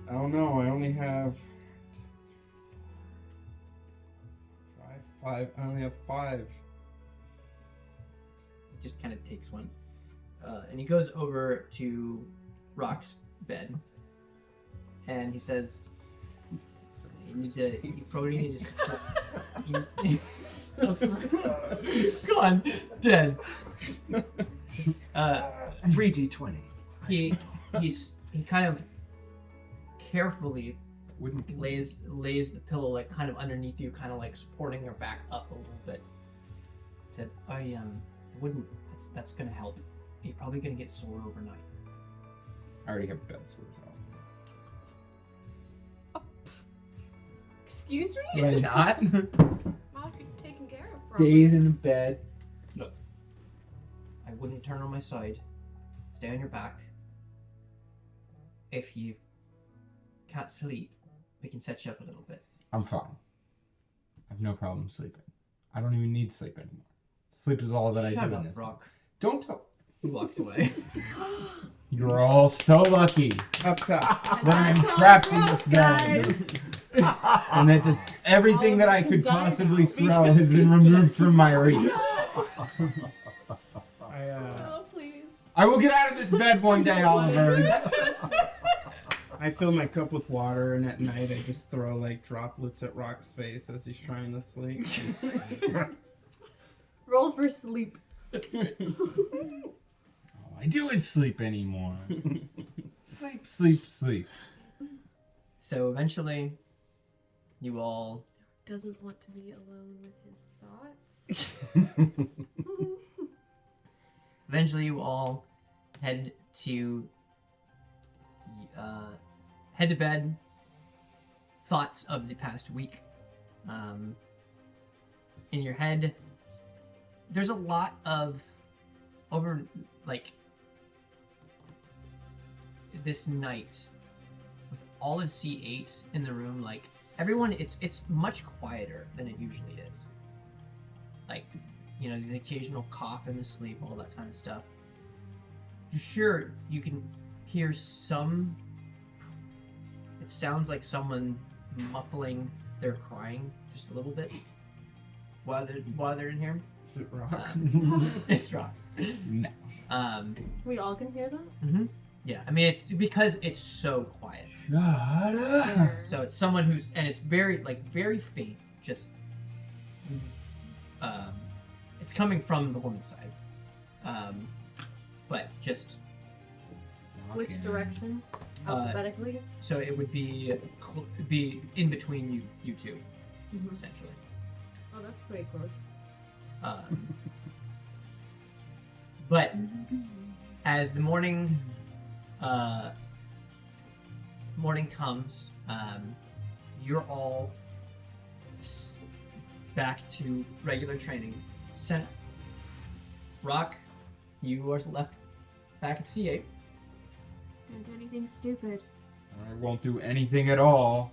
I don't know. I only have five. I only have 5. He just kind of takes one. And he goes over to Rock's bed. And he says, you probably need to... Go on, dead. 3d20. He kind of carefully lays the pillow like kind of underneath you, kind of like supporting your back up a little bit. Said, I wouldn't. That's gonna help. You're probably gonna get sore overnight. I already have bed sores. Excuse me? Why not? Mom, you're taken care of. Probably. Days in bed. Look, I wouldn't turn on my side. Stay on your back. If you can't sleep, we can set you up a little bit. I'm fine. I have no problem sleeping. I don't even need sleep anymore. Sleep is all that I Shut do up, in this. Rock. Don't tell. He walks away. You're all so lucky Up top. that I'm trapped in this bed. And that everything that I could possibly throw has been removed from my reach. Oh, please. I will get out of this bed one day, Oliver. I fill my cup with water, and at night I just throw like droplets at Rock's face as he's trying to sleep. Roll for sleep. All I do is sleep anymore. Sleep, sleep, sleep. So eventually, you all Doesn't want to be alone with his thoughts. Eventually, you all head to bed. Thoughts of the past week. In your head, there's a lot of this night with all of C8 in the room. Like everyone, it's much quieter than it usually is. Like, you know, the occasional cough in the sleep, all that kind of stuff. Sure, you can hear some. It sounds like someone muffling their crying just a little bit while they're in here. Is it Rock? It's Rock. No. We all can hear that? Mm-hmm. Yeah, I mean it's because it's so quiet. Shut up. So it's someone who's and it's very faint. Just it's coming from the woman's side, but just Which direction? Alphabetically? so it would be in between you two, essentially. Oh, that's pretty close. But as the morning comes, you're all back to regular training. Sent Rock, you are left back at C8. Don't do anything stupid. I won't do anything at all.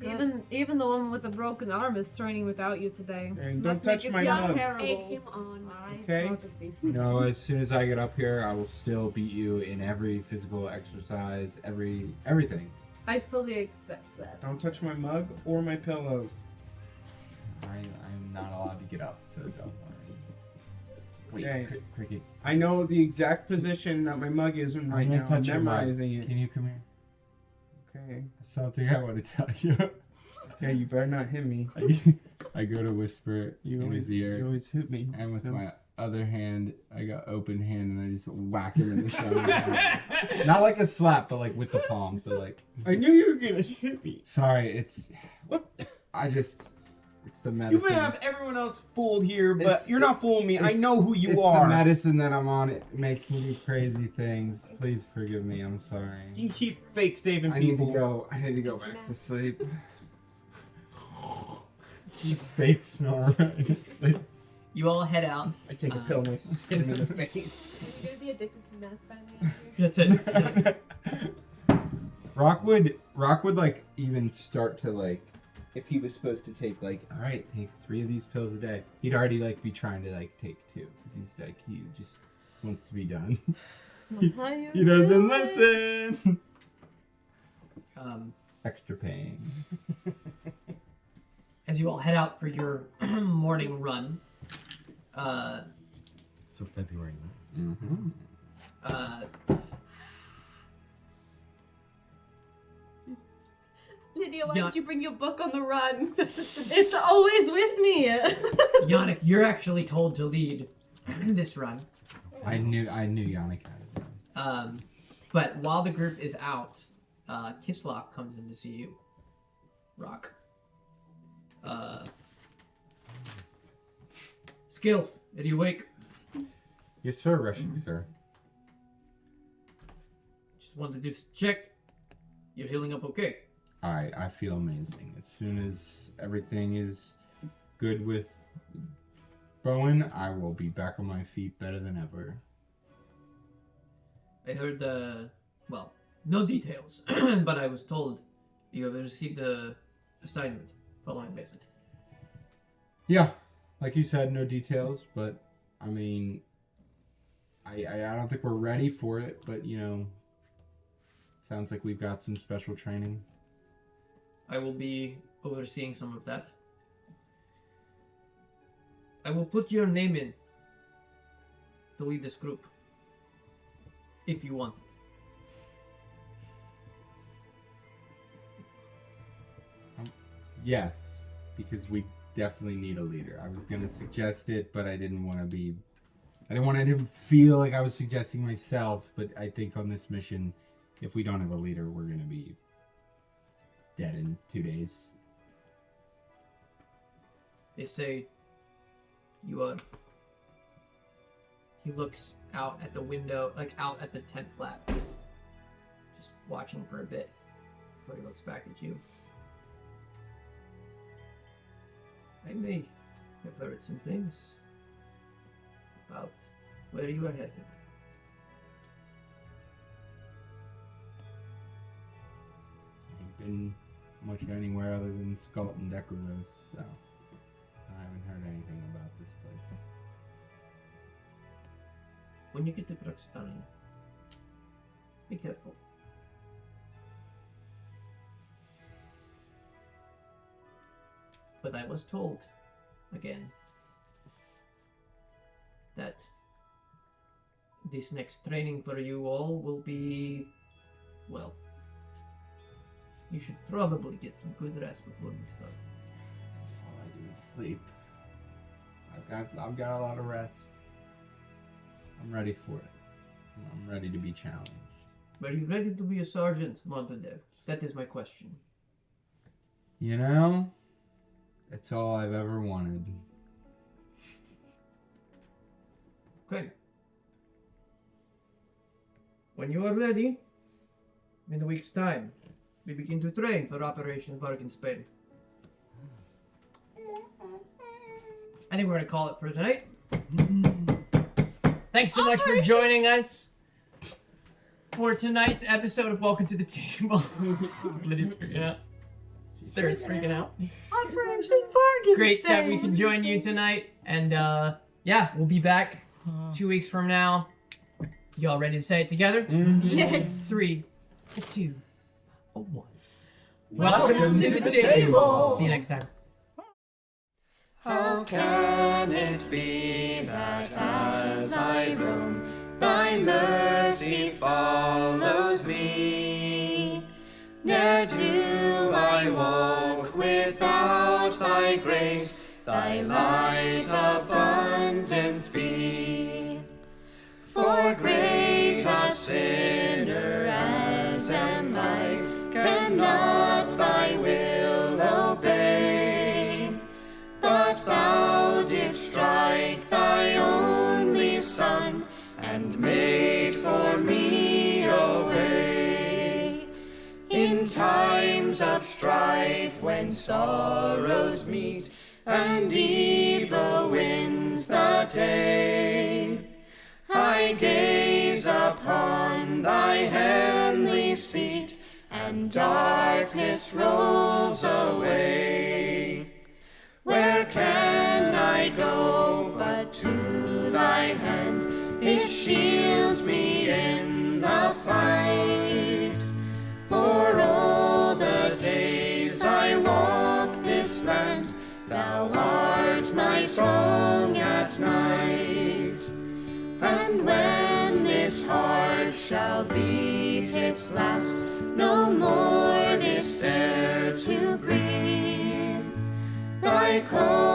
Even the one with a broken arm is training without you today. And Must don't make touch you my feel mug. terrible. Egg him on. Okay. thought it'd be No, as soon as I get up here, I will still beat you in every physical exercise, everything. I fully expect that. Don't touch my mug or my pillows. I'm not allowed to get up, so don't worry. Wait, Okay. Cricket. I know the exact position that my mug is in right I'm gonna now. I'm touch your mug. memorizing it. Can you come here? Okay. That's something I want to tell you. Okay, you better not hit me. I go to whisper in his You ear, always hit me. and with my other hand, I got open hand, and I just whack him in the shoulder. Not like a slap, but like with the palm. So like. I knew you were gonna hit me. Sorry, it's. What? It's the You medicine. may have everyone else fooled here, but It's- you're not fooling me. I it's- know who you it's are. the medicine that I'm on. It makes me do crazy things. Please forgive me. I'm sorry. You keep fake saving I need people. to go. I need to go It's back meth. to sleep. He's fake snore in his face. You all head out. I take a pill and I hit him in the face. You're gonna be addicted to meth by the end of That's it. Rock would like even start to like if he was supposed to take like, all right, take 3 of these pills a day, he'd already like be trying to like take 2 because he's like he just wants to be done. He doesn't listen. Extra pain. As you all head out for your morning run, So February. Mm-hmm. Lydia, why Yeah. did you bring your book on the run? It's always with me. Yannick, you're actually told to lead this run. I knew Yannick had it. But while the group is out, Kislov comes in to see you. Rock. Skilf, are you awake? Yes, sir, rushing, sir. Just wanted to just check. You're healing up okay. I feel amazing. As soon as everything is good with Bowen, I will be back on my feet better than ever. I heard well, no details, but I was told you have received the assignment following Mason. Yeah, like you said, no details, but I mean, I don't think we're ready for it, but you know, sounds like we've got some special training. I will be overseeing some of that. I will put your name in to lead this group, if you want it. Yes, because we definitely need a leader. I was gonna suggest it, but I didn't want to feel like I was suggesting myself, but I think on this mission, if we don't have a leader, we're gonna be dead in 2 days. They say you are. He looks out at the window, like out at the tent flap, just watching for a bit before he looks back at you. I may have heard some things about where you are headed. Ain't been much anywhere other than Skull and Dekrivos, so I haven't heard anything about this place. When you get to Braxtani, be careful. But I was told, again, that this next training for you all will be, well, you should probably get some good rest before we start. All I do is sleep. I've got a lot of rest. I'm ready for it. I'm ready to be challenged. Are you ready to be a sergeant, Montadev? That is my question. You know, that's all I've ever wanted. Okay. When you are ready, in a week's time, we begin to train for Operation Bargain Spain. I think we're going to call it for tonight. Thanks so much for joining us for tonight's episode of Welcome to the Table. Lydia's freaking out. Sarah's freaking out. Operation Bargain Great that we Spain. can join you tonight. And yeah, we'll be back 2 weeks from now. Y'all ready to say it together? Yes. 3, 2, 1. Welcome to the table. See you next time. How can it be that as I roam, thy mercy follows me? Ne'er do I walk without thy grace, thy light abundant be. For great a sinner as am I, cannot thy will obey. But thou didst strike thy only Son, and made for me a way. In times of strife, when sorrows meet, and evil wins the day, I gaze upon thy heavenly seat, and darkness rolls away. thy hand, it shields me in the fight. For all the days I walk this land, thou art my song at night. And when this heart shall beat its last, no more this air to breathe, thy call